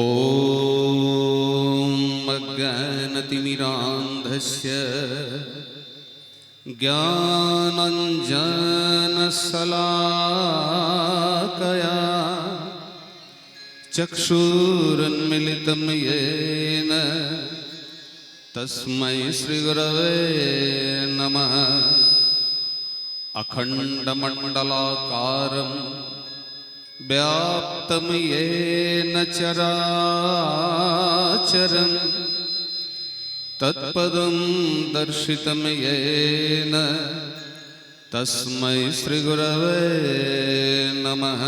ॐ अज्ञानतिमिरान्धस्य ज्ञानाञ्जनशलाकया चक्षुरुन्मिलितं येन तस्मै श्रीगुरवे नमः। अखण्डमण्डलाकारं व्याप्तं येन चराचरं तत्पदं दर्शितं येन तस्मै श्रीगुरवे नमः।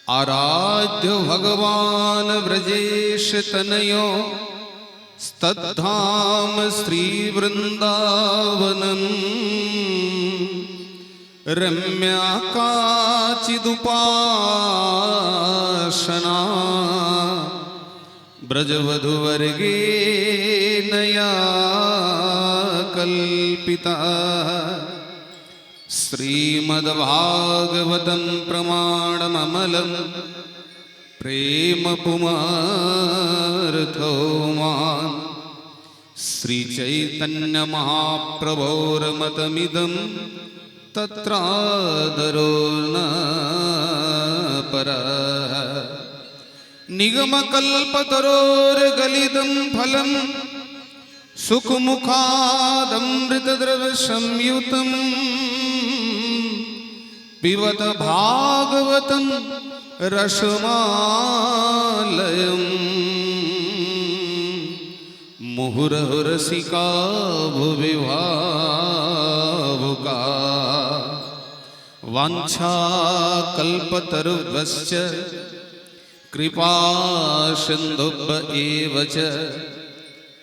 आराध्य भगवान् व्रजेशतनयो स्तद्धाम श्रीवृन्दावनम् रम्या काचिदुपासना ब्रजवधूवर्गेण या कल्पिता। श्रीमद्भागवतं प्रमाणममलं प्रेमपुमार्थो मान् श्रीचैतन्यमहाप्रभोर्मतमिदं तत्रादरो न परः। निगमकल्पतरोर्गलितं फलं सुखमुखादमृतद्रवसंयुतं पिबत भागवतं रसमालयम्। मुहुरहुरसिका भुवि भावुका वाञ्छाकल्पतरुभ्यश्च कृपा सिन्धुभ्य एव च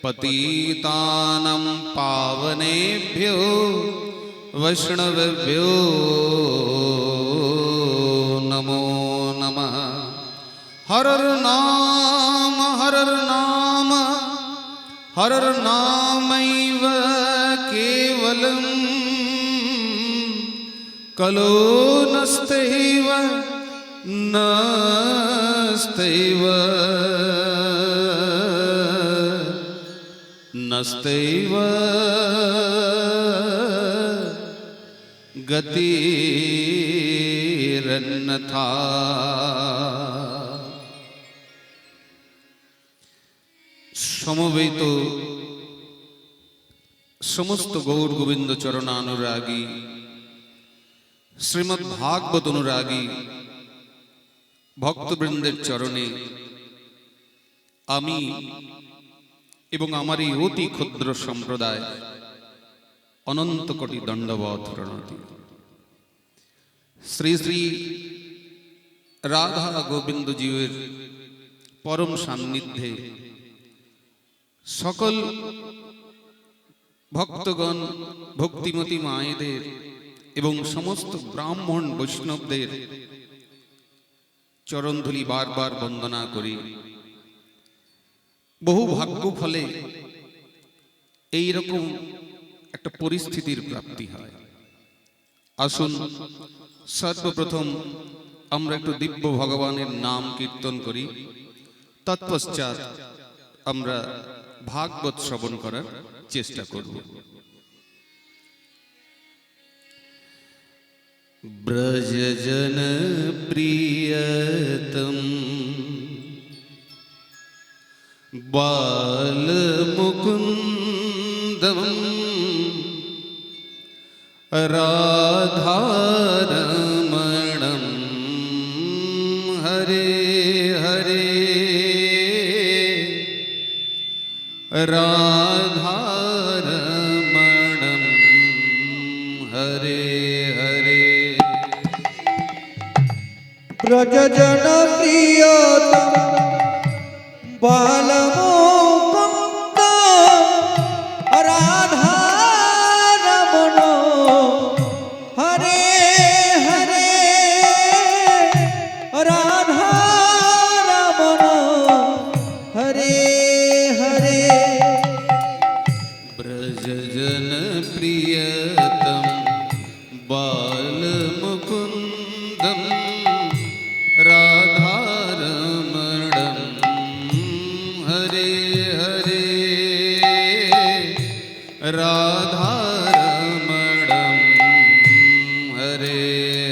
पतितानां पावनेभ्यो वैष्णवेभ्यो नमो नमः। हरर नाम हरर नामैव केवलम् कलो नस्तैव नस्तैव गतिरन्यथा। সমবেত সমস্ত গৌর গোবিন্দ চরণানুরাগী শ্রীমদ্ ভাগবত অনুরাগী ভক্তবৃন্দের চরণে আমি এবং আমার এই অতি ক্ষুদ্র সম্প্রদায় অনন্ত কোটি দণ্ডবৎ প্রণতি। শ্রী শ্রী রাধা গোবিন্দ জীবের পরম সান্নিধ্যে সকল ভক্তগণ ভক্তিমতী মায়েদের এবং সমস্ত ব্রাহ্মণ বৈষ্ণবদের চরণধূলি বারবার বন্দনা করি। বহু ভাগ্য ফলে এই রকম একটা পরিস্থিতির প্রাপ্তি হয়। আসুন সর্বপ্রথম আমরা একটু দিব্য ভগবানের নাম কীর্তন করি, তৎপশ্চাৎ আমরা ভাগবত শ্রবণ করার চেষ্টা করব। ব্রজজন প্রিয়তম বাল মুকুন্দম রাধারমণম হরে হরে রাধারমণম হরে হরে। ব্রজজন প্রিয়তম বালমুকুন্দ রাধারমণ হরে হরে রাধারমণ হরে হরে। ব্রজজন প্রিয়তম বাল মুকুন্দম রাধারমণম রাধারমণম হরে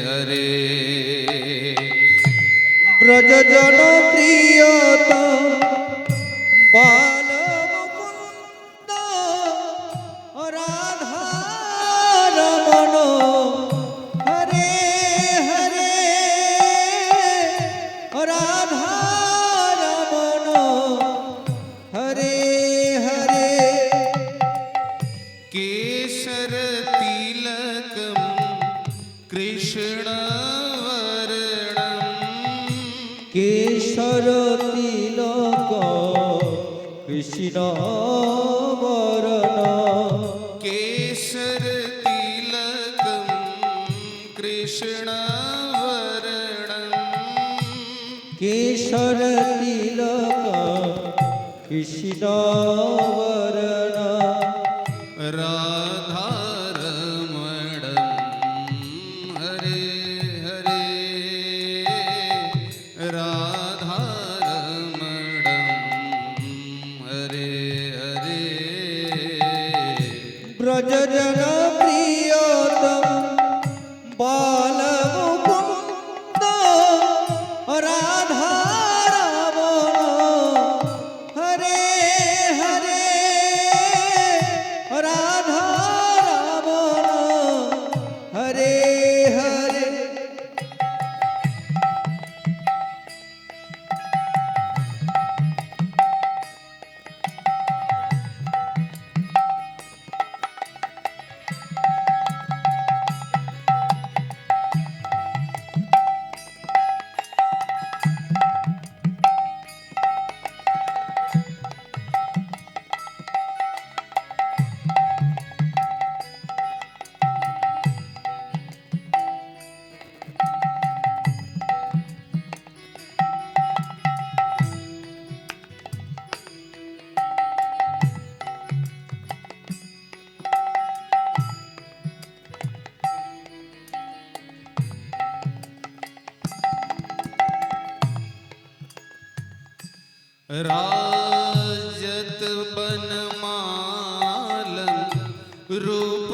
হরে ব্রজ জন প্রিয়ত বাল মুকুন্দ রাধা রমণ হরে হরে রাধা রমণ হরে হরে केसर तिलकम कृष्णवर्णम কেশর তিলক কৃষ্ণ বরণ केसर तिलकम कृष्णवर्णम কেশর তিলক কৃষ্ণ বরণ राधारमणम हरे हरे राधारमणम हरे हरे ব্রজ জন প্রিয়তম বাল মুকুন্দ রাধা রমণ হরে হরে রাধা রমণ হরে হরে राजत बनमालम रूप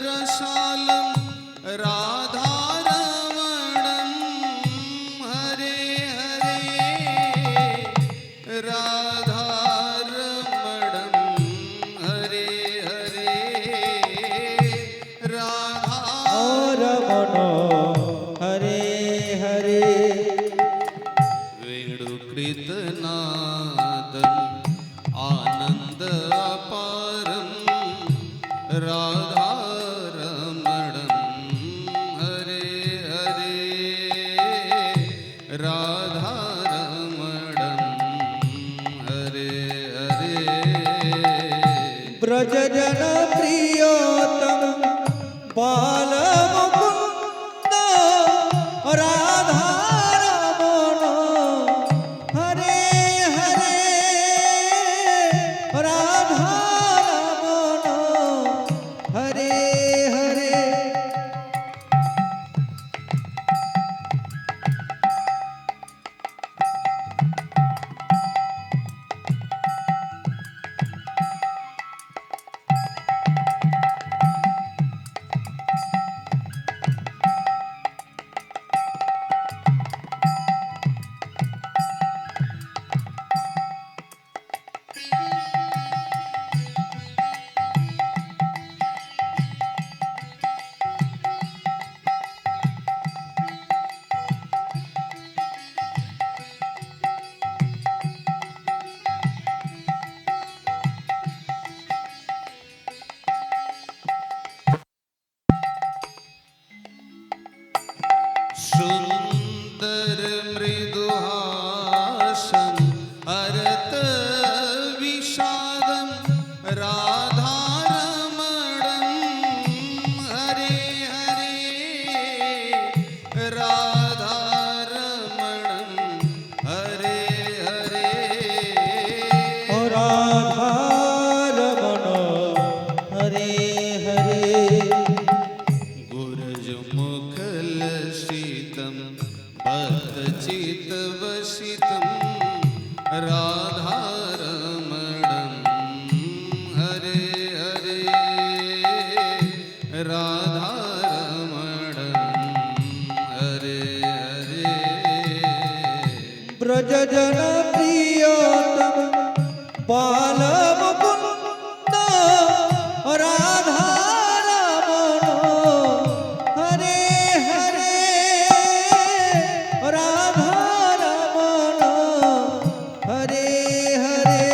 रसालम राधारमणम हरे हरे राधारमणम हरे हरे राधा रमण हरे हरे वेणुकृतनादं आनन्द अपारं राधारमणं हरे हरे राधारमणं हरे हरे ब्रज जन प्रियतम बाल मुकुंद राधा रमण हरे हरे राधा रमण हरे हरे सुंदर मृदुहासं हरत विषादं राधारमणं हरे हरे राधारमणं हरे हरे राधा रमण हरे हरे गुरजमुखलसितं बद्धचित्तवसितं राधारमणं हरे ब्रज जन प्रियतम बाल मुकुंद राधा रमण हरे हरे राधा रमण हरे हरे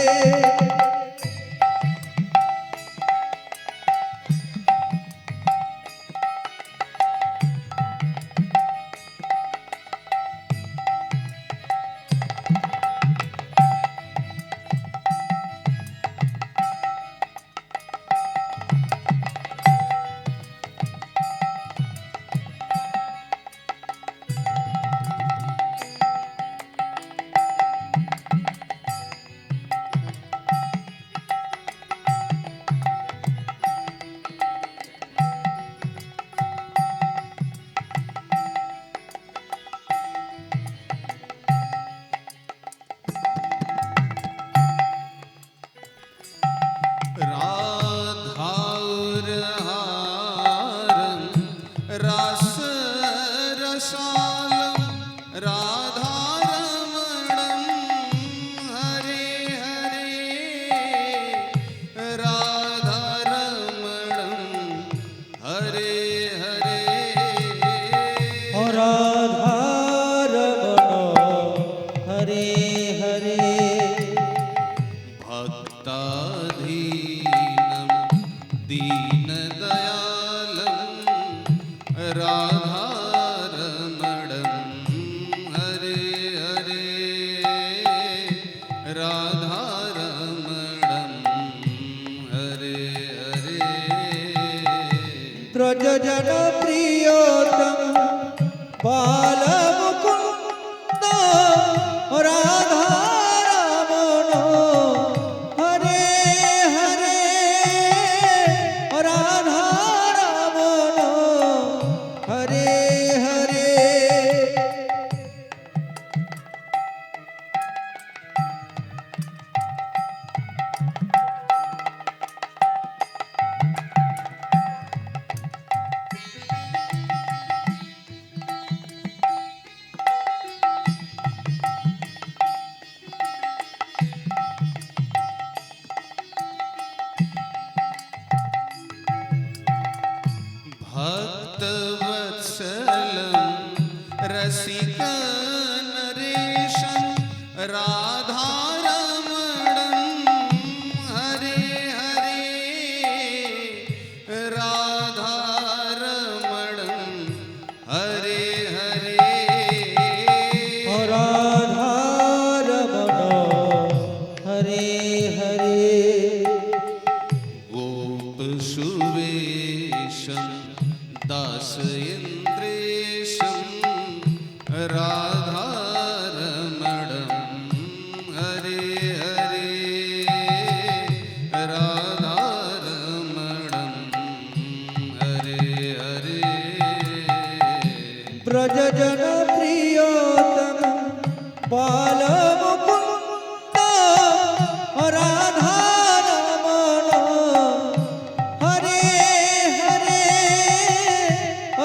ब्रज जन प्रियतम बाल मुकुंद राधा रमण हरे हरे राधा रमण हरे हरे भक्तवत्सलं रसिकनरेशं राधारमणं हरे हरे राधारमणं हरे हरे राधारमण हरे हरे गोपसुवेशं दास इन्द्रेशं राधारमणं हरे हरे राधारमणं हरे हरे ब्रज जन प्रियतम बाल मुकुंद राधा रमण हरे हरे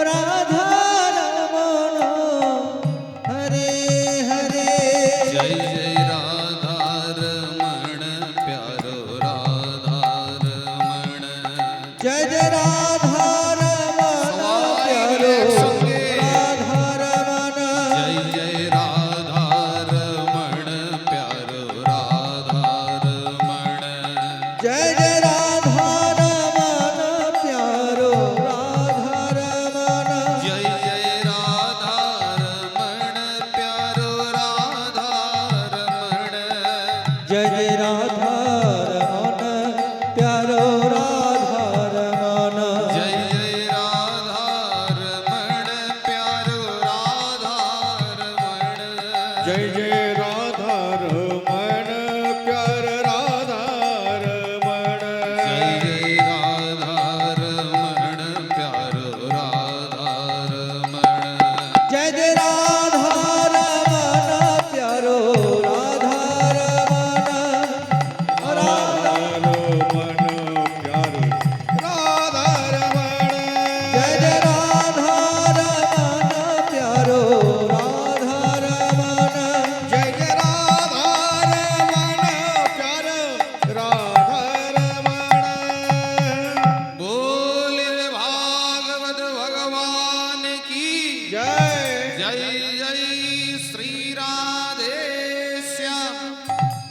राधा रमण हरे हरे जय जय राधारमण प्यारो राधारमण जय जय राधा रमण प्यारो राधा रमण जय जय राधारमण प्यारो राधारमण जय जय राधा रमण प्यारो राधा रमण जय जय राधारमण प्यारो राधारमण जय जय राधा रमण प्यारो राधा रमण जय जय राधारमण प्यारो राधारमण जय जय राधा रमण प्यार राधा रमण जय जय राधारमण प्यारो राधारमण जय जय राधा रमण प्यारो राधा रमण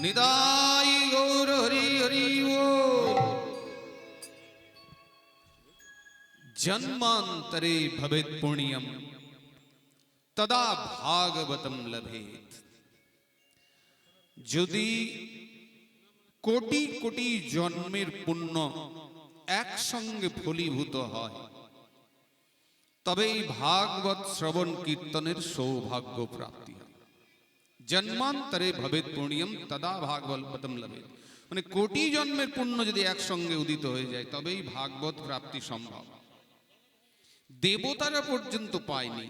নিতাই গৌর হরি হরি বল। জন্মান্তরে ভবেৎ পুণ্যম তদা ভাগবতম লভেত। যদি কোটি কোটি জন্মের পুণ্য একসঙ্গে ফলীভূত হয় তবে এই ভাগবত শ্রবণ কীর্তনের সৌভাগ্য প্রাপ্তি হয়। জন্মান্তরে ভবেৎ পুণ্যম তদা ভাগবতম লভেত, মানে কোটি জন্মের পুণ্য যদি একসঙ্গে উদিত হয়ে যায় তবেই ভাগবত প্রাপ্তি সম্ভব। দেবতারা পর্যন্ত পায়নি।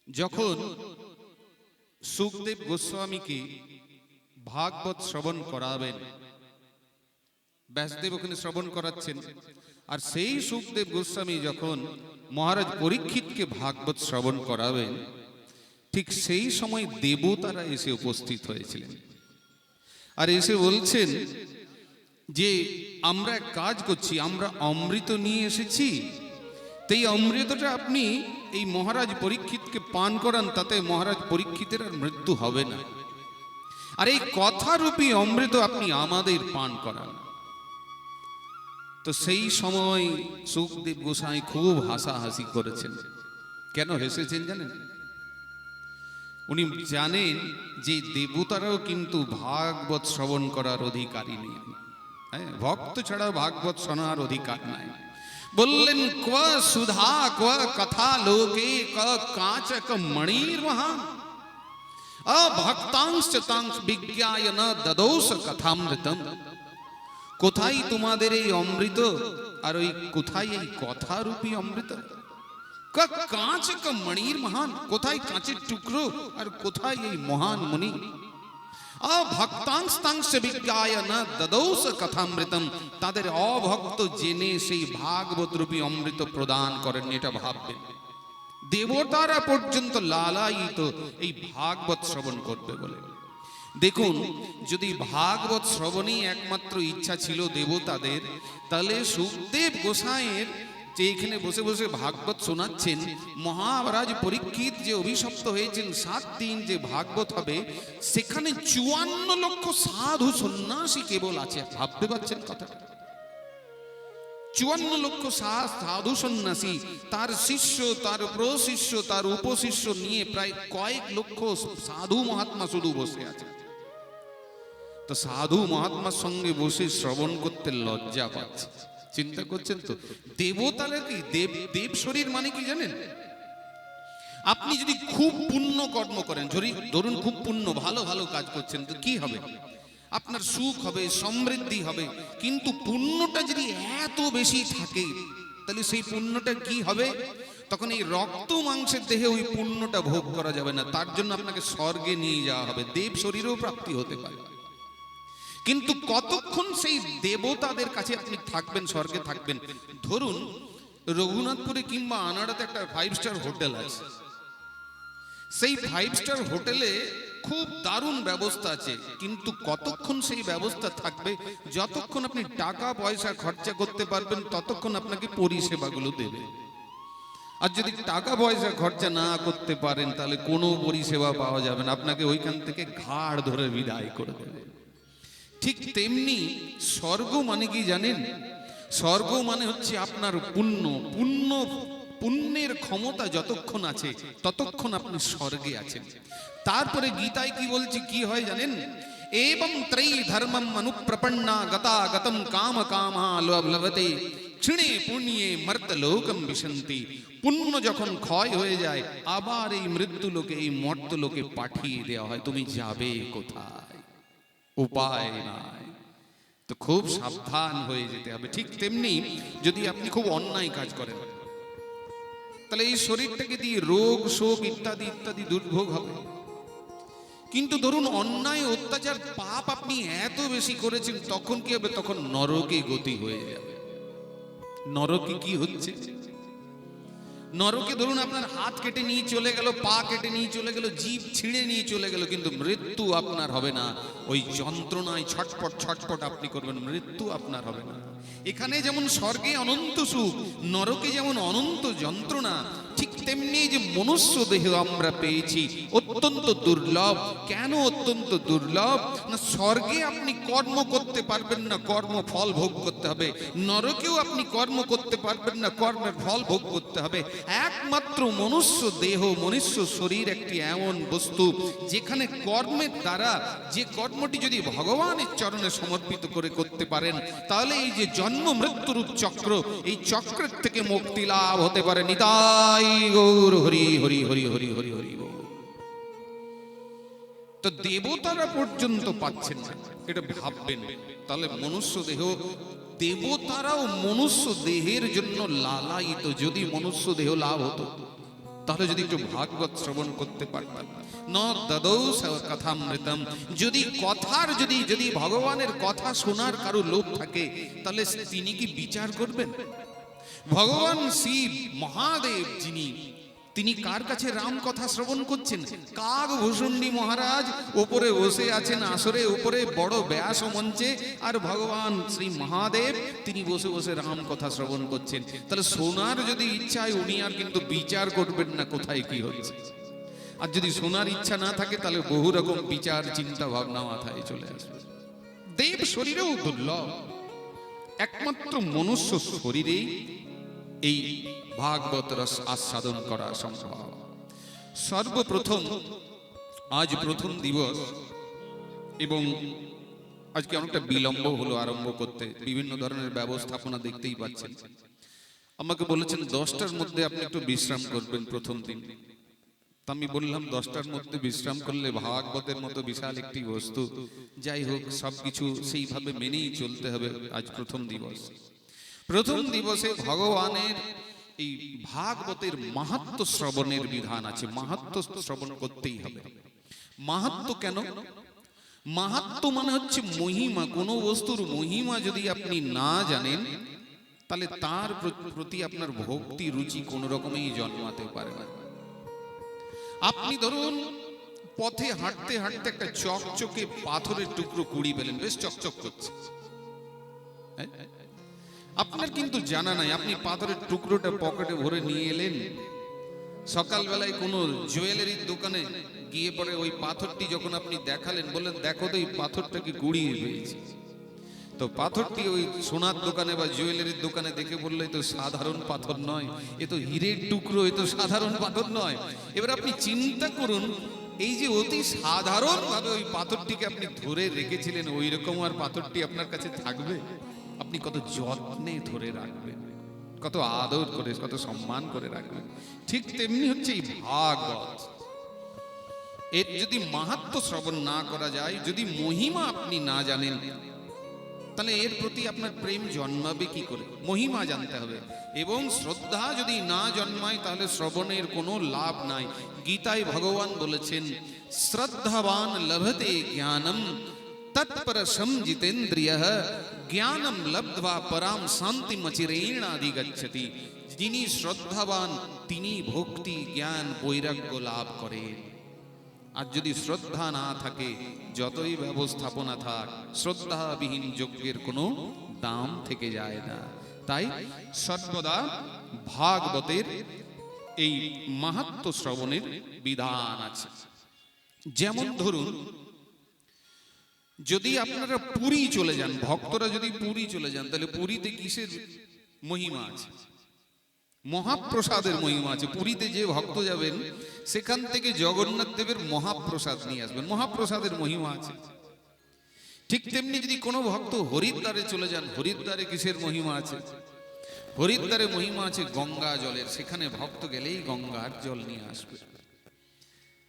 যখন সুখদেব গোস্বামীকে ভাগবত শ্রবণ করাবেন, ব্যাসদেব ওখানে শ্রবণ করাচ্ছেন, আর সেই সুখদেব গোস্বামী যখন মহারাজ পরীক্ষিতকে ভাগবত শ্রবণ করাবেন, ঠিক সেই সময় দেবতারা এসে উপস্থিত হয়েছিলেন। আর এসে বলছেন যে আমরা এক কাজ করছি, আমরা অমৃত নিয়ে এসেছি, তো এই অমৃতটা আপনি এই মহারাজ পরীক্ষিতকে পান করান, তাতে মহারাজ পরীক্ষিতের আর মৃত্যু হবে না। আর এই কথারূপী অমৃত আপনি আমাদের পান করান। তো সেই সময় সুখদেব গোসাই খুব হাসাহাসি করেছেন। কেন হেসেছেন জানেন? উনি জানেন যে দেবতারাও কিন্তু ভাগবত শ্রবণ করার অধিকারী নেই। হ্যাঁ, ভক্ত ছাড়া ভাগবত শোনার অধিকার নাই। বললেন ক্ব সুধা ক্ব কথা লোকে ক কাচক মণির মহা অভক্তাংশ তাংশ বিজ্ঞায় ন দদৌস কথামৃতম। কোথায় তোমাদের এই অমৃত, আর ওই কোথায় এই কথারূপী অমৃত? কাচক মণির মহান, কোথায় কাঁচের টুকরো, আর কোথায় এই মহান মুনি? অভক্তাংশ বিজ্ঞায় ন দদৌস কথামৃতম, তাদের অভক্ত জেনে সেই ভাগবত রূপী অমৃত প্রদান করেন। এটা ভাববেন, দেবতারা পর্যন্ত লালায়িত এই ভাগবত শ্রবণ করবে বলে। দেখুন, যদি ভাগবত শ্রবণই একমাত্র ইচ্ছা ছিল দেবতাদের, তাহলে সুখদেব গোসাইয়ের যে এখানে বসে বসে ভাগবত শোনাচ্ছেন, মহারাজ পরীক্ষিত যে অভিশপ্ত হয়েছেন 7 দিন যে ভাগবত হবে, সেখানে 54 লক্ষ সাধু সন্ন্যাসী কেবল আছে। ভাবতে পারছেন কথা? 54 লক্ষ সাধু সন্ন্যাসী, তার শিষ্য, তার প্রশিষ্য, তার উপশিষ্য নিয়ে প্রায় কয়েক লক্ষ সাধু মহাত্মা শুধু বসে আছে। তো সাধু মহাত্মার সঙ্গে বসে শ্রবণ করতে লজ্জা পাচ্ছে। চিন্তা করছেন তো? দেবতারা কি দেব শরীর মানে কি জানেন? আপনি যদি খুব পুণ্য কর্ম করেন, ধরুন খুব পুণ্য ভালো ভালো কাজ করছেন, তো কি হবে? আপনার সুখ হবে, সমৃদ্ধি হবে। কিন্তু পুণ্যটা যদি এত বেশি থাকে, তাহলে সেই পুণ্যটা কি হবে? তখন এই রক্ত মাংসের দেহে ওই পুণ্যটা ভোগ করা যাবে না। তার জন্য আপনাকে স্বর্গে নিয়ে যাওয়া হবে, দেব শরীরেও প্রাপ্তি হতে পারে। কিন্তু কতক্ষণ সেই দেবতাদের কাছে আপনি থাকবেন, স্বর্গে থাকবেন? ধরুন রঘুনাথপুরে কিংবা আনাড়াতে একটা 5 স্টার হোটেল আছে। সেই 5 স্টার হোটেলে খুব দারুণ ব্যবস্থা আছে, কিন্তু কতক্ষণ সেই ব্যবস্থা থাকবে? যতক্ষণ আপনি টাকা পয়সা খরচা করতে পারবেন ততক্ষণ আপনাকে পরিষেবাগুলো দেবে। আর যদি টাকা পয়সা খরচা না করতে পারেন, তাহলে কোনো পরিষেবা পাওয়া যাবে না, আপনাকে ওইখান থেকে ঘাড় ধরে বিদায় করে দেবে। ঠিক তেমনি স্বর্গ মানে কি জানেন? স্বর্গ মানে হচ্ছে আপনার পুণ্যের ক্ষমতা যতক্ষণ আছে ততক্ষণ আপনি স্বর্গে আছেন। তারপরে গীতায় কি বলছে, কি হয় জানেন? এবং ত্রয়ী ধর্মম অনুপ্রপন্না গতা গতম কাম কামা লভতে ক্ষীণে পুণ্যে মর্তলোকম বিশন্তি। পুণ্য যখন ক্ষয় হয়ে যায়, আবার এই মৃত্যু লোকে, এই মর্ত লোকে পাঠিয়ে দেওয়া হয়। তুমি যাবে কোথায়? উপায় নাই। তো খুব সাবধান হয়ে যেতে হবে। ঠিক তেমনি যদি আপনি খুব অন্যায় কাজ করেন, তাহলে এই শরীরটাকে দিয়ে রোগ শোক ইত্যাদি ইত্যাদি দুর্ভোগ হবে। কিন্তু ধরুন অন্যায় অত্যাচার পাপ আপনি এত বেশি করেছেন, তখন কি হবে? তখন নরকে গতি হয়ে যাবে। নরকে কি হচ্ছে? নরকে ধরুন আপনার হাত কেটে নিয়ে চলে গেল, পা কেটে নিয়ে চলে গেল, জিভ ছিঁড়ে নিয়ে চলে গেল, কিন্তু মৃত্যু আপনার হবে না। ওই যন্ত্রণায় ছটফট ছটফট আপনি করবেন, মৃত্যু আপনার হবে না। এখানে যেমন স্বর্গে অনন্ত সুখ, নরকে যেমন অনন্ত যন্ত্রণা, ঠিক তেমনি এই যে মনুষ্য দেহ আমরা পেয়েছি অত্যন্ত দুর্লভ। কেন অত্যন্ত দুর্লভ? না স্বর্গে আপনি কর্ম করতে পারবেন না, কর্ম ফল ভোগ করতে হবে। নরকেও আপনি কর্ম করতে পারবেন না, কর্মের ফল ভোগ করতে হবে। একমাত্র মনুষ্য দেহ, মনুষ্য শরীর একটি এমন বস্তু যেখানে কর্মের দ্বারা যে কর্মটি যদি ভগবানের চরণে সমর্পিত করে করতে পারেন, তাহলে এই যে জন্ম মৃত্যুরূপ চক্র, এই চক্রের থেকে মুক্তি লাভ হতে পারে। নিতাই গৌর হরি হরি হরি হরি হরি হরি গৌর। তো দেবতারা পর্যন্ত পাচ্ছেন না, এটা ভাববেন। তাহলে মনুষ্য দেহ, দেবতারাও মনুষ্য দেহের জন্য লালায়িত। যদি মনুষ্য দেহ লাভ হতো, তাহলে যদি একটু ভাগবত শ্রবণ করতে পারতাম। ন দদৌ কথামৃতম, যদি কথার যদি ভগবানের কথা শোনার কারো লোভ থাকে, তাহলে তিনি কি বিচার করবেন? ভগবান শিব মহাদেব যিনি, তিনি কার কাছে রাম কথা শ্রবণ করছেন? কাক ভূষণ্ডী মহারাজ ওপরে বসে আছেন আসরে উপরে বড় ব্যাস মঞ্চে, আর ভগবান শ্রী মহাদেব তিনি বসে বসে রাম কথা শ্রবণ করছেন। তাহলে শোনার যদি ইচ্ছায় উনি আর কিন্তু বিচার করবেন না কোথায় কি হচ্ছে। আর যদি শোনার ইচ্ছা না থাকে, তাহলে বহু রকম বিচার চিন্তা ভাবনা মাথায় চলে আসবে। দেব শরীরেও দুর্লভ, একমাত্র মনুষ্য শরীরেই এই ভাগবত রস আস্বাদন করা সম্ভব। সর্বপ্রথম আজ প্রথম দিবস, এবং আজকে অনেকটা বিলম্ব হলো আরম্ভ করতে, বিভিন্ন ধরনের ব্যবস্থাপনা দেখতেই পাচ্ছেন। আমাকে বলেছেন 10টার মধ্যে আপনি একটু বিশ্রাম করবেন প্রথম দিন। তা আমি বললাম 10টার মধ্যে বিশ্রাম করলে ভাগবতের মতো বিশাল একটি বস্তু, যাই হোক সবকিছু সেইভাবে মেনেই চলতে হবে। আজ প্রথম দিবস, প্রথম দিবসে ভগবানের এই ভাগবতের মাহাত্ম্য শ্রবণের বিধান আছে। মাহাত্ম্য শ্রবণ করতেই হবে। মাহাত্ম্য কেন? মাহাত্ম্য মানে হচ্ছে মহিমা। কোনো বস্তুর মহিমা যদি আপনি না জানেন, তাহলে তার প্রতি আপনার ভক্তি রুচি কোন রকমেই জন্মাতে পারে না। আপনি ধরুন পথে হাঁটতে হাঁটতে একটা চকচকে পাথরের টুকরো কুড়িয়ে পেলেন, বেশ চকচক করছে। আপনার কিন্তু জানা নাই, আপনি পাথরের টুকরোটা পকেটে ভরে নিয়ে এলেন। সকালবেলায় কোনো জুয়েলারির দোকানে গিয়ে পরে ওই পাথরটি যখন আপনি দেখালেন, বললেন দেখো তো এই পাথরটাকে কুড়িয়ে পেয়েছি। তো পাথরটি ওই সোনার দোকানে বা জুয়েলারির দোকানে দেখে বললো এ তো সাধারণ পাথর নয়, এ তো হীরের টুকরো, এ তো সাধারণ পাথর নয়। এবার আপনি চিন্তা করুন, এই যে অতি সাধারণ ভাবে ওই পাথরটিকে আপনি ধরে রেখেছিলেন, ওই রকম আর পাথরটি আপনার কাছে থাকবে? আপনি কত যত্নে ধরে রাখবেন, কত আদর করে, কত সম্মান করে রাখবেন। ঠিক তেমনি হচ্ছে এই ভাগবত। এর যদি মাহাত্ম্য শ্রবণ না করা যায়, যদি মহিমা আপনি না জানেন, তাহলে এর প্রতি আপনার প্রেম জন্মাবে কি করে? মহিমা জানতে হবে, এবং শ্রদ্ধা যদি না জন্মায় তাহলে শ্রবণের কোনো লাভ নাই। গীতায় ভগবান বলেছেন, শ্রদ্ধাবান লভতে জ্ঞানম তৎপর সমজিতেন্দ্রিয়ঃ জ্ঞানম লব্ধ্বা পরাম শান্তিমচিরেণাধিগচ্ছতি। যিনি শ্রদ্ধাবান তিনি ভক্তি জ্ঞান বৈরাগ্য লাভ করেন। আর যদি শ্রদ্ধা না থাকে, যতই ব্যবস্থাপনা থাক, শ্রদ্ধাবিহীন যজ্ঞের কোনো দাম থেকে যায় না। তাই সর্বদা ভাগবতের এই মাহাত্ম্য শ্রবণের বিধান আছে। যেমন ধরুন, যদি আপনারা পুরী চলে যান, ভক্তরা যদি পুরী চলে যান, তাহলে পুরীতে কিসের মহিমা আছে? মহাপ্রসাদের মহিমা আছে। পুরীতে যে ভক্ত যাবেন, সেখান থেকে জগন্নাথ দেবের মহাপ্রসাদ নিয়ে আসবেন, মহাপ্রসাদের মহিমা আছে। ঠিক তেমনি যদি কোনো ভক্ত হরিদ্বারে চলে যান, হরিদ্বারে কিসের মহিমা আছে? হরিদ্বারে মহিমা আছে গঙ্গা জলের, সেখানে ভক্ত গেলেই গঙ্গার জল নিয়ে আসবে।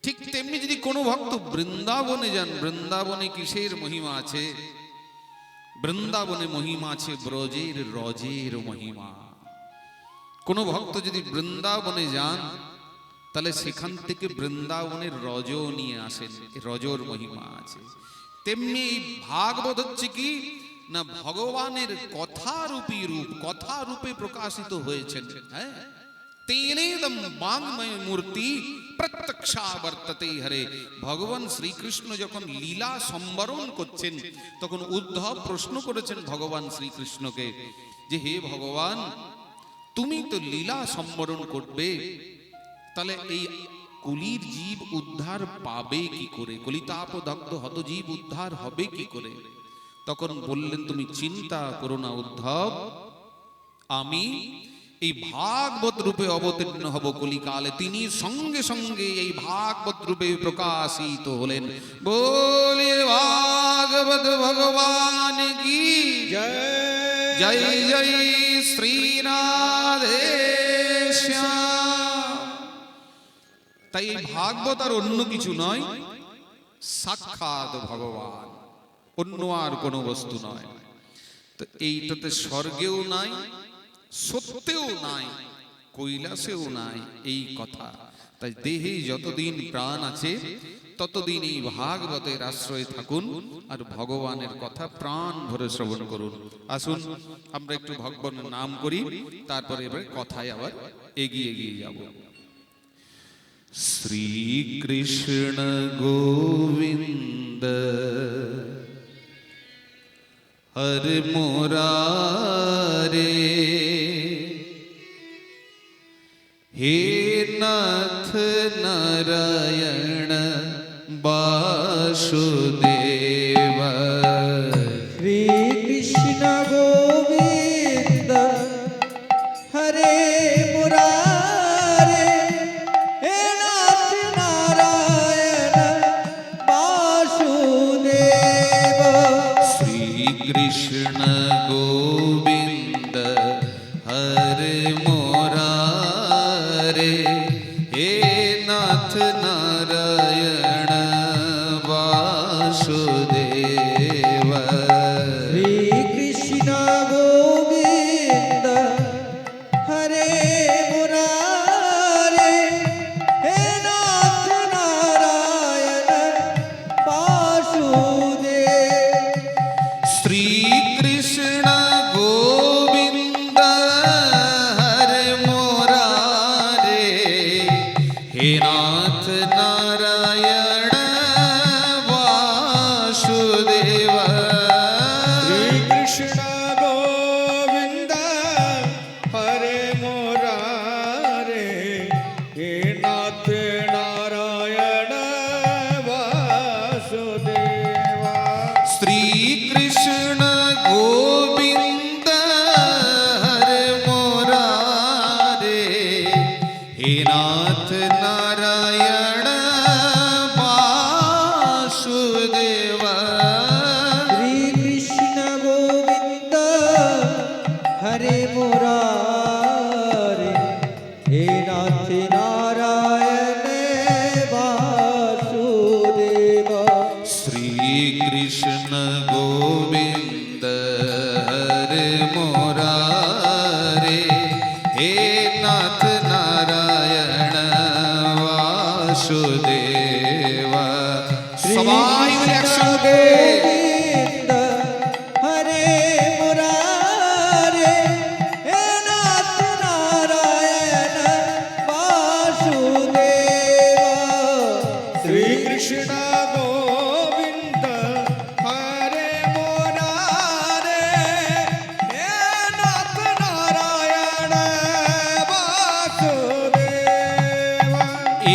ঠিক তেমনি যদি কোনো ভক্ত বৃন্দাবনে যান, বৃন্দাবনে কিসের মহিমা আছে? বৃন্দাবনে মহিমা আছে ব্রজের রজের মহিমা। কোনো ভক্ত যদি বৃন্দাবনে যান, তাহলে সেখান থেকে বৃন্দাবনের রজ নিয়ে আসেন, রজর মহিমা আছে। তেমনি ভাগবত হচ্ছে কি না, ভগবানের কথারূপী রূপ, কথা রূপে প্রকাশিত হয়েছেন। হ্যাঁ, তেনেদম বাংময় মূর্তি প্রত্যক্ষাবর্ততে হরে। ভগবান শ্রীকৃষ্ণ যখন লীলা সম্বরণ করছেন, তখন উদ্ধব প্রশ্ন করেছেন ভগবান শ্রীকৃষ্ণকে যে হে ভগবান, তুমি তো লীলা সম্বরণ করবে, তাহলে এই কলির জীব উদ্ধার পাবে কি করে, কলিতাপ দগ্ধ হত জীব উদ্ধার হবে কি করে? তখন বললেন, তুমি চিন্তা করো না উদ্ধব, আমি এই ভাগবত রূপে অবতীর্ণ হব কলিকালে। তিনি সঙ্গে সঙ্গে এই ভাগবত রূপে প্রকাশিত হলেন। বলে ভাগবত ভগবান কি জয় জয় জয় শ্রী রাধে শ্যাম। তাই এই ভাগবত আর অন্য কিছু নয়, সাক্ষাৎ ভগবান, অন্য আর কোনো বস্তু নয়। তো এইটাতে স্বর্গেও নাই, সত্যেও নাই, কৈলাসেও নাই এই কথা। তাই দেহে যতদিন প্রাণ আছে ততদিন এই ভাগবতের আশ্রয়ে থাকুন আর ভগবানের কথা প্রাণ ভরে শ্রবণ করুন। আসুন আমরা একটু ভগবানের নাম করি, তারপরে এবার কথায় আবার এগিয়ে যাব। শ্রীকৃষ্ণ গোবিন্দ হরে মুরারে, হে নাথ নারায়ণ বাসুদেব। শ্রী কৃষ্ণ গোবিন্দ হরে মুরারে, হে নাথ নারায়ণ বাসুদেব। শ্রীকৃষ্ণ গোবিন্দ হরে মুরারে, হে নাথ নারায়ণ বাসুদেব। শ্রী কৃষ্ণ গোবিন্দ হরে মুরারে, হে নাথ নারায়ণ বাসুদেব। শ্রীকৃষ্ণ গোবিন্দ হরে মুরারে, হে নাথ নারায়ণ বাসুদেব। শ্রী কৃষ্ণ গোবিন্দ হরে মুরারে, হে নাথ নারায়ণ বাসুদেব। শ্রীকৃষ্ণ গোবিন্দ হরে মুরারে, হে নাথ নারায়ণ বাসুদেব। শ্রী কৃষ্ণ গোবিন্দ হরে মুরারে, হে নাথ নারায়ণ বাসুদেব। শ্রীকৃষ্ণ গোবিন্দ হরে মুরারে, হে নাথ নারায়ণ বাসুদেব। সবাই মিলে একসঙ্গে গোবিন্দ হরে মুরারে, হে নাথ নারায়ণ বাসুদেব। শ্রী কৃষ্ণ গোবিন্দ হরে মুরারে, হে নাথ নারায়ণ বাসুদেব।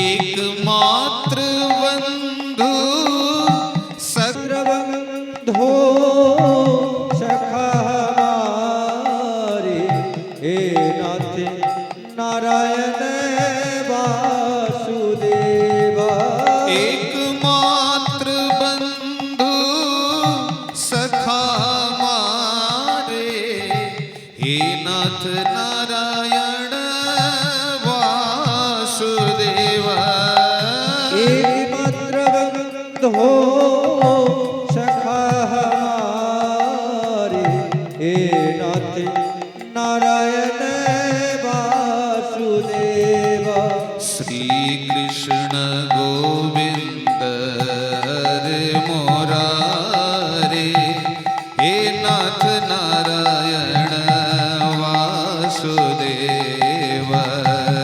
একমাত্র বন্ধু বন্ধো সখা हमारे, हे नाथ नारायण वासुदेव। एकमात्र बंधु सखा मारे, हे नाथ नारायण वासुदेव। एकमात्र बंधो सखा हमारे, हे नाथ नारायण वासुदेव। श्री कृष्ण गोविंद हरे मुरारे, हे नाथ नारायण वासुदेव।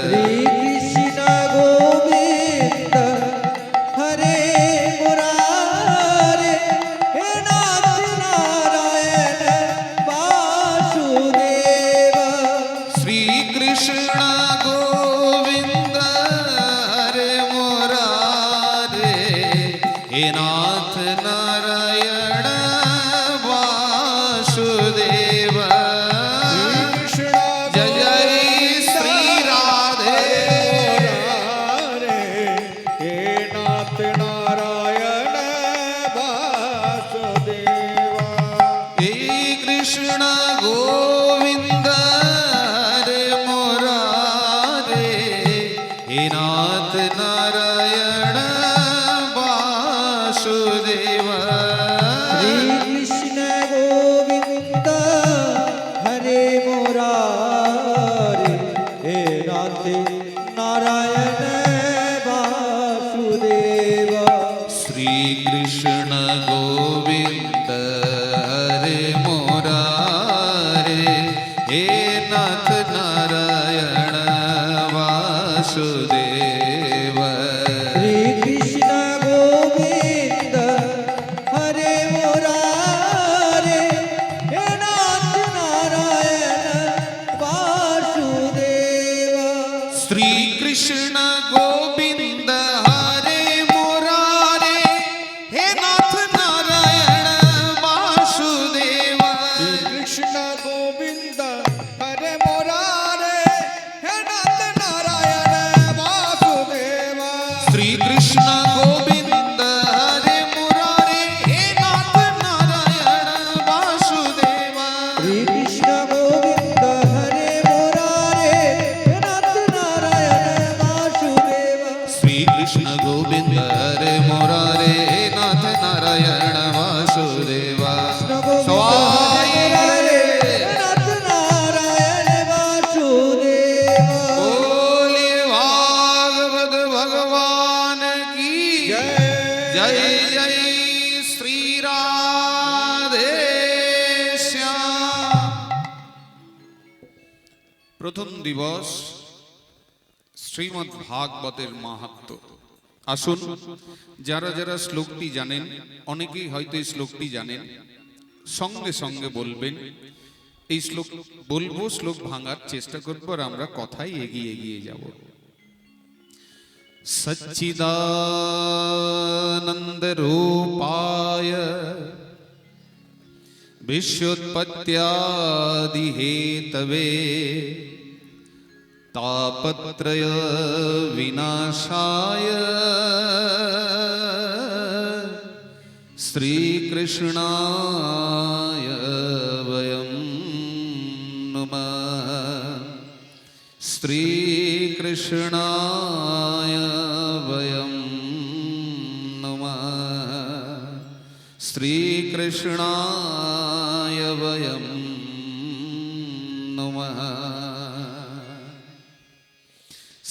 श्री कृष्ण गोविंद हरे मुरारे, हे नाथ नारायण वासुदेव। श्री कृष्ण गोविंद नाथ नारायण वासुदेव जय जय श्री राधे हे नाथ नारायण वासुदेवा हे कृष्ण गोविंद हरे मुरारे हे नाथ नारायण वासुदेव श्री कृष्ण गोविंद हरे मुरारे हे नाथ नारायण वासुदेवा श्री कृष्ण गोविंद हरे मुरारे हे नाथ नारायण वासुदेव श्री कृष्ण गोविंद हरे मुरारे हे नाथ नारायण वासुदेवा श्री कृष्ण गोविंद हरे मुरारे हे नाथ नारायण वासुदेव कृष्ण गोविंद हरे मुरारे हे नाथ नारायण वासुदेवा श्री कृष्ण गोविंद हरे मुरारे हे नाथ नारायण वासुदेव श्री कृष्ण गोविंद हरे मुरारे हे नाथ नारायण वासुदेवा श्री कृष्ण गोविंद हरे मुरारे हे नाथ नारायण वासुदेवा स्वामी नाथ नारायण वासुदेवा बोलिए भागवत भगवान की जय जय श्री राधे श्याम প্রথম দিবস শ্রীমদ্ ভাগবতের মাহাত্ম্য। আসুন, যারা যারা শ্লোকটি জানেন, অনেকেই হয়তো এই শ্লোকটি জানেন, সঙ্গে সঙ্গে বলবেন। এই শ্লোক বলবো, শ্লোক ভাঙার চেষ্টা করবো, আর আমরা কথাই এগিয়ে এগিয়ে যাব। সচ্চিদানন্দ রূপায় विश्वोत्पत्त्यादि हेतवे तापत्रय विनाशाय श्रीकृष्णाय वयं नमः श्रीकृष्णाय वयं नमः श्रीकृष्णाय वयं नमः।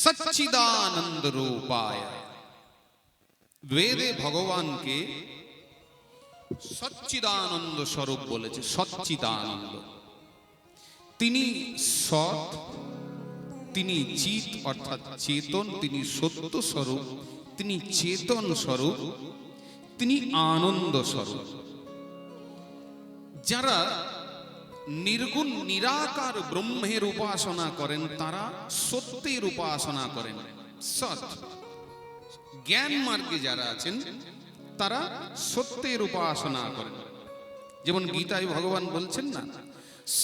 सच्चिदानंद रूपाय, वेदे भगवान के सच्चिदानंद स्वरूप बोलेছে। सच्चिदानंद, তিনি সৎ, তিনি চিত অর্থাৎ চেতন, তিনি সত্য স্বরূপ, তিনি চেতন স্বরূপ, তিনি আনন্দ স্বরূপ। যারা নির্গুণ নিরাকার ব্রহ্মের উপাসনা করেন তারা সত্যের উপাসনা করেন। সৎ জ্ঞান মার্গে যারা আছেন তারা সত্যের উপাসনা করেন। যেমন গীতায় ভগবান বলছেন না,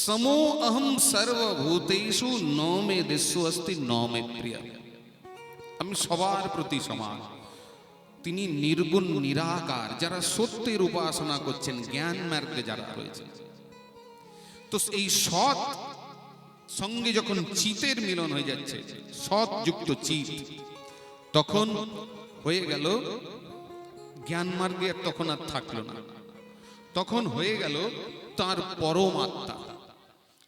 সমো অহম সর্বভূতেষু ন মে দেশু অস্তি ন মে প্রিয়, আমি সবার প্রতি সমান। তিনি নির্গুণ নিরাকার, যারা সত্যের উপাসনা করছেন, জ্ঞান মার্গে যারা রয়েছে। তো এই সৎ সঙ্গে যখন চিতের মিলন হয়ে যাচ্ছে, সৎ যুক্ত চিত, তখন হয়ে গেল জ্ঞান মার্গে, তখন আর থাকলো না, তখন হয়ে গেল তার পরমাত্মা।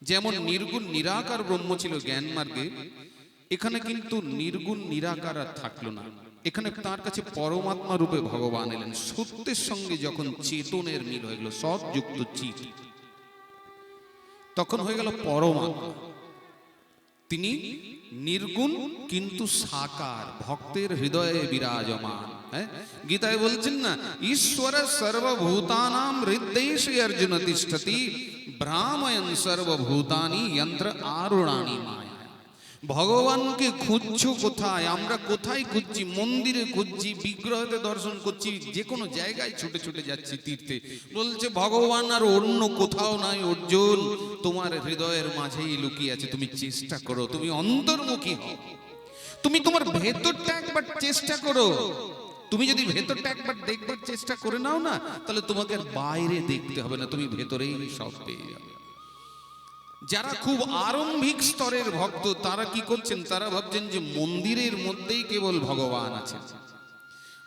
যেমন নির্গুণ নিরাকার ব্রহ্ম ছিল জ্ঞান মার্গে, এখানে কিন্তু নির্গুণ নিরাকার আর থাকলো না, এখানে তার কাছে পরমাত্মা রূপে ভগবান এলেন। সত্যের সঙ্গে যখন চেতনের মিল হয়ে গেল, সৎ যুক্ত চিত, তখন হয়ে গেল পরমাত্মা। তিনি নির্গুণ কিন্তু সাকার, ভক্তের হৃদয়ে বিরাজমান। গীতায় বলছেন না, ঈশ্বর সর্বভূতানাম হৃদয়েষে অর্জুন তিষ্ঠতি ভ্রাময়ন সর্বভূতানি যন্ত্র আরুণানি মায়া। ভগবানকে খুঁজছো কোথায়? আমরা কোথায় খুঁজছি? মন্দিরে খুঁজছি, বিগ্রহতে দর্শন করছি, যে কোনো জায়গায় ছুটে ছুটে যাচ্ছি তীর্থে। বলছে ভগবান আর অন্য কোথাও নাই অর্জুন, তোমার হৃদয়ের মাঝেই লুকিয়ে আছে। তুমি চেষ্টা করো, তুমি অন্তর্মুখী হও, তুমি তোমার ভেতরটা একবার চেষ্টা করো। তুমি যদি ভেতরটা একবার দেখবার চেষ্টা করে নাও না, তাহলে তোমাকে আর বাইরে দেখতে হবে না, তুমি ভেতরেই সব পেয়ে যাবে। যারা খুব আরম্ভিক স্তরের ভক্ত তারা কি করছেন? তারা ভাবছেন যে মন্দিরের মধ্যেই কেবল ভগবান আছেন।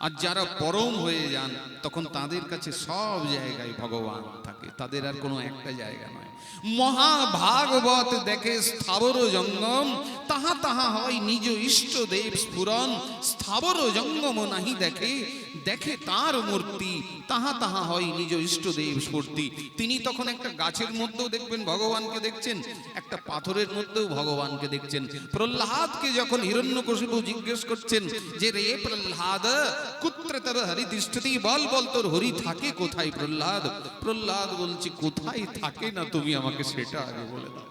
আর যারা পরম হয়ে যান তখন তাদের কাছে সব জায়গায় ভগবান থাকে, তাদের আর কোনো একটা জায়গা নয়। মহাভাগবত দেখে স্থাবর জঙ্গম, তাহা তাহা হয় নিজ ইষ্ট দেব স্ফুরন। স্থাবর জঙ্গম নাহি দেখে, দেখে তার মূর্তি, তাহা তাহা হয় নিজ ইষ্ট দেব স্ফূর্তি। তিনি তখন একটা গাছের মধ্যেও দেখবেন ভগবানকে দেখছেন, একটা পাথরের মধ্যেও ভগবানকে দেখছেন। প্রহ্লাদকে যখন হিরণ্যকশিপু জিজ্ঞেস করছেন যে রে প্রহ্লাদ কুত্র তব হরি তিষ্ঠতি, বল বল তোর হরি থাকে কোথায় প্রহ্লাদ? প্রহ্লাদ বলছে কোথায় থাকে না, তুমি আমাকে সেটা আগে বলে দাও।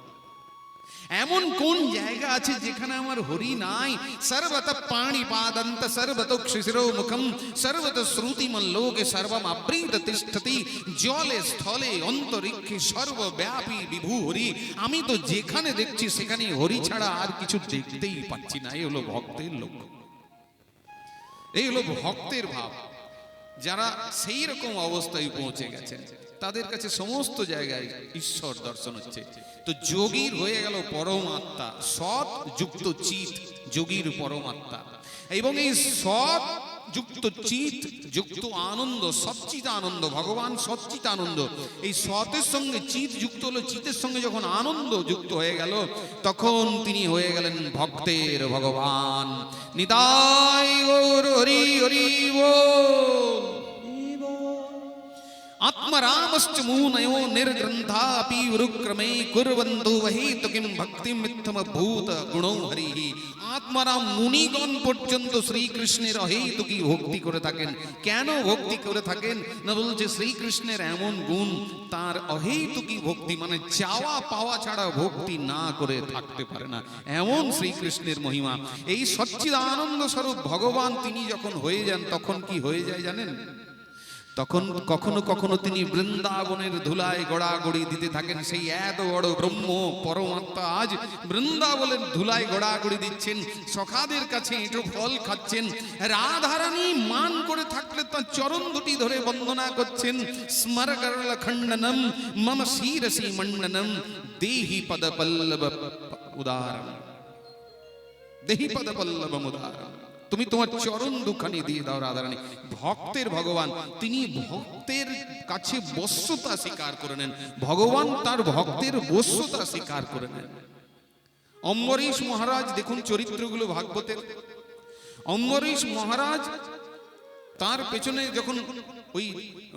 এমন কোন জায়গা আছে যেখানে আমার হরি নাই? সর্বত পাণিপাদন্ত সর্বত শিশিরো মুখম সর্বত শ্রুতিমল্লোকে সর্বম আবৃত তিষ্ঠতি, জলে স্থলে অন্তরিক্ষে সর্বব্যাপী বিভু হরি। আমি তো যেখানে দেখছি সেখানে হরি ছাড়া আর কিছু দেখতেই পাচ্ছি না। এই হলো ভক্তের লক্ষ্য, এই হলো ভক্তের ভাব। যারা সেই রকম অবস্থায় পৌঁছে গেছেন তাদের কাছে সমস্ত জায়গায় ঈশ্বর দর্শন হচ্ছে। তো যোগীর হয়ে গেল পরমাত্মা, সৎ যুক্ত চিত যোগীর পরমাত্মা। এবং এই সৎ যুক্ত চিত যুক্ত আনন্দ, সচ্চিত আনন্দ, ভগবান সচ্চিত আনন্দ। এই সতের সঙ্গে চিত যুক্ত হলো, চিতের সঙ্গে যখন আনন্দ যুক্ত হয়ে গেল তখন তিনি হয়ে গেলেন ভক্তের ভগবান। নিতাই গৌর হরি হরি বল। आत्मरामश्च मुनयो निर्ग्रन्थापि उरुक्रमे कुर्वन्तु वहेतु किं भक्तिं मिथ्यमभूत गुणो हरिः। आत्माराम मुनिगण পর্যন্ত শ্রীকৃষ্ণের অহেতুকী ভক্তি করে থাকেন। কেন ভক্তি করে থাকেন না, বলছে শ্রীকৃষ্ণের এমন গুণ, তার অহেতুকী ভক্তি মানে চাওয়া পাওয়া ছাড়া ভক্তি না করে থাকতে পারে না, এমন শ্রীকৃষ্ণের মহিমা। এই সচ্চিদানন্দ স্বরূপ ভগবান তিনি যখন হয়ে যান তখন কি হয়ে যায় জানেন? তখন কখনো কখনো তিনি বৃন্দাবনের ধুলায় গড়াগড়ি দিতে থাকেন। সেই এত বড় ব্রহ্ম পরমাত্মা আজ বৃন্দাবনের ধুলায় গড়াগড়ি দিচ্ছেন, সখাদের কাছে এঁটো ফল খাচ্ছেন। রাধারানী মান করে থাকলে তার চরণ দুটি ধরে বন্দনা করছেন। স্মর করল খণ্ডনম মম শিরসি মণ্ডনম দেহি পদ পল্লব উদারম, দেহি পদ পল্লব উদারম। তুমি তোমার চরণ দুখানি দিয়ে দাও রাধারানী। ভক্তের ভগবান তিনি ভক্তের কাছে বশ্যতা স্বীকার করে নেন, ভগবান তার ভক্তের বশ্যতা স্বীকার করে নেন। অম্বরীশ মহারাজ দেখুন চরিত্রগুলো ভাগবতের। অম্বরীশ মহারাজ তার পেছনে যখন ওই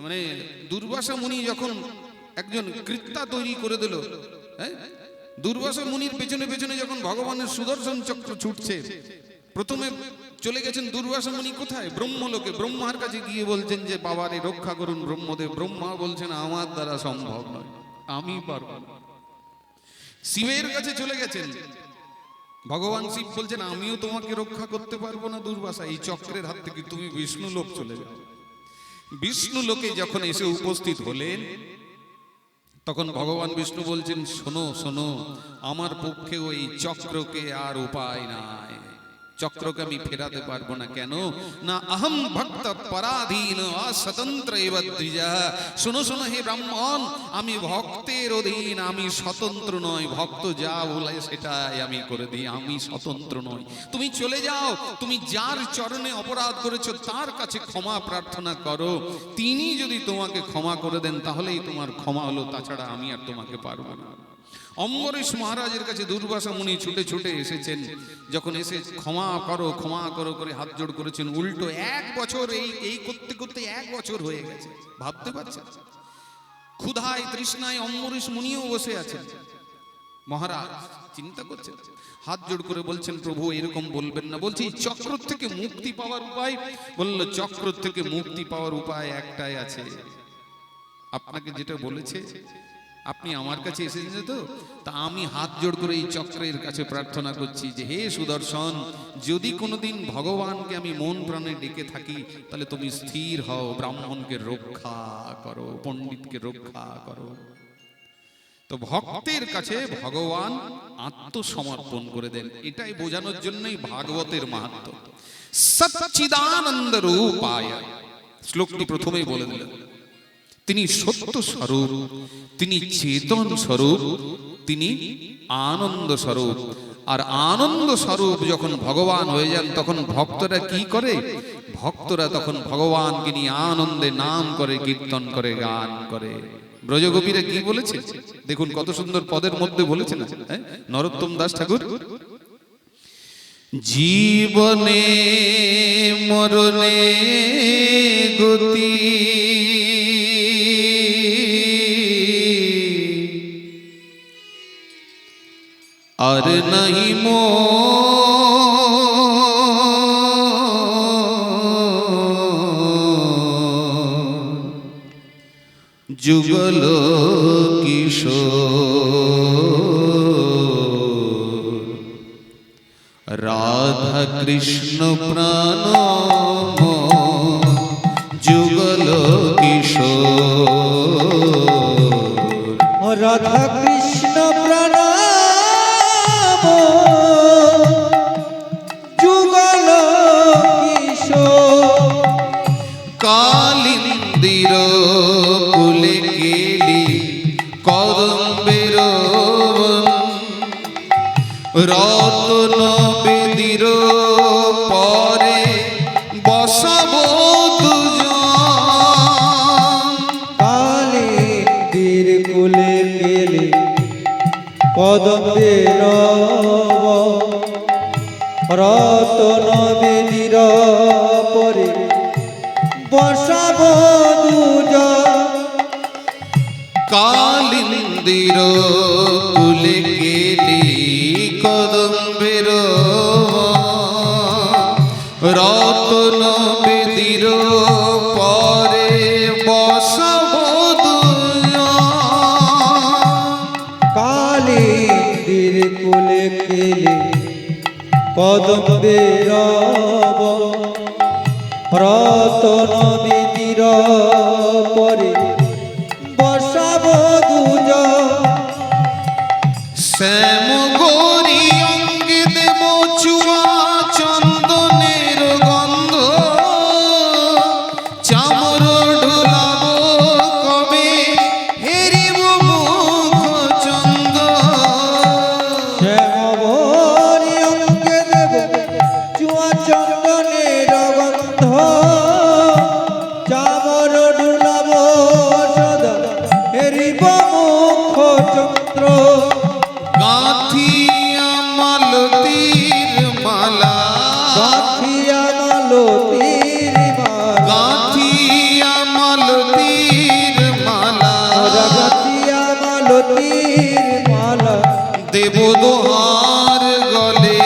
মানে দুর্বাসা মুনি যখন একজন কৃত্যা তৈরি করে দিল, হ্যাঁ, দুর্বাসা মুনির পেছনে পেছনে যখন ভগবানের সুদর্শন চক্র ছুটছে, প্রথমে চলে গেছেন দুর্বাসা মুনি কোথায়? ব্রহ্মলোকে। ব্রহ্মার কাছে গিয়ে বলছেন যে বাবারে রক্ষা করুন ব্রহ্মদেব। ব্রহ্মা বলছেন আমার দ্বারা সম্ভব নয়, আমি পারব না। শিবের কাছে চলে গেছেন, ভগবান শিব বলছেন আমিও তোমাকে রক্ষা করতে পারবো না দুর্বাসা, এই চক্রের হাত থেকে তুমি বিষ্ণু লোক চলে যাও। বিষ্ণু লোকে যখন এসে উপস্থিত হলেন তখন ভগবান বিষ্ণু বলছেন শোনো শোনো, আমার পক্ষে ওই চক্রকে আর উপায় নাই, চক্রকে আমি ফেরাতে পারবো না। কেন না, অহম ভক্ত পরাধীন অস্বতন্ত্র এব দ্বিজা। শোনো শোনো হে ব্রাহ্মণ, আমি ভক্তের অধীন, আমি স্বতন্ত্র নয়। ভক্ত যা বলে সেটাই আমি করে দিই, আমি স্বতন্ত্র নই। তুমি চলে যাও, তুমি যার চরণে অপরাধ করেছো তার কাছে ক্ষমা প্রার্থনা করো, তিনি যদি তোমাকে ক্ষমা করে দেন তাহলেই তোমার ক্ষমা হলো, তাছাড়া আমি আর তোমাকে পারবো না। অম্বরীশ মহারাজের কাছে দুর্বাসা মুনি ছুটে ছুটে এসেছেন, যখন এসে ক্ষমা করো করে হাত জোড় করেছেন। উল্টো 1 বছর এই করতে করতে 1 বছর হয়ে গেছে, ভাবতে পারছেন? ক্ষুধায় তৃষ্ণায় অম্বরীশ মুনিও বসে আছেন। মহারাজ চিন্তা করছেন, হাত জোড় করে বলছেন প্রভু এরকম বলবেন না। বলছি চক্র থেকে মুক্তি পাওয়ার উপায়? বলল চক্র থেকে মুক্তি পাওয়ার উপায় একটাই আছে, আপনাকে যেটা বলেছে আপনি আমার কাছে এসেছেন তো, তা আমি হাত জোড় করে এই চক্রের কাছে প্রার্থনা করছি যে হে সুদর্শন, যদি কোনোদিন ভগবানকে আমি মন প্রাণে ডেকে থাকি তাহলে তুমি স্থির হও, ব্রাহ্মণকে রক্ষা করো, পণ্ডিতকে রক্ষা করো। তো ভক্তের কাছে ভগবান আত্মসমর্পণ করে দেন, এটাই বোঝানোর জন্যই ভাগবতের মাহাত্ম্য। সচ্চিদানন্দ রূপায়, শ্লোকটি প্রথমেই বলে দিলেন, তিনি সত্য স্বরূপ, তিনি চেতন স্বরূপ, তিনি আনন্দ স্বরূপ। আর আনন্দ স্বরূপ যখন ভগবান হয়ে যান তখন ভক্তরা কি করে? ভক্তরা তখন ভগবানকে নিয়ে আনন্দে নাম করে, কীর্তন করে, গান করে। ব্রজগোপীরা কি বলেছে দেখুন, কত সুন্দর পদের মধ্যে বলেছেন নরোত্তম দাস ঠাকুর, জীবনে মরণে গতি আর নাহি যুগল কিশোর রাধা কৃষ্ণ প্রাণ যুগল কিশোর রাধা কৃষ্ণ প্রাণ যুগল কিশোর কালিন্দির কুলে কেলি কদম্বের রতন বেদির পরে বসাব দুজন। কালিন্দির কুলে কেলি কদম্বের রতন বেদির পরে বসাব দুজন। কালিন্দির কুলে কেলি কদম্বের রতন বেদির পরে বসাব দুজন। কালিন্দির কুলে কেলি কদম্বের রতন বেদির পরে বসাব দুজন। শ্যাম গৌরী অঙ্গে দেব চুয়া চন্দনের গন্ধ, চামর ঢুলাব কবে হেরিব মুখ চন্দ। শ্যামবরী অঙ্গে দেব চুয়া চন্দনের গন্ধ, চামর ঢুলাব সদা হেরিব মুখ চন্দ্র। গাঁথিয়া মালতীর মালা, গাঁথিয়া মালতীর মালা, গাঁথিয়া মালতীর মালা, গাঁথিয়া মালতীর মালা দেব দোহার গলে।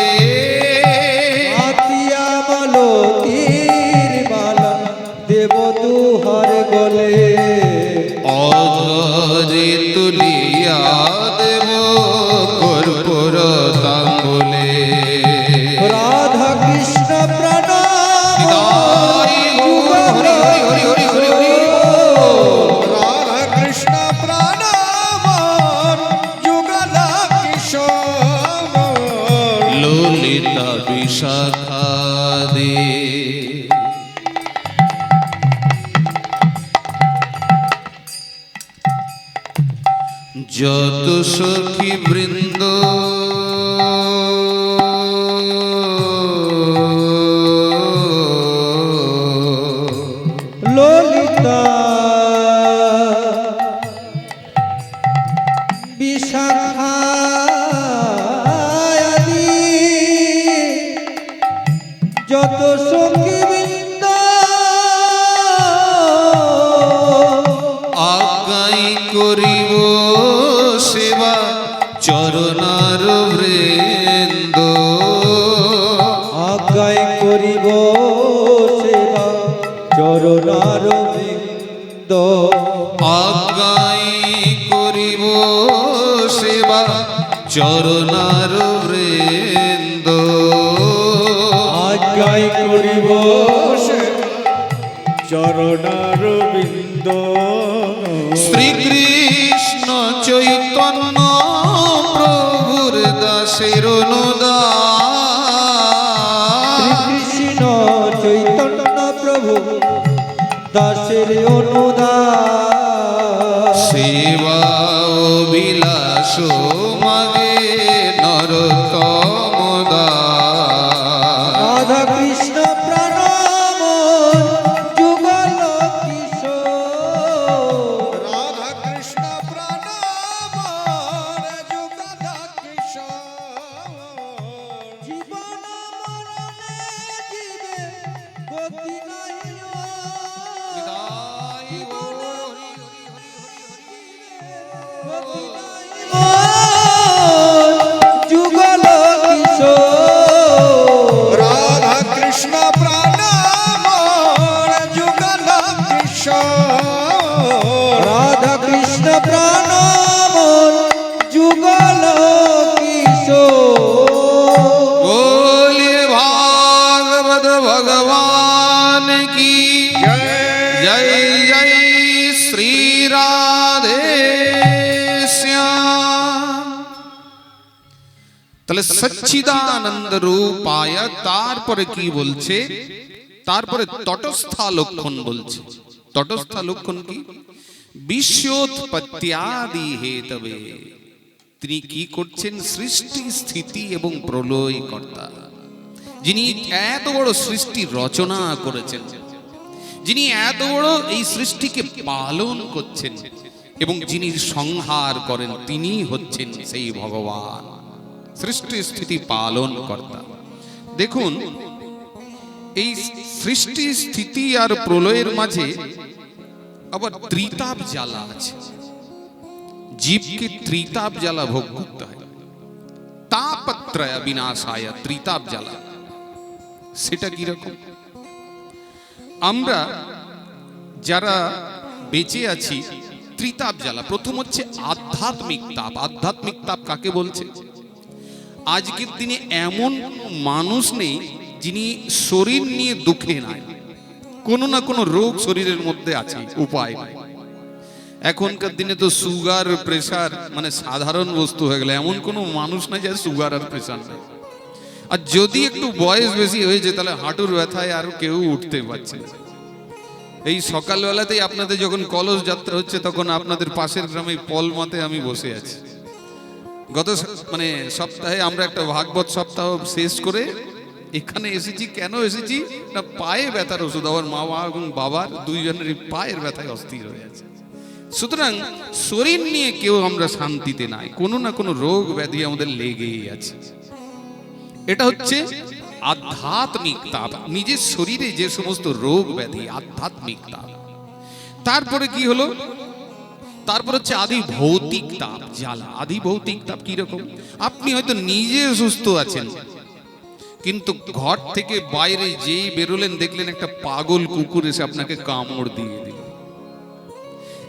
গাঁথিয়া মালতীর মালা দেব দুহার গলে। অধরে তুলিয়া দেব কর্পূর তাম্বুলে। রাধা কৃষ্ণ প্রাণ হরি হরি হরি হরি হরি হরি। রাধা কৃষ্ণ প্রাণ যুগল কিশোর। ললিতা বিশাখা দে যত সখী বৃন্দ ললিতা বিশাখা আদি যত সখী বৃন্দ আজ্ঞাই করিব সেবা চরণার বৃন্দ। আজ্ঞায় করিব সেবা চরণার বৃন্দ। আজ্ঞাই করিব সেবা চরণার বৃন্দ। আজ্ঞাই করিব চরণার বিন্দ। শ্রীকৃষ্ণ চৈতন্য প্রভুর দাসের অনুদান। শ্রীকৃষ্ণ চৈতন্য প্রভু দাসের অনুদান। সেবা অভিলাষ মাগে নরতম দাস। রাধা কৃষ্ণ প্রণাম যুগল কিশোর। রাধা কৃষ্ণ প্রণাম যুগল কিশোর। জীবন মরণে জীবে গতি নাই। যুগল কিশোর। রাধা কৃষ্ণ প্রণাম যুগল কিশোর। রাধা কৃষ্ণ প্রণাম যুগল কিশোর। बोलिए भागवत भगवान की जय जय श्री राधे श्याम। তাহলে সচ্চিদানন্দ রূপায় তারপরে কি বলছে? তারপরে তটস্থা লক্ষণ বলছে। তটস্থা লক্ষণ কি? বিশ্বোৎপত্ত্যাদি হেতবে তিনি কি করছেন? সৃষ্টি স্থিতি এবং প্রলয় কর্তা, যিনি এত বড় সৃষ্টি রচনা করেছেন, যিনি এত বড় এই সৃষ্টিকে পালন করছেন এবং যিনি সংহার করেন, তিনি হচ্ছেন সেই ভগবান, সৃষ্টি স্থিতি পালন কর্তা। দেখুন, এই সৃষ্টি স্থিতি আর প্রলয়ের মাঝে আবার ত্রিতাপ জ্বালা আছে। জীবকে ত্রিতাপ জ্বালা ভোগ করতে হয়। তাপত্রয় বিনাশায় ত্রিতাপ জ্বালা, সেটা কিরকম? আমরা যারা বেঁচে আছি, ত্রিতাপ জ্বালা। প্রথম হচ্ছে আধ্যাত্মিক তাপ। আধ্যাত্মিক তাপ কাকে বলছে? আজকের দিনে এমন মানুষ নেই যিনি শরীর নিয়ে দুঃখে নাই, কোনো না কোনো রোগ শরীরের মধ্যে আছে, উপায় নাই। এখনকার দিনে তো সুগার প্রেসার মানে সাধারণ বস্তু হয়ে গেল। এমন কোনো মানুষ নাই যার সুগার আর প্রেসার নেই। আর যদি একটু বয়স বেশি হয়েছে তাহলে হাঁটুর ব্যথায় আর কেউ উঠতে পারছে না। এই সকালবেলাতেই আপনাদের যখন কলস যাত্রা হচ্ছে, তখন আপনাদের পাশের গ্রামে পলমাতে আমি বসে আছি। গত সপ্তাহে আমরা একটা ভাগবত সপ্তাহ শেষ করে এখানে এসেছি। কেন এসেছি না, পায়ে ব্যথার ওষুধ। আমার মা এবং বাবার দুইজনেরই পায়ের ব্যথায় অস্থির হয়ে আছে। সুতরাং শরীর নিয়ে কেউ আমরা শান্তিতে নাই, কোনো না কোনো রোগ ব্যাধি আমাদের লেগেই আছে। এটা হচ্ছে আধ্যাত্মিক তাপ। নিজের শরীরে যে সমস্ত রোগ ব্যাধি, আধ্যাত্মিক তাপ। তারপরে কি হলো? তারপর হচ্ছে আদি ভৌতিক তাপ জ্বালা। আদি ভৌতিক তাপ কি রকম? আপনি হয়তো নিজে সুস্থ আছেন, কিন্তু ঘর থেকে বাইরে যেই বেরোলেন দেখলেন একটা পাগল কুকুর এসে আপনাকে কামড় দিয়ে দিল,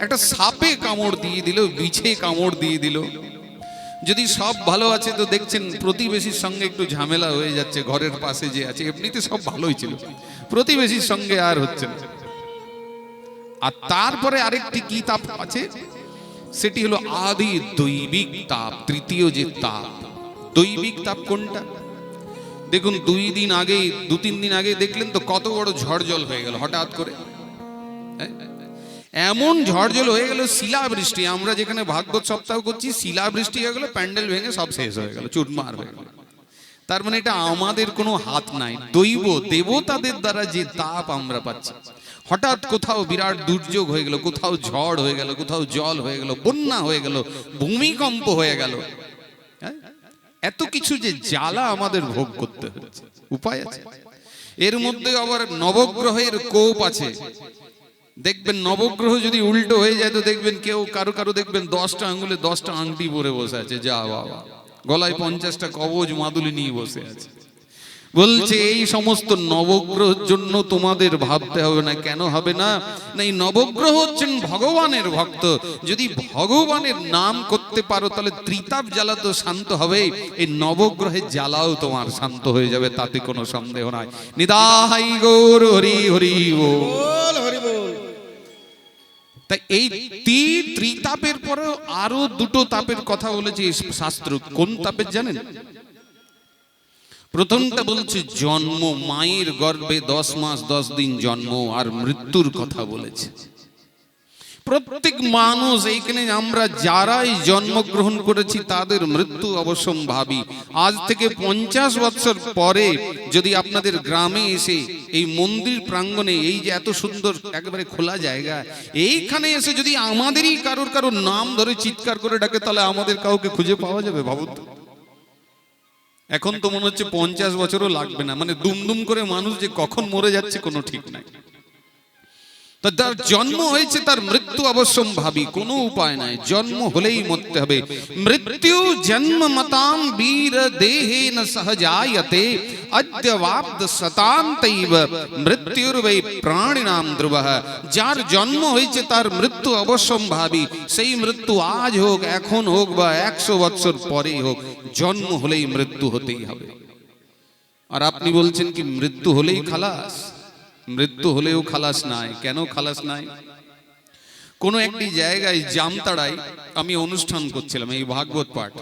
একটা সাপে কামড় দিয়ে দিল, বিছে কামড় দিয়ে দিল। যদি সব ভালো আছে তো দেখছেন প্রতিবেশীর সঙ্গে একটু ঝামেলা হয়ে যাচ্ছে। ঘরের পাশে যে আছে, এমনিতে সব ভালোই ছিল, প্রতিবেশীর সঙ্গে আর হচ্ছে না। আর তারপরে আরেকটি কি তাপ আছে? সেটি হলো আদি দৈবিক তাপ। তৃতীয় যে তাপ, দৈবিক তাপ কোনটা? দেখুন, দু তিন দিন আগে দেখলেন তো কত বড় ঝড় জল হয়ে গেল হঠাৎ করে। এমন ঝড় জল হয়ে গেল, শিলাবৃষ্টি। আমরা যেখানে ভাগবত সপ্তাহ করছি, শিলাবৃষ্টি হয়ে গেল, প্যান্ডেল ভেঙে সব শেষ হয়ে গেল, চুরমার হয়ে গেল। তার মানে এটা আমাদের কোনো হাত নাই। দৈব দেবতাদের দ্বারা যে তাপ আমরা পাচ্ছি। হঠাৎ কোথাও বিরাট দুর্যোগ হয়ে গেল, কোথাও ঝড় হয়ে গেল, কোথাও জল হয়ে গেল, বন্যা হয়ে গেল, ভূমিকম্প হয়ে গেল। এত কিছু যে জ্বালা আমাদের ভোগ করতে হচ্ছে, উপায় আছে? এর মধ্যে আবার নবগ্রহের কোপ আছে। দেখবেন নবগ্রহ যদি উল্টো হয়ে যায় তো দেখবেন কেউ কারো দেখবেন 10টা আঙ্গুলে 10টা আংটি পরে বসে আছে, যা বাবা, গলায় 50টা কবজ মাদুলি নিয়ে বসে আছে। বলছে এই সমস্ত নবগ্রহের জন্য তোমাদের ভাবতে হবে না। কেন হবে না? না, এই নবগ্রহ হচ্ছেন ভগবানের ভক্ত। যদি ভগবানের নাম করতে পারো তাহলে ত্রিতাপ জ্বালা তো শান্ত হবে, এই নবগ্রহের জ্বালাও তোমার শান্ত হয়ে যাবে, তাতে কোনো সন্দেহ নাই। নিতাই গৌর হরি হরি বল। বল হরি বল। তাই এই ত্রিতাপের পরেও আরো দুটো তাপের কথা বলেছে শাস্ত্র। কোন তাপের জানেন? প্রথমটা বলছে জন্ম, মায়ের গর্ভে 10 মাস 10 দিন জন্ম, আর মৃত্যুর কথা বলেছে। প্রত্যেক মানুষ এইখানে আমরা যারাই জন্মগ্রহণ করেছি তাদের মৃত্যু অবশ্যম্ভাবী। আজ থেকে 50 বছর পরে যদি আপনাদের গ্রামে এসে এই মন্দির প্রাঙ্গণে, এই যে এত সুন্দর একেবারে খোলা জায়গা, এইখানে এসে যদি আমাদেরই কারোর নাম ধরে চিৎকার করে ডাকে, তাহলে আমাদের কাউকে খুঁজে পাওয়া যাবে? ভাবুন। এখন তো মনে হচ্ছে 50 বছরও লাগবে না, মানে দুমদুম করে মানুষ যে কখন মরে যাচ্ছে কোনো ঠিক নাই। তার জন্ম হয়েছে, তার মৃত্যু অবশ্যম্ভাবী, কোনো উপায় নাই, জন্ম হলেই মরতে হবে। মৃত্যু জন্ম মতাম বীর দেহেন সহজায়তে অদ্যবাব্দ শতান্তৈব মৃত্যুর বৈ প্রাণিনাম ধ্রুবঃ। যার জন্ম হয়েছে তার মৃত্যু অবশ্যম্ভাবী, সেই মৃত্যু আজ হোক, এখন হোক, বা 100 বছর পরেই হোক, জন্ম হলেই মৃত্যু হতেই হবে। আর আপনি বলছেন কি মৃত্যু হলেই খালাস? মৃত্যু হলেও খালাস নাই। কেন খালাস নাই? কোন একটি জায়গায় জামতাড়ায় আমি অনুষ্ঠান করছিলাম, এই ভাগবত পাঠ।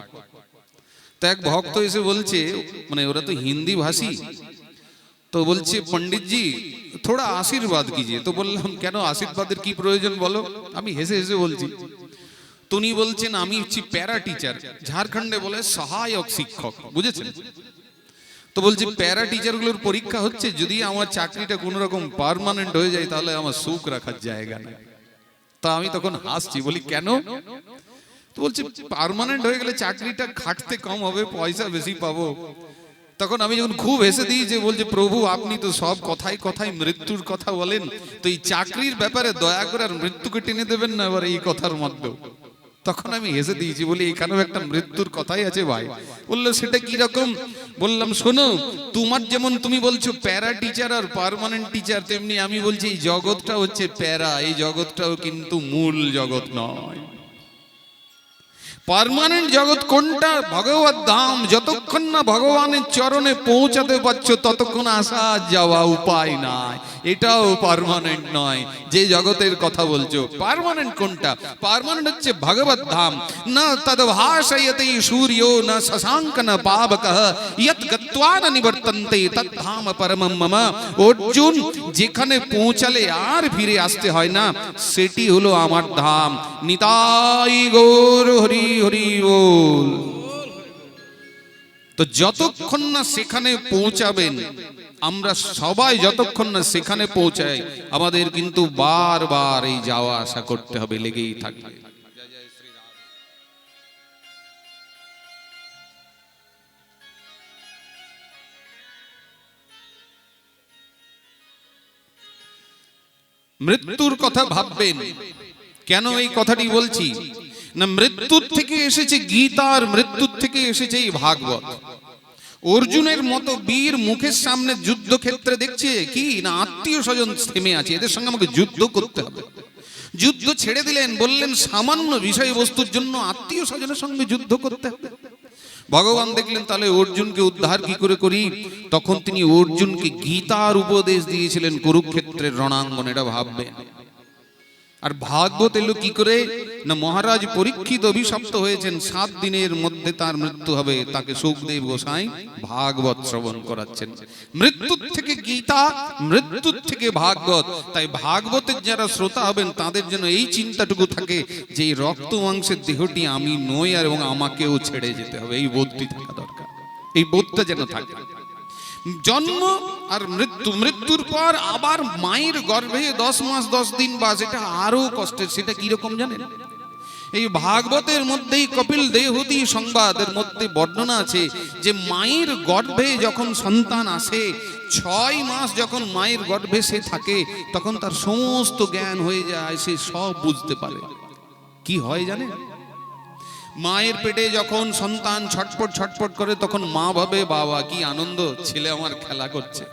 তো এক ভক্ত এসে বলছে, মানে ওরা তো হিন্দি ভাষী, তো বলছে पंडित जी थोड़ा आशीर्वाद कीजिए। তো বললাম কেন, আশীর্বাদের কি প্রয়োজন বলো? আমি হেসে হেসে বলছি। তিনি বলছেন আমি হচ্ছি প্যারা টিচার, ঝাড়খণ্ডে বলে সহায়ক শিক্ষক, বুঝেছেন? তো বলছি প্যারা টিচারগুলোর পরীক্ষা হচ্ছে, যদি আমার চাকরিটা কোনো রকম পার্মানেন্ট হয়ে যায় তাহলে আমার সুখ রাখার জায়গা নেই। তা আমি তখন হাসছি, বলি কেন? তো বলছি পার্মানেন্ট হয়ে গেলে চাকরিটা খাটতে কম হবে, পয়সা বেশি পাবো। তখন আমি যখন খুব হেসে দিই যে, বলছে প্রভু আপনি তো সব কথায় কথায় মৃত্যুর কথা বলেন, তো এই চাকরির ব্যাপারে দয়া করে আর মৃত্যুকে টেনে দেবেন না এবার এই কথার মধ্যে। তখন আমি হেসে দিয়েছি, বলি এখানেও একটা মৃত্যুর কথাই আছে ভাই। বললো সেটা কি রকম? বললাম শোনো, তোমার যেমন তুমি বলছো প্যারা টিচার আর পার্মানেন্ট টিচার, তেমনি আমি বলছি এই জগৎটা হচ্ছে প্যারা, এই জগৎটাও কিন্তু মূল জগৎ নয়। পার্মানেন্ট জগৎ কোনটা? ভগবত ধাম। যতক্ষণ না ভগবানের চরণে পৌঁছাতে পারছো ততক্ষণ আসা যাওয়া উপায় নাই, এটাও পার্মানেন্ট নয়। যে জগতের কথা বলছো পার্মানেন্ট কোনটা? পার্মানেন্ট হচ্ছে ভগবত ধাম। না তদ্ভাসয়তে সূর্যো না শশাঙ্ক না পাবকঃ ইয়ৎ গত্বা ন নিবর্তন্তে তৎ ধাম পরমম মম। অর্জুন, যেখানে পৌঁছালে আর ফিরে আসতে হয় না সেটি হলো আমার ধাম। নিতাই গৌর হরি হরি বল। তো যতক্ষণ না সেখানে পৌঁছাবেন, আমরা সবাই যতক্ষণ না সেখানে পৌঁছাই, আমাদের কিন্তু বারবার এই যাওয়া আসা করতে হবে, লেগেই থাকবে। মৃত্যুর কথা ভাববেন। কেন এই কথাটি বলছি? না, মৃত্যুর থেকে এসেছে গীতা, আর মৃত্যুর থেকে এসেছে এই ভাগবত। অর্জুনের মতো বীর মুখের সামনে যুদ্ধক্ষেত্রে দেখছে কি না আত্মীয় স্বজন থেমে আছে, এদের সঙ্গে আমাকে যুদ্ধ করতে হবে। যুদ্ধ ছেড়ে দিলেন, বললেন সামান্য বিষয়বস্তুর জন্য আত্মীয় স্বজনের সঙ্গে যুদ্ধ করতে হবে। ভগবান দেখলেন তাহলে অর্জুনকে উদ্ধার কি করে করি, তখন তিনি অর্জুনকে গীতার উপদেশ দিয়েছিলেন কুরুক্ষেত্রের রণাঙ্গনে। এটা ভাববেন। আর ভাগবত এলো কি করে? না, মহারাজ পরীক্ষিত অভিশপ্ত হয়েছেন 7 দিনের মধ্যে তার মৃত্যু হবে, তাকে সুখদেব গোসাই ভাগবত শ্রবণ করাচ্ছেন। মৃত্যুর থেকে গীতা, মৃত্যুর থেকে ভাগবত। তাই ভাগবতের যারা শ্রোতা হবেন তাদের জন্য এই চিন্তাটুকু থাকে যে এই রক্ত মাংসের দেহটি আমি নই, আর এবং আমাকেও ছেড়ে যেতে হবে, এই বোধটি থাকা দরকার। এই বোধটা যেন থাকে। জন্ম আর মৃত্যু, মৃত্যুর পর আবার মায়ের গর্ভে 10 মাস 10 দিন বাস, এটা আরো কষ্টের। সেটা কিরকম জানেন? এই ভাগবতের মধ্যেই কপিল দেহূতি সংবাদের মধ্যে বর্ণনা আছে যে মায়ের গর্ভে যখন সন্তান আসে, 6 মাস যখন মায়ের গর্ভে সে থাকে, তখন তার সমস্ত জ্ঞান হয়ে যায়, সে সব বুঝতে পারে। কি হয় জানেন? মায়ের পেটে যখন সন্তান ছটফট ছটফট করে তখন মা ভাবে বাবা কি আনন্দ, ছেলে আমার খেলা করছে।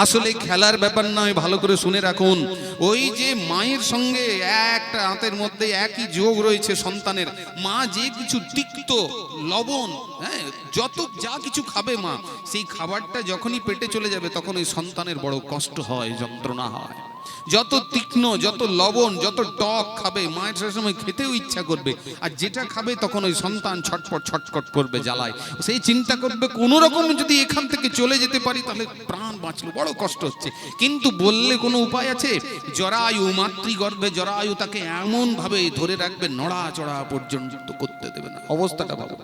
আসলে খেলার ব্যাপার নয়, ভালো করে শুনে রাখুন। ওই যে মায়ের সঙ্গে একটা হাতের মধ্যে একই যোগ রয়েছে সন্তানের। মা যে কিছু তিক্ত লবণ, হ্যাঁ, যত যা কিছু খাবে মা, সেই খাবারটা যখনই পেটে চলে যাবে তখন ওই সন্তানের বড় কষ্ট হয়, যন্ত্রণা হয়। যত তীক্ষ্ণ, যত লবণ, যত টক খাবে মায়ের সে সময় খেতেও ইচ্ছা করবে, আর যেটা খাবে তখন ওই সন্তান ছটফট ছটফট করবে জ্বালায়। সেই চিন্তা করবে কোনো রকম যদি এখান থেকে চলে যেতে পারি তাহলে প্রাণ বাঁচলো, বড় কষ্ট হচ্ছে। কিন্তু বললে কোনো উপায় আছে? জরায়ু, মাতৃগর্ভে জরায়ু তাকে এমন ভাবে ধরে রাখবে, নড়াচড়া পর্যন্ত করতে দেবে না। অবস্থাটা ভালো।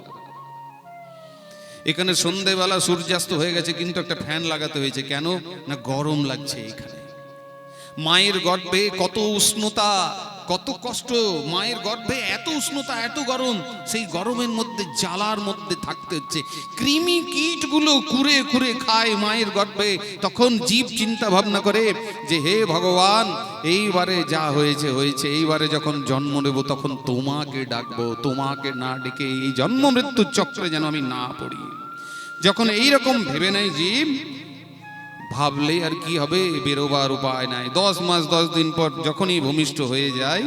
এখানে সন্ধেবেলা সূর্যাস্ত হয়ে গেছে কিন্তু একটা ফ্যান লাগাতে হয়েছে, কেন না গরম লাগছে। এখানে মায়ের গর্ভে কত উষ্ণতা, কত কষ্ট, মায়ের গর্ভে এত উষ্ণতা, এত গরম, সেই গরমের মধ্যে জ্বালার মধ্যে থাকতে হচ্ছে। কৃমি কীটগুলো কুরে কুরে খায় মায়ের গর্ভে। তখন জীব চিন্তা ভাবনা করে যে হে ভগবান, এইবারে যা হয়েছে হয়েছে, এইবারে যখন জন্ম নেব তখন তোমাকে ডাকবো, তোমাকে না ডেকে এই জন্ম মৃত্যুর চক্রে যেন আমি না পড়ি। যখন এইরকম ভেবে নেয় জীব, ভাবলে আর কি হবে, বেরোবার উপায় নাই। 10 মাস 10 দিন পর যখনই ভূমিষ্ঠ হয়ে যায়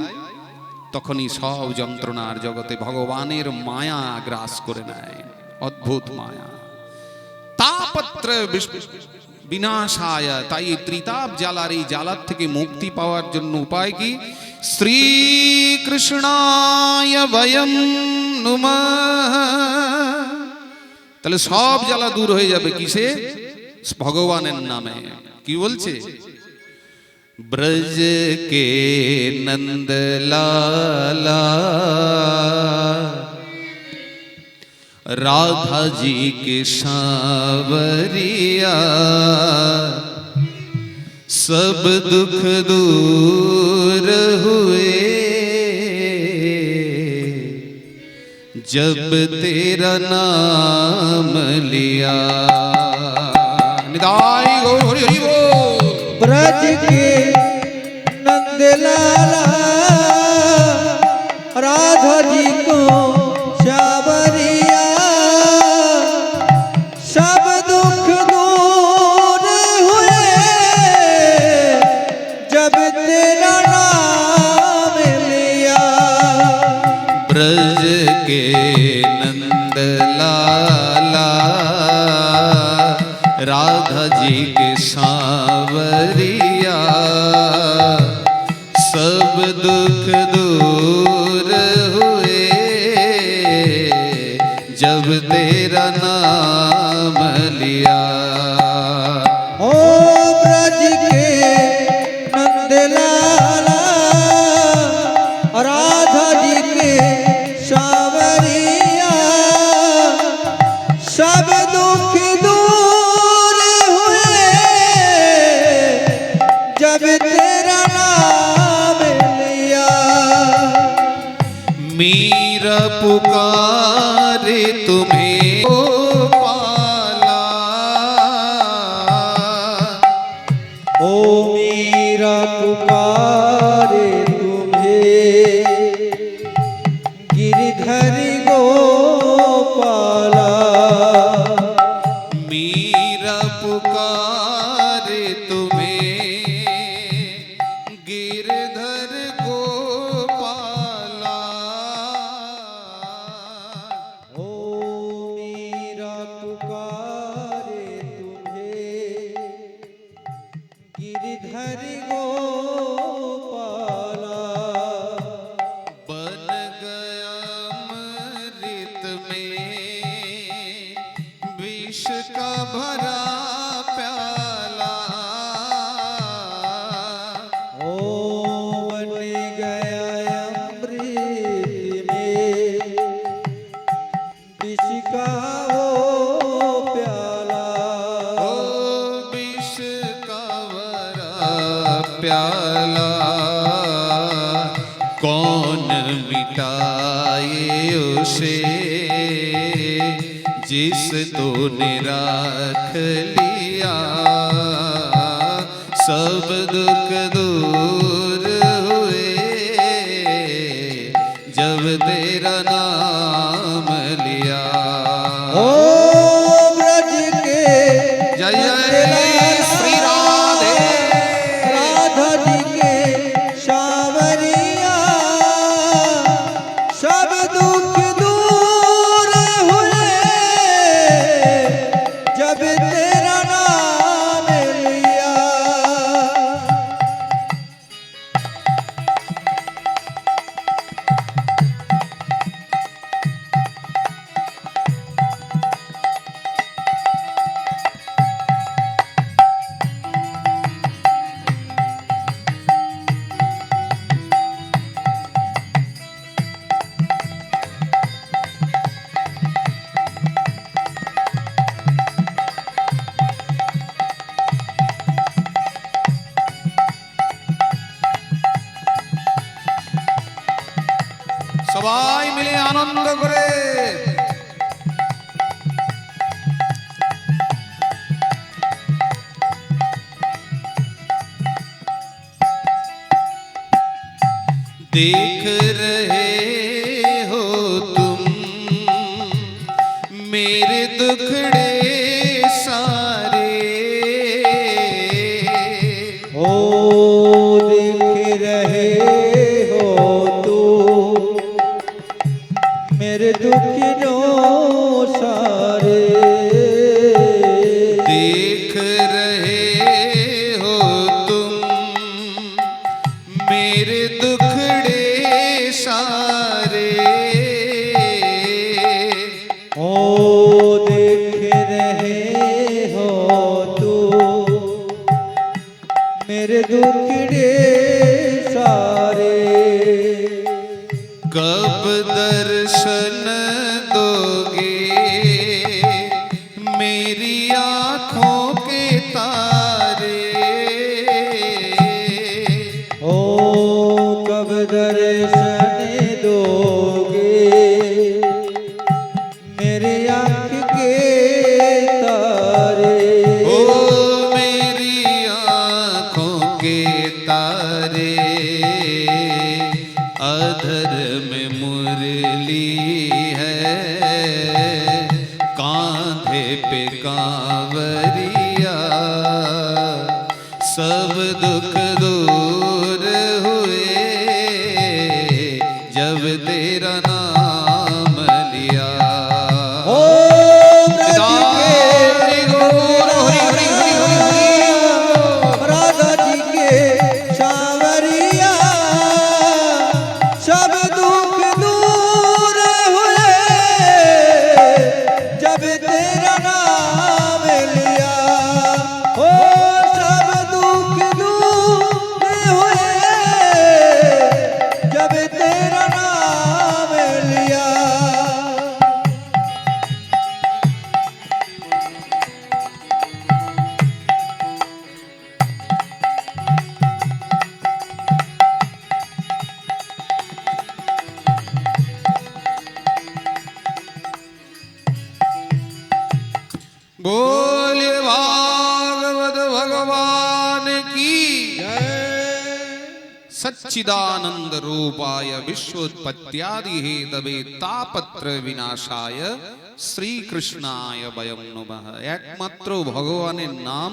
তখনই সব যন্ত্রণার জগতে ভগবানের মায়া গ্রাস করে নেয়, অদ্ভুত মায়া। তাপত্র বিনাশায়, তাই ত্রিতাপ জ্বালার এই জ্বালার থেকে মুক্তি পাওয়ার জন্য উপায় কি? শ্রীকৃষ্ণায় বয়ম নুমঃ। তাহলে সব জ্বালা দূর হয়ে যাবে কিসে? ভগবানের নামে। কি বলছে? ব্রজ কে নন্দ লালা राधा जी के सांवरिया, सब दुख दूर हुए जब तेरा नाम लिया। निदाई गौर हरि हरि बोल। ब्रज के नंद लाला राधा जी को सावरिया, सब दुख दूर हुए जब तेरा नाम लिया। ब्रज के नंद लाला राधा जी के सांवरिया, सब दुख दूर हुए जब तेरा नाम लिया। ओ ब्रज के नंद लाला राधा जी के सांवरिया, सब दुख दूर हुए जब तेरा नाम लिया। मीरा पुकारे तुम्हें ओ पाला, ओ मीरा पुकारे तुम्हें गिरधर गोपाला। मीरा पुकारे तुम्हें गिरधर गोपाला। ओ मीरा पुकारे तुम्हें गिरधर गोपाला। बन गया अमृत में विष का भरा प्याला। ओ बन गया अमृत में विष का वो प्याला। ओ विष का भरा प्याला, कौन मिटाए उसे जिस तूने राख लिया। सब दुख दूर हुए जब तेरा नाम लिया। ओ ब्रज के जय जय श्री राधे। राधा जी के सावरिया सब दुख दूर हुए जब तेरा नाम लिया। সবাই মিলে আনন্দ করে। देख रहे हो तुम मेरे दुखड़े सारे। ओ देख रहे हो तू मेरे दुखियों सारे। देख रहे हो तुम मेरे दुखड़े सारे। ओ देख रहे हो तू मेरे दुखड़े सारे। कब दर्शन दोगे मेरी आँखों के तारे। ओ कब दर्शन दोगे मेरी आँख के तारे। ओ मेरी आँखों के तारे। अधर में मुरली है कांधे पे कांवरिया। सब दुख दूर हुए जब तेरा नाम लिया। ओ ब्रज के हरि बोल, हरि हरि हरि हरि हरि। राधा जी के सावरिया सब दुख दूर हुए जब तेरा नाम लिया। ओ सब दुख दूर हुए जब तेरा नाम लिया। बोलिए भागवत भगवान की सच्चिदानंद रूपाय विश्वोत्पत्त्यादि हेतवे तापत्र विनाशाय श्री कृष्णाय वयं नमः। একমাত্র ভগবানের নাম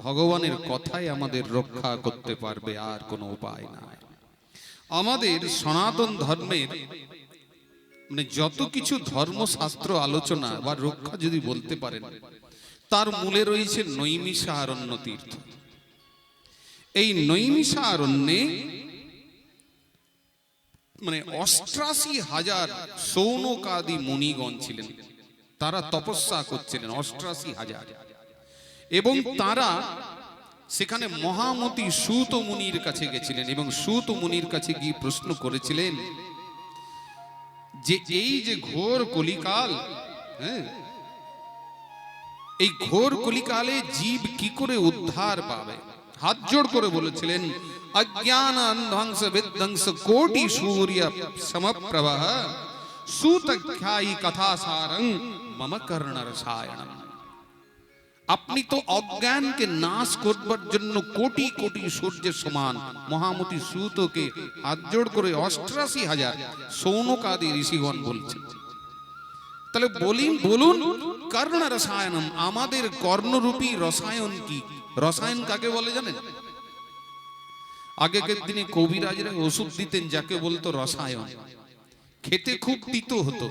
ভগবানের কথাই আমাদের রক্ষা করতে পারবে, আর কোনো উপায় নাই। আমাদের সনাতন ধর্মের মানে যত কিছু ধর্মশাস্ত্র আলোচনা বা রক্ষা যদি বলতে পারেন, তার মূলে রয়েছে নৈমিষারণ্য তীর্থ। এই নৈমিষারণ্যে মানে ৮৮,০০০ সৌনকাদি মুনিগণ ছিলেন। তারা তপস্যা করছিলেন ৮৮,০০০, এবং তারা সেখানে মহামতি সূত মুনির কাছে গেছিলেন এবং সূত মুনির কাছে গিয়ে প্রশ্ন করেছিলেন যে এই যে ঘোর কলিকাল, হ্যাঁ, এই ঘোর কলিকালে জীব কি করে উদ্ধার পাবে। হাত জোড় করে বলেছিলেন, অজ্ঞান অন্ধংস বিধ্বংস কোটি সূর্য সমপ্রভঃ সূতখ্যায়ী কথা সারং মম কর্ণ রসায়নম। আপনি তো অজ্ঞানকে নাশ করবার জন্য কোটি কোটি সূর্যের সমান মহামতি সুতকে হাত জোড় করে ৮৮,০০০ সৌনকাদি ঋষিগণ বলছেন। তাহলে বলুন কর্ণ রসায়নম, আমাদের কর্ণরূপী রসায়ন কি? রসায়ন কাকে বলে জানেন? আগেকার দিনে কবিরাজরা ওষুধ দিতেন যাকে বলতো রসায়ন। খেতে খুব তিতো হতো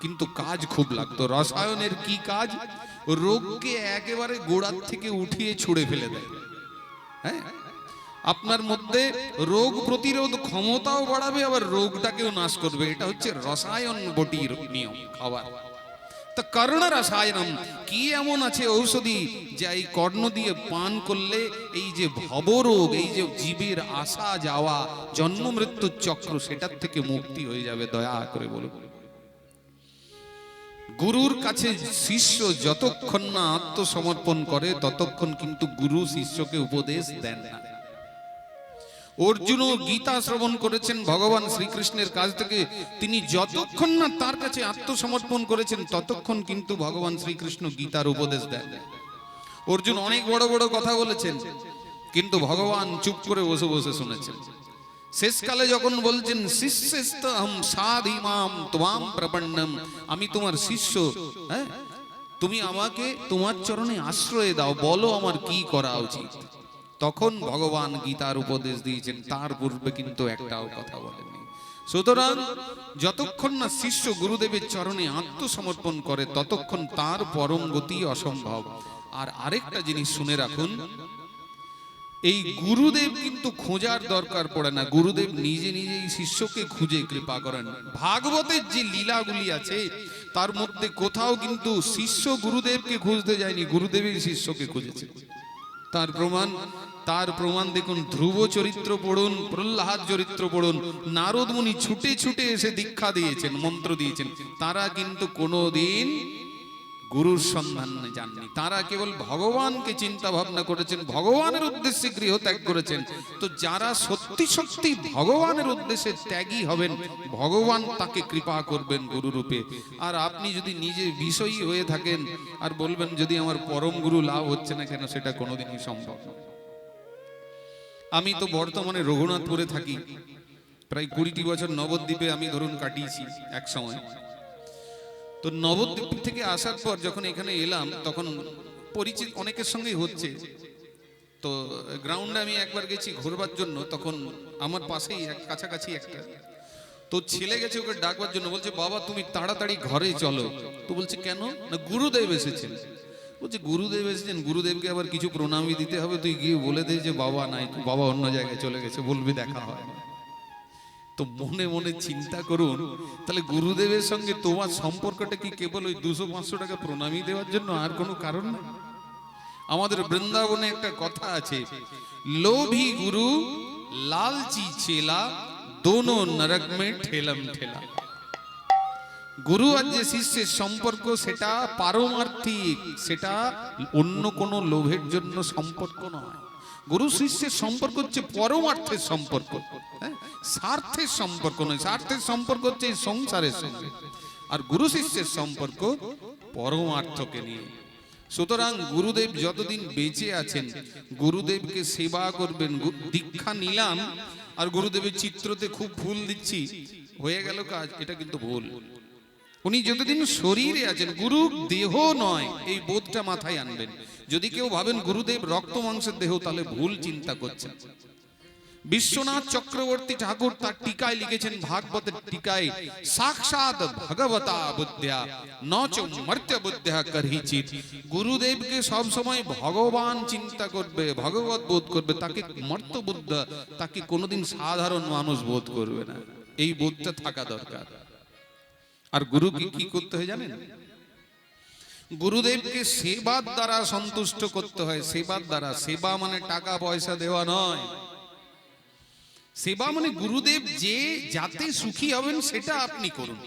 কিন্তু কাজ খুব লাগতো। রসায়নের কি কাজ? রোগকে একেবারে গোড়ার থেকে উঠিয়ে ছুঁড়ে ফেলে দেয়। হ্যাঁ, আপনার মধ্যে রোগ প্রতিরোধ ক্ষমতাও বাড়াবে, আবার রোগটাকেও নাশ করবে। এটা হচ্ছে রসায়ন বটির নিয়ম খাবার। তা কর্ণ রসায়নম কি এমন আছে ঔষধি যে এই কর্ণ দিয়ে পান করলে এই যে ভবরোগ, এই যে জীবের আসা যাওয়া জন্ম মৃত্যুর চক্র, সেটার থেকে মুক্তি হয়ে যাবে? দয়া করে বলুন। গুরুর কাছে শিষ্য যতক্ষণ না আত্মসমর্পণ করে ততক্ষণ কিন্তু গুরু শিষ্যকে উপদেশ দেন না। অর্জুনও গীতা শ্রবণ করেছেন ভগবান শ্রীকৃষ্ণের কাছ থেকে। তিনি যতক্ষণ না তার কাছে আত্মসমর্পণ করেছেন ততক্ষণ কিন্তু ভগবান শ্রীকৃষ্ণ গীতার উপদেশ দেন। অর্জুন অনেক বড় বড় কথা বলেছেন কিন্তু ভগবান চুপ করে বসে বসে শুনেছেন। শেষকালে যখন বলছেন শিষ্যস্তহম সাধিমাম ত্বাম প্রপন্নম, আমি তোমার শিষ্য, হ্যাঁ, তুমি আমাকে তোমার চরণে আশ্রয় দাও, বলো আমার কি করা উচিত। তখন ভগবান গীতার উপদেশ দিয়েছেন, তার পূর্বে কিন্তু একটাও কথা বলেননি। সুতরাং যতক্ষণ না শিষ্য গুরুদেবের চরণে আত্মসমর্পণ করে ততক্ষণ তার পরম গতি অসম্ভব। আর আরেকটা জিনিস শুনে রাখুন, এই গুরুদেব কিন্তু খোঁজার দরকার পড়ে না, গুরুদেব নিজে নিজেই শিষ্যকে খুঁজে কৃপা করেন। ভাগবতের যে লীলাগুলি আছে তার মধ্যে কোথাও কিন্তু শিষ্য গুরুদেবকে খুঁজতে যায়নি, গুরুদেবই শিষ্যকে খুঁজেছে। তার প্রমাণ দেখুন। ধ্রুব চরিত্র পড়ুন, প্রহ্লাদ চরিত্র পড়ুন, নারদ মুনি ছুটে ছুটে এসে দীক্ষা দিয়েছেন, মন্ত্র দিয়েছেন। তারা কিন্তু কোনোদিন গুরুর সন্ধান জাননি, তারা কেবল ভগবানকে চিন্তা ভাবনা করেছেন, ভগবানের উদ্দেশ্যে গৃহ ত্যাগ করেছেন। তো যারা সত্যি সত্যি ভগবানের উদ্দেশ্যে ত্যাগী হবেন, ভগবান তাকে কৃপা করবেন গুরুরূপে। আর আপনি যদি নিজে বিষয়ী হয়ে থাকেন আর বলবেন যদি আমার পরম গুরু লাভ হচ্ছে না কেন, সেটা কোনোদিনই সম্ভব নয়। আমি তো বর্তমানে রঘুনাথপুরে থাকি, প্রায় 20টি বছর নবদ্বীপে আমি ধরুন কাটিয়েছি এক সময়। তো নবদ্বীপ থেকে আসার পর যখন এখানে এলাম তখন পরিচিত অনেকের সঙ্গেই হচ্ছে। তো গ্রাউন্ডে আমি একবার গেছি ঘুরবার জন্য, তখন আমার পাশেই কাছাকাছি একটা তো ছেলে গেছে ওকে ডাকবার জন্য, বলছে বাবা তুমি তাড়াতাড়ি ঘরে চলো। তো বলছে কেন? না গুরুদেব এসেছেন। বলছে গুরুদেব এসেছেন, গুরুদেবকে আবার কিছু প্রণামী দিতে হবে, তুই গিয়ে বলে দে যে বাবা নাই, বাবা অন্য জায়গায় চলে গেছে, বলবি দেখা হয়। তো মনে মনে চিন্তা করুন, তাহলে গুরুদেবের সঙ্গে তোমার সম্পর্কটা কি কেবল ওই 200-500 টাকা প্রণামী দেওয়ার জন্য, আর কোনো কারণ নেই? আমাদের বৃন্দাবনে একটা কথা আছে, লোভী গুরু লালচি চেলা দোনো নরক মে ঠেলম ঠেলা। গুরু আর যে শিষ্যের সম্পর্ক সেটা পারমার্থিক, সেটা অন্য কোনো লোভের জন্য সম্পর্ক নয়। গুরু শিষ্যের সম্পর্ক হচ্ছে পরমার্থের সম্পর্ক, স্বার্থের সম্পর্ক নয়। স্বার্থের সম্পর্ক হচ্ছে এই সংসারের সঙ্গে, আর গুরু শিষ্যের সম্পর্ক পরমার্থকে নিয়ে। সুতরাং গুরুদেব যতদিন বেঁচে আছেন গুরুদেবকে সেবা করবেন। দীক্ষা নিলাম আর গুরুদেবের চিত্রতে খুব ফুল দিচ্ছি, হয়ে গেল কাজ, এটা কিন্তু ভুল। উনি যতদিন শরীরে আছেন, গুরু দেহ নয়, এই বোধটা মাথায় আনবেন। যদি কেউ ভাবেন গুরুদেব রক্ত মাংসের দেহ, তাহলে ভুল চিন্তা করছেন। বিশ্বনাথ চক্রবর্তী ঠাকুর তার টিকায় লিখেছেন, ভাগবতের টিকায়, সাক্ষাৎ ভগবতা বুদ্ধা নচ মর্ত্য বুদ্ধা করহিচিত। গুরুদেবকে সব সময় ভগবান চিন্তা করবে, ভগবত বোধ করবে, তাকে মর্ত্য বুদ্ধ, তাকে কোনোদিন সাধারণ মানুষ বোধ করবে না। এই বোধটা থাকা দরকার। আর গুরুকে কি করতে হয় জানেন? গুরুদেবকে সেবার দ্বারা সন্তুষ্ট করতে হয়। সেবার দ্বারা, সেবা মানে টাকা পয়সা দেওয়া নয়। সেবা মানে গুরুদেব যে যাতে সুখী হবেন সেটা আপনি করুন।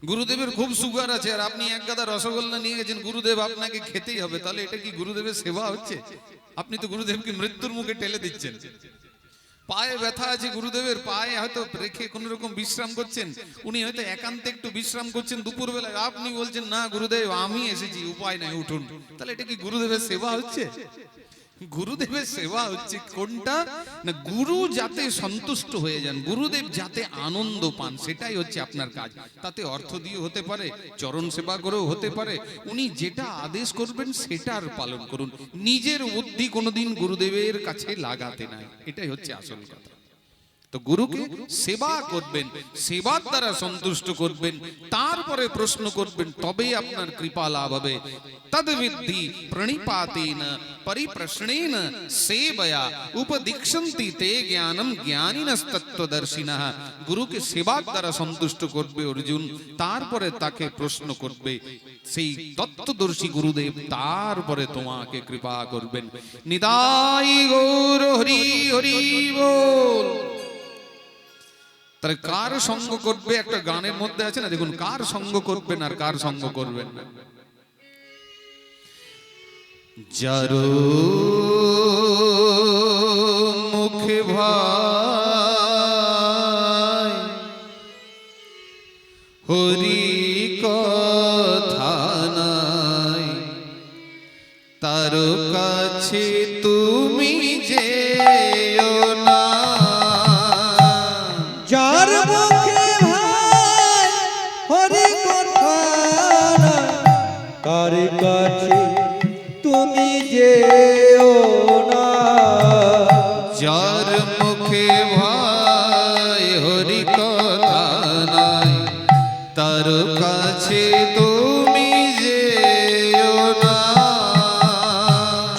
গুরুদেবের খুব সুগার আছে আর আপনি এক গাদা রসগোল্লা নিয়ে গেছেন, গুরুদেব আপনাকে খেতেই হবে, তাহলে এটা কি গুরুদেবের সেবা হচ্ছে? আপনি তো গুরুদেবকে মৃত্যুর মুখে ঠেলে দিচ্ছেন। পায়ে ব্যথা আছে, গুরুদেবের পায়ে হয়তো রেখে কোন রকম বিশ্রাম করছেন, উনি হয়তো একান্তে একটু বিশ্রাম করছেন দুপুর বেলায়, আপনি বলছেন না গুরুদেব আমি এসেছি, উপায় নাই উঠুন, তাহলে এটা কি গুরুদেবের সেবা হচ্ছে? গুরুদেবের সেবা হচ্ছে কোনটা না, গুরু যাতে সন্তুষ্ট হয়ে যান, গুরুদেব যাতে আনন্দ পান, সেটাই হচ্ছে আপনার কাজ। তাতে অর্থ দিয়ে হতে পারে, চরণ সেবা করেও হতে পারে, উনি যেটা আদেশ করবেন সেটার পালন করুন, নিজের বুদ্ধি কোনোদিন গুরুদেবের কাছে লাগাতে নাই, এটাই হচ্ছে আসল কথা। তো গুরুকে সেবা করবেন, সেবার দ্বারা সন্তুষ্ট করবেন, তারপরে প্রশ্ন করবেন, তবেই আপনার কৃপা লাভ হবে। তদ্বিদ্ধি প্রণিপাতেন পরিপ্রশ্নেন সেবয়া উপদীক্ষন্তি তে জ্ঞানম জ্ঞানিনস্তত্ত্বদর্শিনঃ। গুরুকে সেবার দ্বারা সন্তুষ্ট করবে অর্জুন, তারপরে তাকে প্রশ্ন করবে, সেই তত্ত্বদর্শী গুরুদেব তারপরে তোমাকে কৃপা করবেন। নিতাই গৌর হরি হরি বল। তাহলে কার সঙ্গ করবে, একটা গানের মধ্যে আছে না, দেখুন কার সঙ্গ করবেন আর কার সঙ্গ করবেন না। যারো মুখে ভাই হরি কথা নাই, তার কাছে তুমি যেও না। যার মুখে ভাই হরি কথা না, তার কাছে তুমি যেও না। যার মুখে ভাই হরি কথা নাই, তার কাছে তুমি যেও না।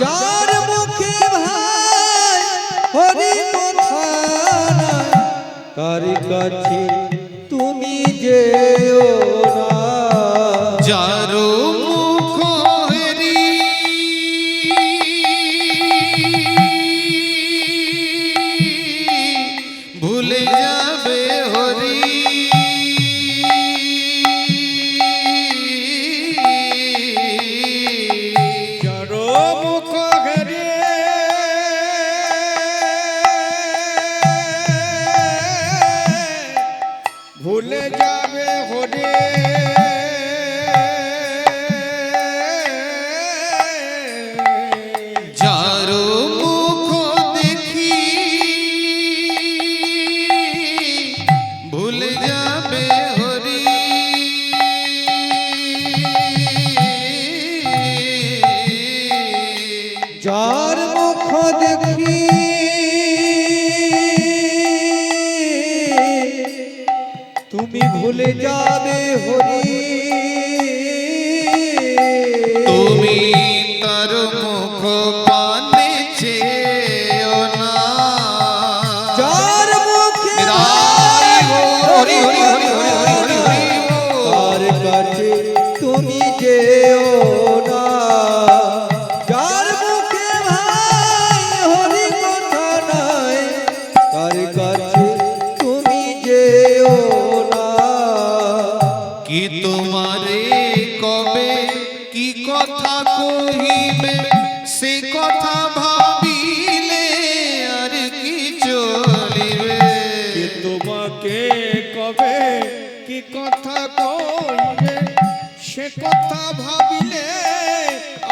যার মুখে ভাই হরি কথা না, তার কাছে তুমি যেও না। যার মুখ হরি ভুলে যাবে হরি, যারো মুখ ঘেরে ভুলে যাবে হরে, যার মুখ দেখি ভুলে যাবে হরি। যার মুখ দেখি তুমি ভুলে যাবে হরি। তুমি তার মুখ পানে চেয়েও না। যার মুখে নিতাই গৌর হরি হরি হরি হরি হরি হরি বল। তার কাছে তুমি যেও না। যার মুখে ভাই হরি কথা নাই, তার কাছে তুমি যেও না। কি তোমারে কবে কি কথা কহিবে, সে কথা ভাবিলে আর কি চলিবে। কি তোমাকে কবে কি কথা কইবে, সে কথা ভাবিলে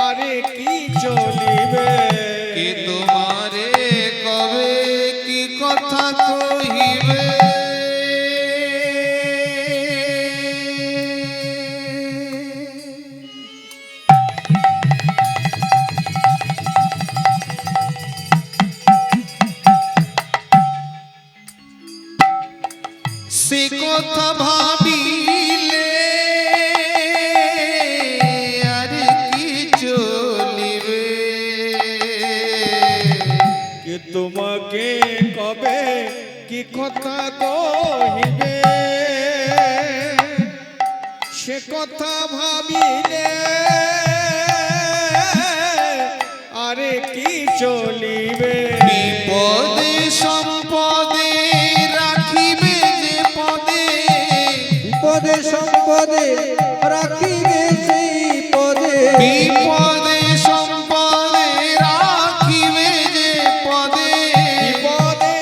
আরে কি চলিবে। কি তোমারে কবে কি কথা কহিবে, সে কথা ভাবিলে আর কি চলিবে। কি তোমাকে কবে কি কথা কহিবে, সে কথা ভাবিলে আরে কি চলিবে। বিপদে সম্পদে রাখিবে যে পদে, বিপদে সম্পদে রাখিবে সেই পদে। বিপদে সম্পদে রাখিবে যে পদে, বিপদে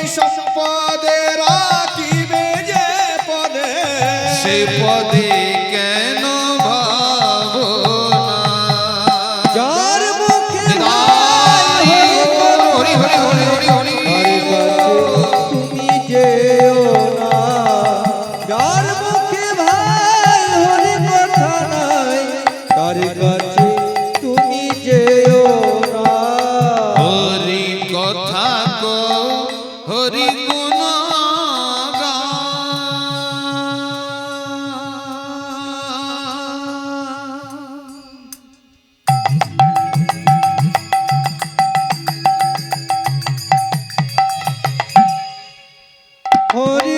সে পদে কেন ভাবো না? যার মুখে নিতাই গৌর হরি হরি হরি হরি হরি। তার কাছে তুমি যেও না, যার মুখে ভাই হরি কথা নাই, তার কাছে তুমি যেও না। হরি কথা কো হরি গুণ হরি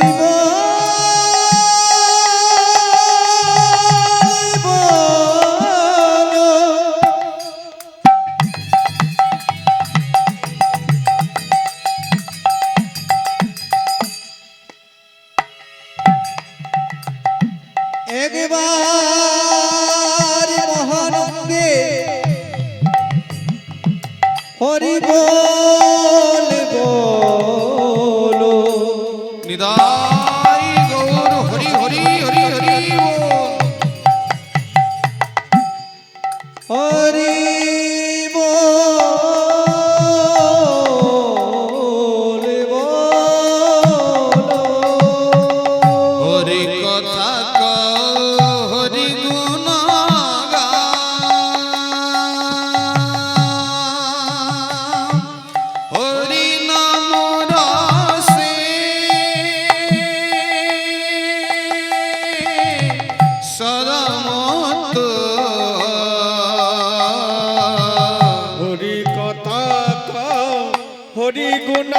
একবার মহানন্দে হরি বল বলো। নিতাই গৌর হরি হরি হরি হরি বল। হরি বল বলো। হরি কথা কও হরি গুণ হরি নাম রসে সদা মত। হরি কথা কও হরি গুণ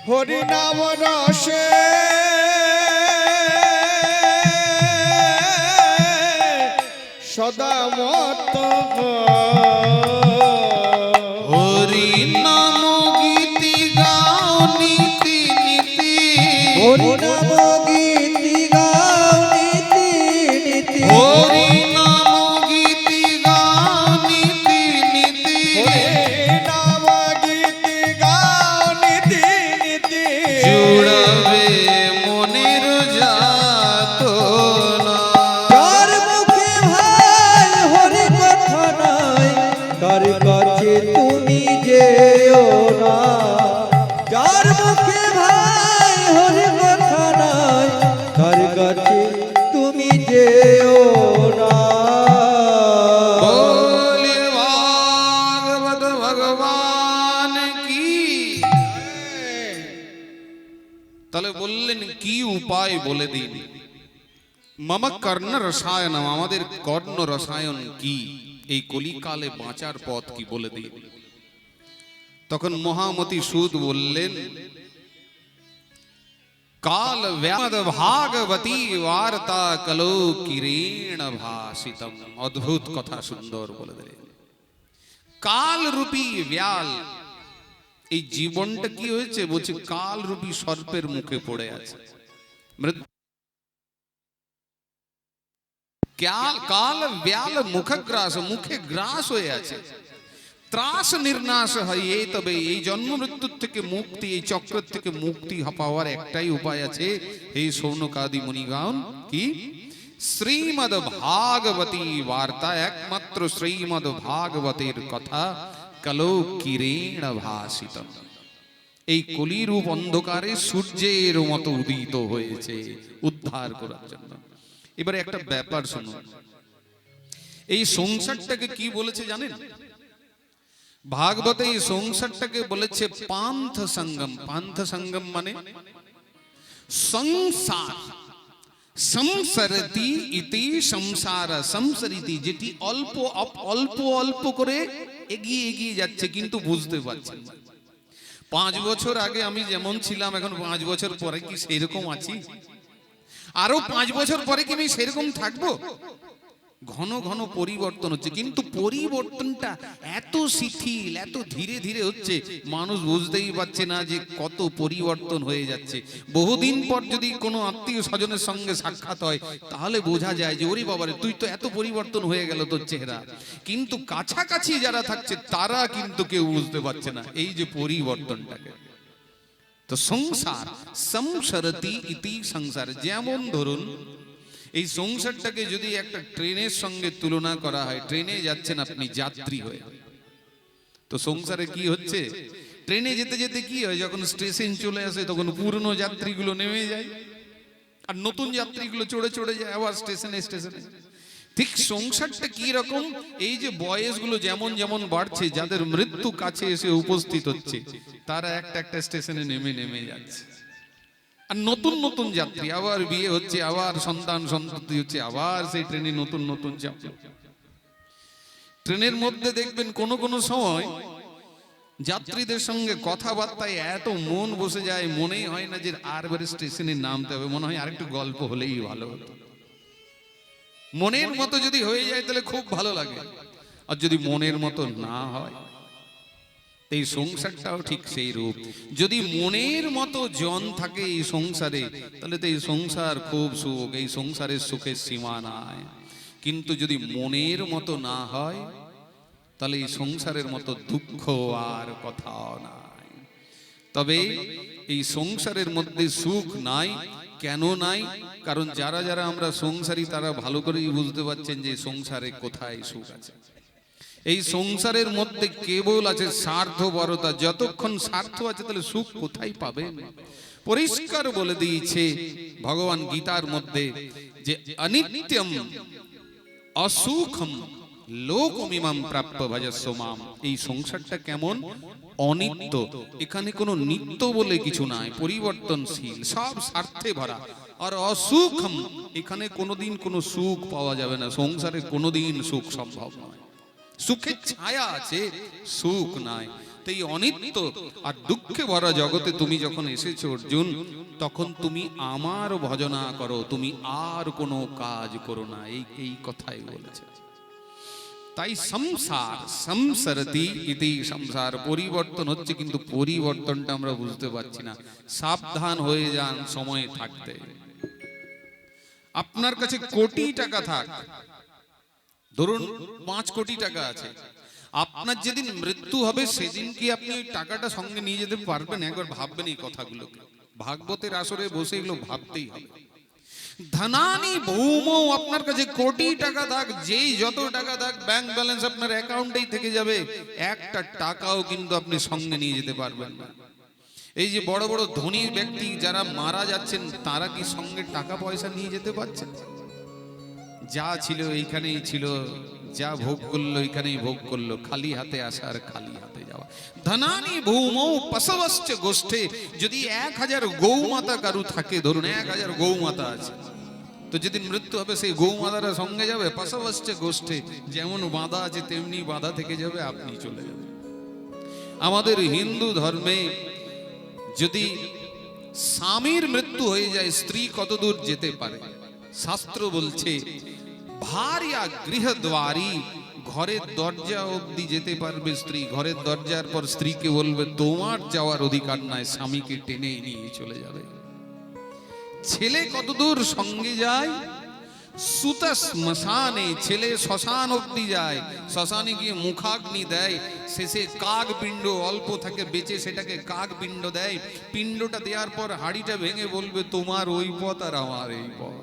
হরি নাম রসে সদা মত। হরি নাম গীতি গাও নীতি নীতি। হরি নাম গীতি গাও নীতি নীতি। হরি নাম গীতি গাও নীতি নীতি। নাম গীতি গাও নীতি নীতি। জুড়াবে মনের যাতনা। যার মুখে ভাই হরি কথা নাই, তার কাছে তুমি যেও না। যার মুখে ভাই হরি কথা নাই, তার কাছে তুমি যেও না। बोले भागवत भगवान की। তাহলে বললেন কি উপায় বলে দিন। মম কর্ণ রসায়ন, আমাদের কর্ণ রসায়ন কি, এই কলিকালে বাঁচার পথ কি বলে দিন। তখন মহামতি সুদ বললেন, কাল व्याद भागवती वार्ता कलो किरेण भाषितम। অদ্ভুত কথা সুন্দর বলে দিলেন। কাল রূপী ব্যাল, এই জীবনটা কি হয়েছে বলছে, কাল রূপী সর্পের মুখে পড়ে আছে। কাল ব্যাল মুখগ্রাস, মুখে গ্রাস হয়ে আছে। ত্রাস নির্নাশ হয়, এই তবে এই জন্ম মৃত্যুর থেকে মুক্তি, এই চক্রের থেকে মুক্তি পাওয়ার একটাই উপায় আছে। এই সৌনকাদি মুনিগণ কি, শ্রীমদ ভাগবতী বার্তা, একমাত্র শ্রীমদ ভাগবতের কথা কলো কিরেণ ভাসিত। এই কলিরূপ অন্ধকারে সূর্যের মতো উদিত হয়েছে উদ্ধার করার জন্য। এবারে একটা ব্যাপার শুনুন, এই সংসারটাকে কি বলেছে জানেন? ভাগবতে এই সংসারটাকে বলেছে পান্থ সঙ্গম। পান্থ সঙ্গম মানে সংসার। সংসরতি ইতি সংসার সংসরিতি, যেটি অল্প অল্প অল্প করে এগিয়ে এগিয়ে যাচ্ছে কিন্তু বুঝতে পারছেন না। 5 বছর আগে আমি যেমন ছিলাম, এখন 5 বছর পরে কি সেরকম আছি? আরো 5 বছর পরে কি আমি সেরকম থাকবো? ঘন ঘন পরিবর্তন হচ্ছে, কিন্তু পরিবর্তনটা এত শিথিল, এত ধীরে ধীরে হচ্ছে, মানুষ বুঝতেই পারছে না যে কত পরিবর্তন হয়ে যাচ্ছে। বহুদিন পর যদি কোনো আত্মীয় স্বজনের সঙ্গে সাক্ষাৎ হয়, তাহলে বোঝা যায় যে ওরে বাবারে তুই তো এত পরিবর্তন হয়ে গেল তোর চেহারা। কিন্তু কাছাকাছি যারা থাকছে তারা কিন্তু কেউ বুঝতে পারছে না এই যে পরিবর্তনটাকে। তো সংসার সংসরতি ইতি সংসার, যেমন ধরুন এই সংসারটাকে যদি একটা ট্রেনের সঙ্গে তুলনা করা হয়, ট্রেনে যাচ্ছেন আপনি যাত্রী হয়ে, তো সংসারে কি হচ্ছে, ট্রেনে যেতে যেতে কি হয়, যখন স্টেশন চলে আসে তখন পুরনো যাত্রীগুলো নেমে যায় আর নতুন যাত্রীগুলো চড়ে চড়ে যায় আবার স্টেশনে স্টেশনে। ঠিক সংসারটা কি রকম, এই যে বয়সগুলো যেমন যেমন বাড়ছে, যাদের মৃত্যু কাছে এসে উপস্থিত হচ্ছে, তারা একটা একটা স্টেশনে নেমে নেমে যাচ্ছে, আর নতুন নতুন যাত্রী আবার বিয়ে হচ্ছে, আবার সন্তান সন্ততি হচ্ছে, আবার সেই ট্রেনে নতুন নতুন যাত্রী। ট্রেনের মধ্যে দেখবেন কোনো কোনো সময় যাত্রীদের সঙ্গে কথাবার্তায় এত মন বসে যায়, মনেই হয় না যে আর বারে স্টেশনে নামতে হবে, মনে হয় আরেকটু গল্প হলেই ভালো হতো। মনের মতো যদি হয়ে যায় তাহলে খুব ভালো লাগে, আর যদি মনের মতো না হয়, এই সংসারটাও ঠিক সেই রূপ। যদি মনের মতো জন থাকে এই সংসারে, তাহলে তো এই সংসার খুব সুখ, এই সংসারের সুখের সীমা নাই। কিন্তু যদি মনের মতো না হয়, তাহলে এই সংসারের মতো দুঃখ আর কোথাও নাই। তবে এই সংসারের মধ্যে সুখ নাই, কেন নাই? কারণ যারা যারা আমরা সংসারী তারা ভালো করেই বুঝতে পারছেন যে সংসারে কোথায় সুখ আছে। এই সংসারের মধ্যে কেবল আছে স্বার্থপরতা। যতক্ষণ স্বার্থ আছে তাহলে সুখ কোথায় পাবেন? পরিষ্কার বলে দিয়েছে ভগবান গীতার মধ্যে যে অনিত্যম অসুখম লোকমিমাম প্রাপ্য ভজস্ব মাম। এই সংসারটা কেমন? অনিত্য। এখানে কোনো নিত্য বলে কিছু নাই, পরিবর্তনশীল, সব স্বার্থে ভরা। আর অসুখম, এখানে কোনোদিন কোনো সুখ পাওয়া যাবে না। সংসারে কোনোদিন সুখ সম্ভব নয়। সুখের ছায়া আছে, সুখ নাই। তো এই অনিত্য আর দুঃখে ভরা জগতে তুমি যখন এসেছো অর্জুন, তখন তুমি আমার ভজনা করো, তুমি আর কোনো কাজ করো না। এই কথাই বলেছে। তাই সংসার সংসরতি ইতি সংসার, পরিবর্তন হচ্ছে, কিন্তু পরিবর্তনটা আমরা বুঝতে পারছি না। সাবধান হয়ে যান সময়ে থাকতে। আপনার কাছে কোটি টাকা থাক, ধরুন 5 কোটি টাকা আছে, আপনার যেদিন মৃত্যু হবে সেদিন কি আপনি ওই টাকাটা সঙ্গে নিয়ে যেতে পারবেন? একবার ভাববেন এই কথাগুলোকে। ভাগবতের আসরে বসে এগুলো ভাবতেই হবে। ধনানি ভৌমৌ, আপনার কাছে কোটি টাকা থাক, যেই যত টাকা থাক, ব্যাংক ব্যালেন্স আপনার অ্যাকাউন্টেই থেকে যাবে, একটা টাকাও কিন্তু আপনি সঙ্গে নিয়ে যেতে পারবেন না। এই যে বড় বড় ধনী ব্যক্তি যারা মারা যাচ্ছেন, তারা কি সঙ্গে টাকা পয়সা নিয়ে যেতে পারছেন? যা ছিল এইখানেই ছিল, যা ভোগ করলো এইখানেই ভোগ করলো, খালি হাতে আসা আর খালি হাতে যাওয়া। ধনানি ভৌমৌ পশবশ্চ গোষ্ঠে, যদি 1000 গৌমাতা কারু থাকে, ধরুন 1000 গৌমাতা আছে, তো যেদিন মৃত্যু হবে সেই গৌমাতারা সঙ্গে যাবে। পশবশ্চ গোষ্ঠে, যেমন বাঁধা আছে তেমনি বাঁধা থেকে যাবে, আপনি চলে যাবেন। আমাদের হিন্দু ধর্মে যদি স্বামীর মৃত্যু হয়ে যায়, স্ত্রী কতদূর যেতে পারে? শাস্ত্র বলছে ভার্যা গৃহদ্বারী, ঘরের দরজা অবধি যেতে পারবে স্ত্রী। ঘরের দরজার পর স্ত্রীকে বলবে তোমার যাওয়ার অধিকার নাই, স্বামীকে টেনে নিয়ে চলে যাবে। ছেলে কতদূর সঙ্গে যায়? সুত শ্মশানে, ছেলে শ্মশান অবধি যায়, শ্মশানে গিয়ে মুখাগ্নি দেয়, শেষে কাক পিণ্ড অল্প থাকে বেঁচে, সেটাকে কাক পিণ্ড দেয়। পিণ্ডটা দেওয়ার পর হাড়িটা ভেঙে বলবে তোমার ওই পথ আর আমার এই পথ।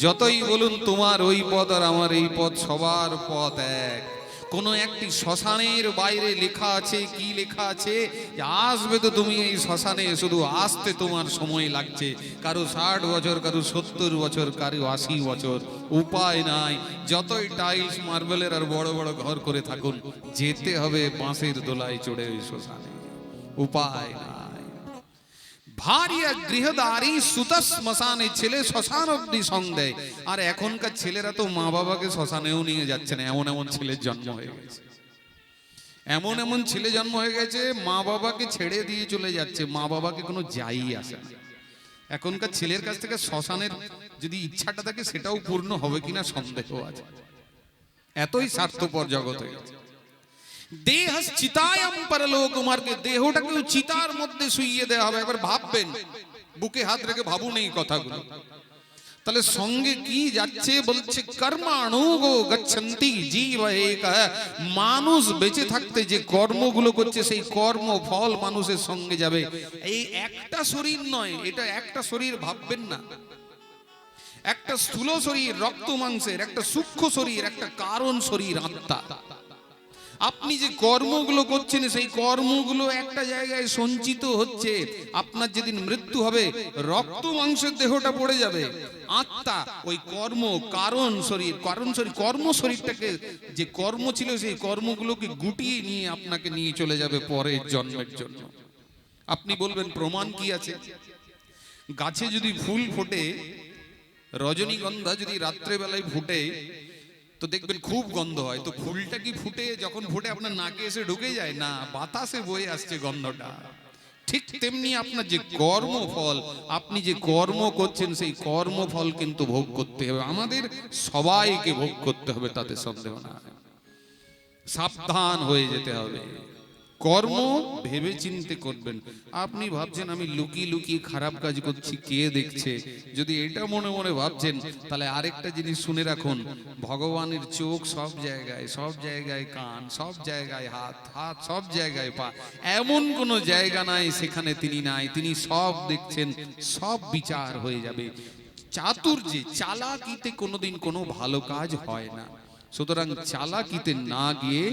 যতই বলুন তোমার ওই পথ আর আমার এই পথ, সবার পথ এক। কোন একটি শ্মশানের বাইরে লেখা আছে, কি লেখা আছে? আসবে তো তুমি এই শ্মশানে, শুধু আসতে তোমার সময় লাগছে। কারো 60 বছর, কারো 70 বছর, কারো 80 বছর। উপায় নাই, যতই টাইলস মার্বেলের আর বড় বড় ঘর করে থাকুন, যেতে হবে বাঁশের দোলায় চড়ে ওই শ্মশানে, উপায় নাই। ভার্যা গৃহদ্বারী সুত শ্মশানে, ছেলে শ্মশান অব্দি সঙ্গ দেয়। আর এখনকার ছেলেরা তো মা বাবাকে শ্মশানেও নিয়ে যাচ্ছে না, এমন এমন ছেলের জন্ম হয়ে গেছে। এমন এমন ছেলে জন্ম হয়ে গেছে, মা বাবাকে ছেড়ে দিয়ে চলে যাচ্ছে, মা বাবাকে কোনো যাই আসে না। এখনকার ছেলের কাছ থেকে শ্মশানের যদি ইচ্ছাটা থাকে, সেটাও পূর্ণ হবে কিনা সন্দেহ আছে। এতই স্বার্থপর জগৎ হয়ে গেছে। দেহ চিতায়াম পরলোক মার্গে, দেহটাকে চিতার মধ্যে শুইয়ে দেওয়া হবে। একবার ভাববেন, বুকে হাত রেখে ভাবুন এই কথাগুলো। তাহলে সঙ্গে কি যাচ্ছে বলছে কর্মাণুগো গচ্ছন্তি জীব এক। মানুষ বেঁচে থাকতে যে কর্মগুলো করছে সেই কর্ম ফল মানুষের সঙ্গে যাবে। এই একটা শরীর নয়, এটা একটা শরীর ভাববেন না। একটা স্থূল শরীর রক্ত মাংসের, একটা সূক্ষ্ম শরীর, একটা কারণ শরীর আত্মা। আপনি যে কর্মগুলো করছেন সেই কর্মগুলো একটা জায়গায় সঞ্চিত হচ্ছে। আপনার যেদিন মৃত্যু হবে রক্ত মাংসের দেহটা পড়ে যাবে, আত্মা ওই কর্ম কারণ শরীর, কর্ম শরীরটাকে যে কর্ম ছিল সেই কর্মগুলোকে গুটিয়ে নিয়ে আপনাকে নিয়ে চলে যাবে পরের জন্মের জন্য। আপনি বলবেন প্রমাণ কি আছে? গাছে যদি ফুল ফোটে, রজনীগন্ধা যদি রাত্রেবেলায় ফুটে তো দেখবেন খুব গন্ধ হয়। তো ফুলটা কি ফুটে যখন ফুটে আপনার নাকে এসে ঢুকে যায়? না, বাতাসে বয়ে আসছে গন্ধটা। ঠিক তেমনি আপনার যে কর্মফল, আপনি যে কর্ম করছেন সেই কর্মফল কিন্তু ভোগ করতে হবে। আমাদের সবাইকে ভোগ করতে হবে, তাতে সন্দেহ না। সাবধান হয়ে যেতে হবে। কর্ম ভেবে চিন্তে করবেন। আপনি ভাবছেন আমি লুকিয়ে লুকিয়ে খারাপ কাজ করছি, কে দেখছে? যদি এটা মনে মনে ভাবছেন তাহলে আরেকটা জিনিস শুনে রাখুন, ভগবানের চোখ সব জায়গায়, সব জায়গায় কান, সব জায়গায় হাত, হাত সব জায়গায় পা। এমন কোনো জায়গা নাই সেখানে তিনি নাই। তিনি সব দেখছেন, সব বিচার হয়ে যাবে। চাতুর্যে, চালাকিতে কোনোদিন কোনো ভালো কাজ হয় না। সুতরাং চালাকিতে না গিয়ে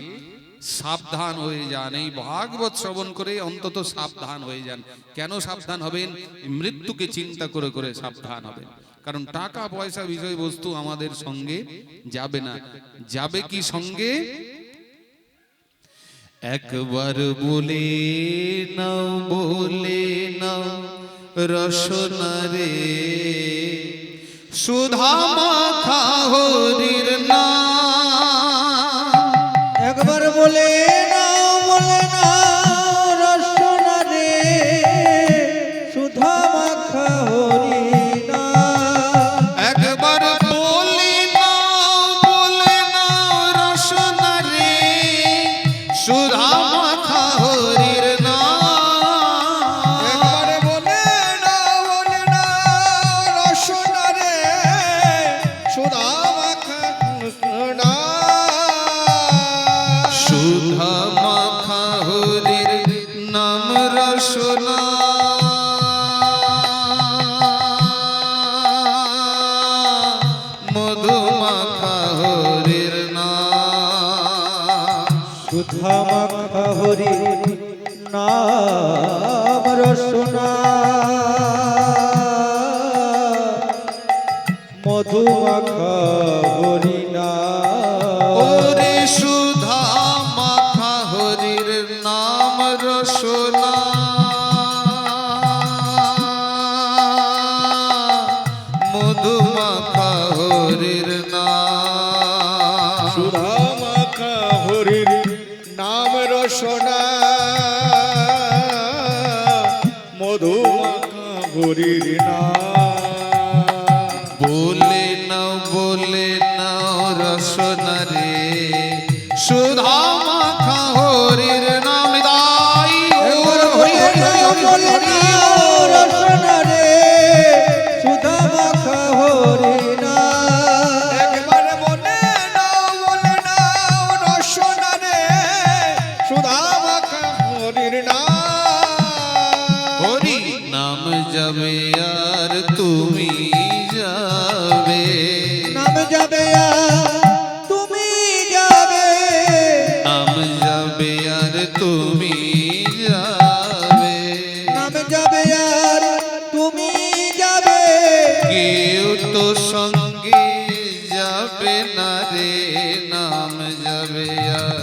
সাবধান হয়ে যান। এই ভাগবত শ্রবণ করে অন্তত সাবধান হয়ে যান। কেন সাবধান হবেন? মৃত্যুকে চিন্তা করে করে সাবধান হবেন। কারণ টাকা পয়সা বিষয়বস্তু আমাদের সঙ্গে যাবে না। যাবে কি সঙ্গে? একবার বলে নাও, বলে নাও রসনা রে, সুধা মাখা হরির নাম। একবার বলে নাও রসনা রে, সুধা মাখা হরি নাম। একবার বলে নাও রসনা রে, সুধা মাখা হরির নাম। একবার বলে নাও রসনা রে, সুধা মাখা না। সুধা মাখা হরির নাম রসনা, মধু মাখা হরির নাম। সুধা মাখা হরি নাম রসনা, মধু মাখা হরি নাম। ওরে সুধা মাখা হরির নাম রসনা, মধু মাখা হরির নাম। সুধা মাখা হরির নাম রসনা, মধু মাখা হরির নাম। বলে নাও রসনা রে, সুধা মাখা হরির নাম। দাই একবার হরি হরি হরি হরি বলে হরি। নাও রসনা রে, সুধা মাখা হরি নাম। একবার বলে নাও রসনা রে, সুধা মাখা হরির নাম। হরি নাম যাবে আর তুমি যাবে, নাম যাবে আর তুমি যাবে, নাম যাবে আর তুমি যাবে। নাম যাবে আর তুমি যাবে। কেউ তো সঙ্গে যাবে না রে, নাম যাবে আর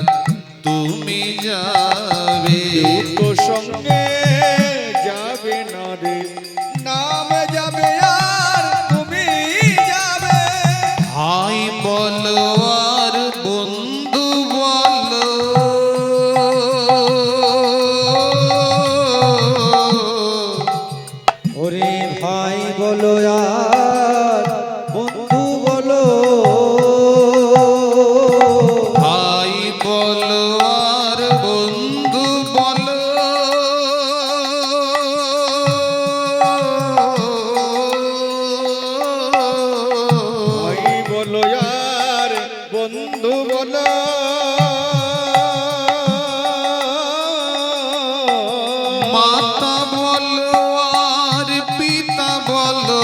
তুমি যাবে। তো সঙ্গে যাবে না রে, নাম যাবে আর তুমি যাবে। ভাই বলো আর বন্ধু বলো, ওরে ভাই বলো আর বন্ধু বলো, ভাই বলো আর বন্ধু বলো, মাতা বলো আর পিতা বলো,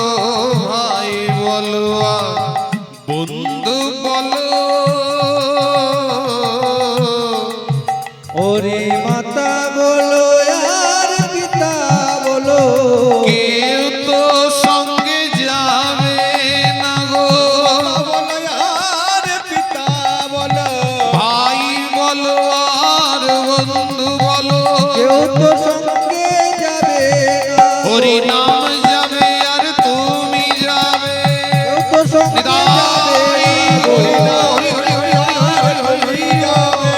ভাই বলো আর বন্ধু বলো, ওরে মাতা বলো আর পিতা বলো, কেউ তো সঙ্গে যাবে না গো। বলো আর পিতা বলো, ভাই বলো আর বন্ধু বলো, কেউ তো সঙ্গে যাবে না, হরি নাম যাবে আর তুমি যাবে। কেউ তো সঙ্গে যাবে না গো,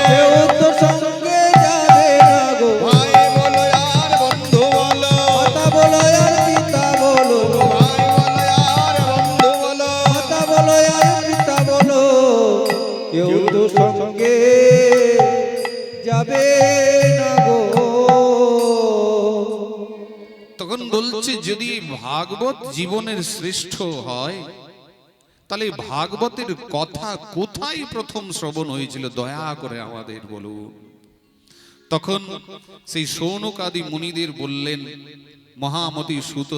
কেউ তো সঙ্গে যাবে না গো। ভাই বলো আর বন্ধু বলো, মাতা বলো আর পিতা বলো, ভাই বলো আর বন্ধু বলো, মাতা বলো আর পিতা বলো, কেউ তো সঙ্গে যাবে না গো। তখন বলছে যদি ভাগবত জীবনের শ্রেষ্ঠ হয় তাহলে ভাগবতের কথা কোথায় প্রথম শ্রবণ হয়েছিল দয়া করে আমাদের বলুন। তখন সেই শৌনকাদি মুনিদের বললেন মহামতি সুত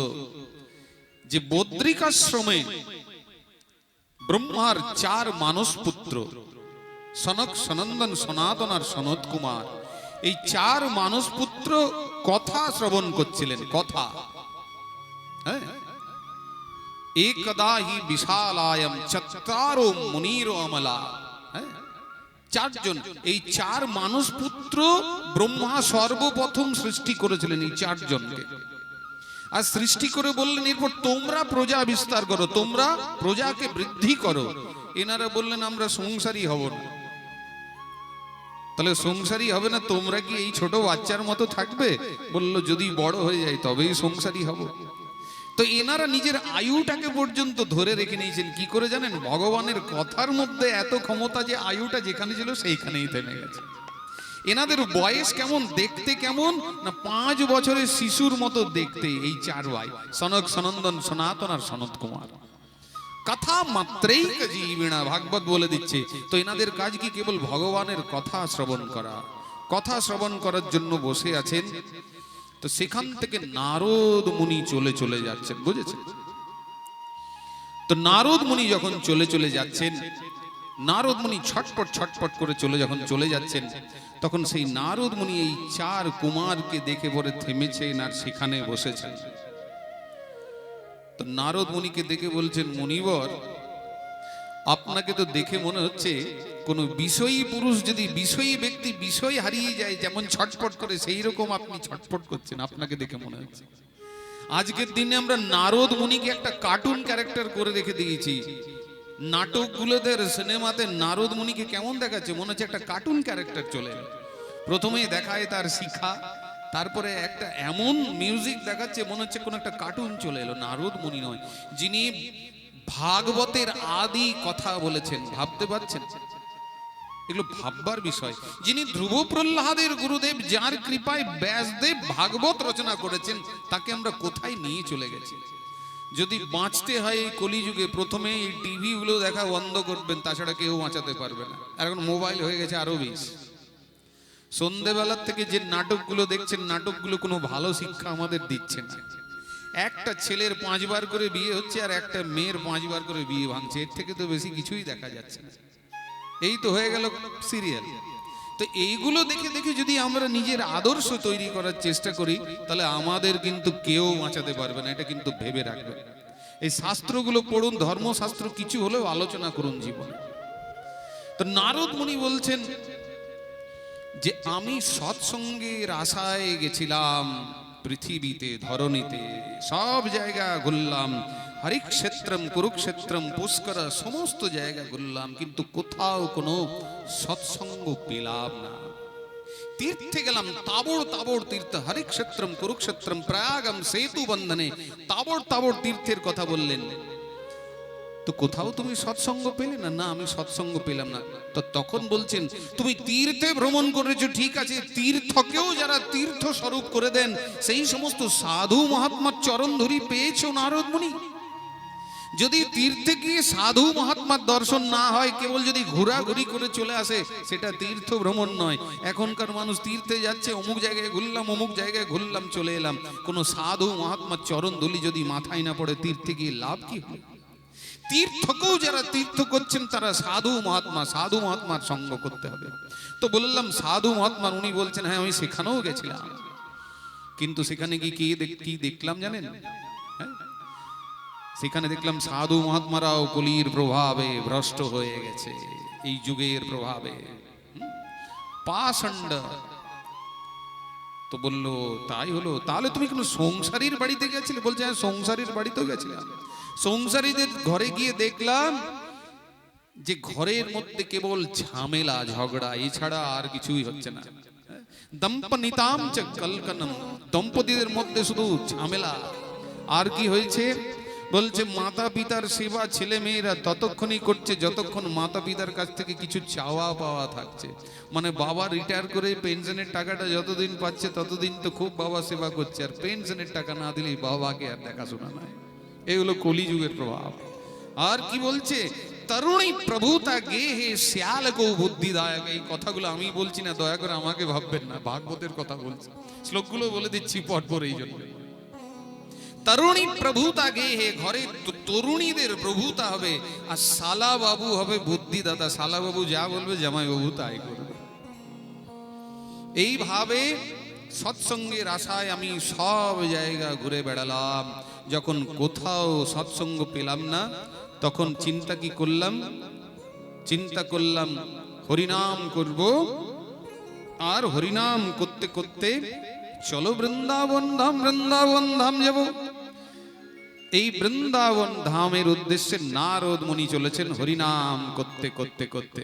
যে বদ্রিকাশ্রমে ব্রহ্মার 4 মানস পুত্র সনক সনন্দন সনাতন আর সনত কুমার, এই 4 মানস পুত্র কথা শ্রবণ করছিলেন। কথা হ্যাঁ, একদা হি বিশালায়ম চত্তারো মুনির অমলা, হ্যাঁ 4 জন, এই 4 মানস পুত্র ব্রহ্মা সর্বপ্রথম সৃষ্টি করেছিলেন এই 4 জনকে। আর সৃষ্টি করে বললেন এরপর তোমরা প্রজা বিস্তার করো, তোমরা প্রজাকে বৃদ্ধি করো। এনারা বললেন আমরা সংসারী হব না। তাহলে সংসারী হবে না, তোমরা কি এই ছোট বাচ্চার মতো থাকবে? বলল যদি বড় হয়ে যায় তবেই সংসারী হব। তো এনারা নিজের আয়ুটাকে পর্যন্ত ধরে রেখে নিয়েছেন কি করে জানেন? ভগবানের কথার মধ্যে এত ক্ষমতা যে আয়ুটা যেখানে ছিল সেইখানেই থেমে গেছে। এনাদের বয়স কেমন, দেখতে কেমন না 5 বছরের শিশুর মতো দেখতে এই 4 ভাই, সনক সনন্দন সনাতন আর সনত কুমার। কথা মাত্রেই জীবিনা, ভাগবত বলে দিচ্ছে। তো এনাদের কাজ কি? কেবল ভগবানের কথা শ্রবণ করা। কথা শ্রবণ করার জন্য বসে আছেন। তো সেখান থেকে নারদ মুনি চলে যাচ্ছেন, বুঝেছেন? তো নারদ মুনি যখন চলে যাচ্ছেন, নারদ মুনি ছটপট করে যখন চলে যাচ্ছেন, তখন সেই নারদ মুনি এই 4 কুমারকে দেখে পরে থেমেছেন আর সেখানে বসেছেন। তো নারদ মুনিকে দেখে বলছেন মুনিবর, আপনাকে তো দেখে মনে হচ্ছে কোন বিষয়ী পুরুষ যদি বিষয়ী ব্যক্তি বিষয় হারিয়ে যায় যেমন ছটপট করে সেই রকম আপনি ছটপট করছেন, আপনাকে দেখে মনে হচ্ছে। আজকের দিনে আমরা নারদ মুনিকে একটা কার্টুন ক্যারেক্টার করে রেখে দিয়েছি। নাটকগুলোতে সিনেমাতে নারদ মুনিকে কেমন দেখাচ্ছে? মনে হচ্ছে একটা কার্টুন ক্যারেক্টার চলে এলো। প্রথমেই দেখায় তার শিখা, তারপরে একটা এমন মিউজিক দেখাচ্ছে মনে হচ্ছে কোন একটা কার্টুন চলে এলো। নারদ মুনি নয়, যিনি ভাগবতের আদি কথা বলেছেন। ভাবতে পারছেন? এগুলো ভাববার বিষয়। যিনি ধ্রুব প্রহ্লাদের গুরুদেব, যার কৃপায় ব্যাসদেব ভাগবত রচনা করেছেন, তাকে আমরা কোথায় নিয়ে চলে গেছি। যদি বাঁচতে হয় এই কলিযুগে, প্রথমে এই টিভি গুলো দেখা বন্ধ করবেন, তাছাড়া কেউ বাঁচাতে পারবে না। আর এখন মোবাইল হয়ে গেছে আরো বেশি। সন্ধ্যেবেলার থেকে যে নাটকগুলো দেখছেন, নাটকগুলো কোনো ভালো শিক্ষা আমাদের দিচ্ছে না। একটা ছেলের 5 বার করে বিয়ে হচ্ছে আর একটা মেয়ের 5 বার করে বিয়ে ভাঙছে, এর থেকে তো বেশি কিছুই দেখা যাচ্ছে না। এই তো হয়ে গেল সিরিয়াল। তো এইগুলো দেখে দেখে যদি আমরা নিজের আদর্শ তৈরি করার চেষ্টা করি, তাহলে আমাদের কিন্তু কেউ বাঁচাতে পারবে না, এটা কিন্তু ভেবে রাখবে। এই শাস্ত্রগুলো পড়ুন, ধর্মশাস্ত্র কিছু হলেও আলোচনা করুন জীবনে। তো নারদ মুনি বলছেন যে আমি সৎসঙ্গের আশায় গেছিলাম পৃথিবীতে, ধরণীতে, সব জায়গা ঘুরলাম, হরিক্ষেত্রম কুরুক্ষেত্রম পুষ্কর, সমস্ত জায়গা ঘুরলাম, কিন্তু কোথাও কোনো সৎসঙ্গ পেলাম না। তীর্থে গেলাম, তাবড় তীর্থ, হরিক্ষেত্রম কুরুক্ষেত্রম প্রয়াগম সেতু বন্ধনে, তাবড় তীর্থের কথা বললেন। তো কোথাও তুমি সৎসঙ্গ পেলে না? না, আমি সৎসঙ্গ পেলাম না। তো তখন বলছেন তুমি তীর্থে ভ্রমণ করেছো, ঠিক আছে, তীর্থকেও যারা তীর্থ স্বরূপ করে দেন সেই সমস্ত সাধু মহাত্মার চরণ ধরি পেয়েছো নারদ মুনি? যদি তীর্থে গিয়ে সাধু মহাত্মার দর্শন না হয়, কেবল যদি ঘোরাঘুরি করে চলে আসে, সেটা তীর্থ ভ্রমণ নয়। এখনকার মানুষ তীর্থে যাচ্ছে, অমুক জায়গায় ঘুরলাম, অমুক জায়গায় ঘুরলাম, চলে এলাম। কোনো সাধু মহাত্মার চরণ ধুলি যদি মাথায় না পড়ে, তীর্থে গিয়ে লাভ কি হবে? তীর্থকেও যারা তীর্থ করছেন তারা সাধু মহাত্মার সঙ্গ করতে হবে। তো বললাম সাধু মহাত্মার, উনি বলছেন হ্যাঁ আমি সেখানেও গেছিলাম, কিন্তু সেখানে গিয়ে কি দেখলাম জানেন? হ্যাঁ, সেখানে দেখলাম সাধু মহাত্মারাও কলির প্রভাবে ভ্রষ্ট হয়ে গেছে, এই যুগের প্রভাবে পাষণ্ড। তো বললো তাই হলো, তাহলে তুমি কোনো সংসারীর বাড়িতে গেছিলে? বলছে হ্যাঁ সংসারীর বাড়িতেও গেছিলাম। সংসারীদের ঘরে গিয়ে দেখলাম যে ঘরের মধ্যে কেবল ঝামেলা ঝগড়া, এছাড়া আর কিছুই হচ্ছে না। দম্পনিতাম চ কলকনম, দম্পতিদের মধ্যে শুধু ঝামেলা। আর কি হয়েছে? বলছে মাতা পিতার সেবা ছেলে মেয়েরা ততক্ষণই করছে যতক্ষণ মাতা পিতার কাছ থেকে কিছু চাওয়া পাওয়া থাকছে। মানে বাবা রিটায়ার করে পেনশনের টাকাটা যতদিন পাচ্ছে ততদিন তো খুব বাবা সেবা করছে, আর পেনশনের টাকা না দিলেই বাবাকে আর দেখাশোনা নাই। এই হলো কলিযুগের প্রভাব। আর কি বলছে? তরুণী প্রভুতা গে হে শ্যাল গো বুদ্ধিদায়ক। এই কথাগুলো আমি বলছি না, দয়া করে আমাকে ভাববেন না, ভাগবতের কথা বলছি। শ্লোকগুলো বলে দিচ্ছি পরপর এই জন্য। তরুণী প্রভুতা গে হে, ঘরে তরুণীদের প্রভুতা হবে, আর শালা বাবু হবে বুদ্ধিদাতা। শালা বাবু যা বলবে জামাই বাবু তাই করবে। এইভাবে সৎসঙ্গের আশায় আমি সব জায়গা ঘুরে বেড়ালাম। যখন কোথাও সৎসঙ্গ পেলাম না, তখন চিন্তা কি করলাম? চিন্তা করলাম হরিনাম করব। আর হরিনাম করতে করতে চলো বৃন্দাবন ধাম যাব। এই বৃন্দাবন ধামের উদ্দেশ্যে নারদ মুনি চলেছেন হরিনাম করতে করতে করতে।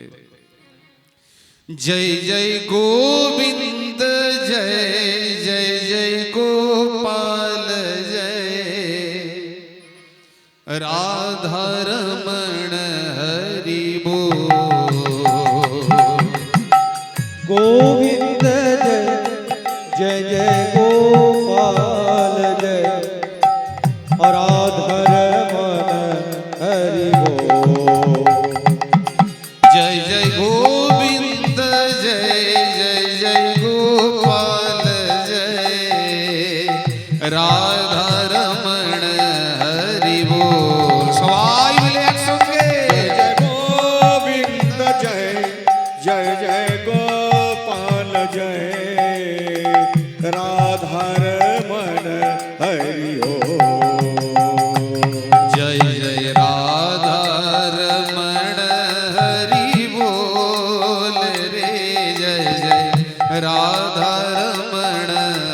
জয় জয় গোবিন্দ, জয় জয় জয় গোপাল, জয় রাধারমণ হরি बोल। गोविंद जय जय गोपाल, जय राधारमण हरि बोल। जय जय गोविंद, जय जय जय गोपाल, जय राधारमण हरि बोल। सवाई मिले एकसंगे। जय गोविंद जय जय जय गोपाल, जय राधारमण हरि जय जय राधारमण हरि बोल रे, जय जय राधारमण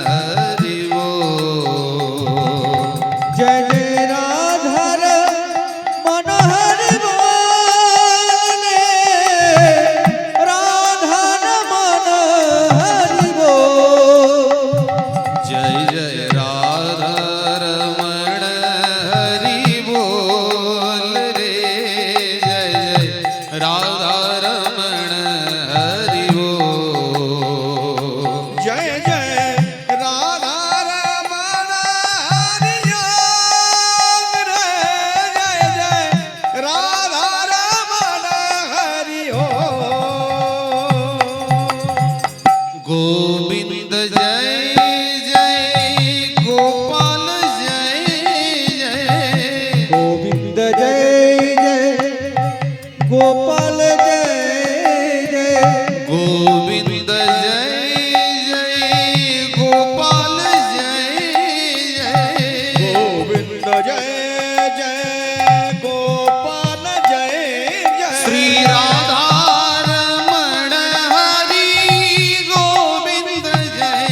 हरि बोल। जय जय राधारमण हरि बोल, राधारमण हरि बोल। जय जय राधारमण हरि बोल रे, जय जय राधारमण हरि बोल। जय जय राधारमण हरि ओम रे, जय जय राधारमण हरि ओम। गोविंद जय जय गोपाल, जय जय गोविंद जय जय गोपाल, जय जय गोविंद जय जय गोपाल, जय जय गोविंद जय जय गोपाल, जय जय श्री राधारमण हरि। गोविंद जय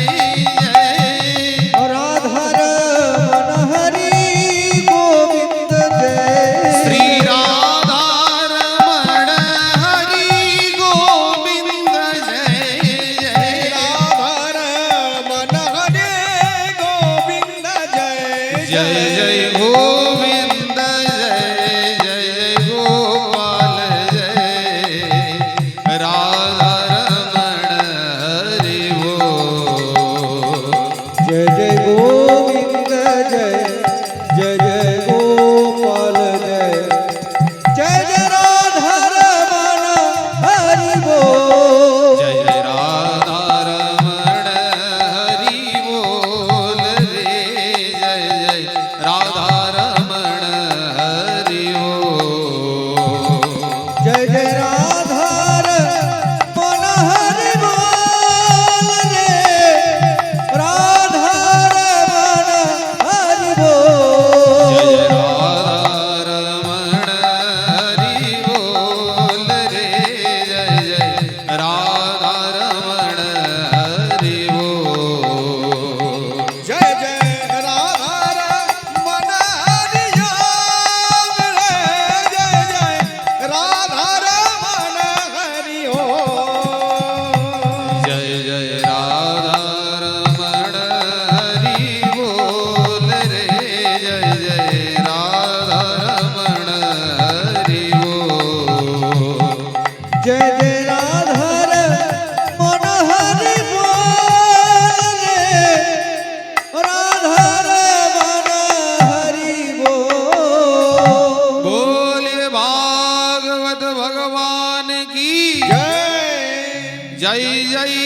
জয় জয়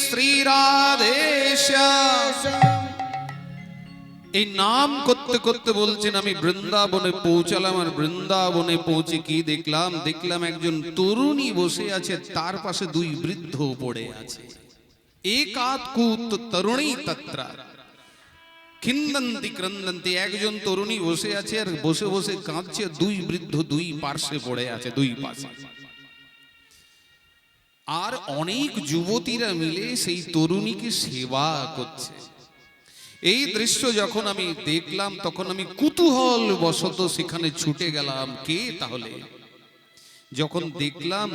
শ্রী রাধেশ্যাম। এই নাম করতে করতে বলছেন আমি বৃন্দাবনে পৌঁছালাম, আর বৃন্দাবনে পৌঁছে কি দেখলাম? দেখলাম একজন তরুণী বসে আছে, তার পাশে দুই বৃদ্ধ পড়ে আছে। একাত কুত তরুণী তত্র খিন্দন্তি ক্রন্দন্তি। একজন তরুণী বসে আছে আর বসে বসে কাঁদছে, দুই বৃদ্ধ দুই পার্শ্বে পড়ে আছে, দুই পাশে। আর অনেক যুবতীরা মিলে সেই তরুণীকে সেবা করছে। এই দৃশ্য যখন আমি দেখলাম তখন আমি কুতূহল বশত সেখানে ছুটে গেলাম। কে তাহলে? যখন দেখলাম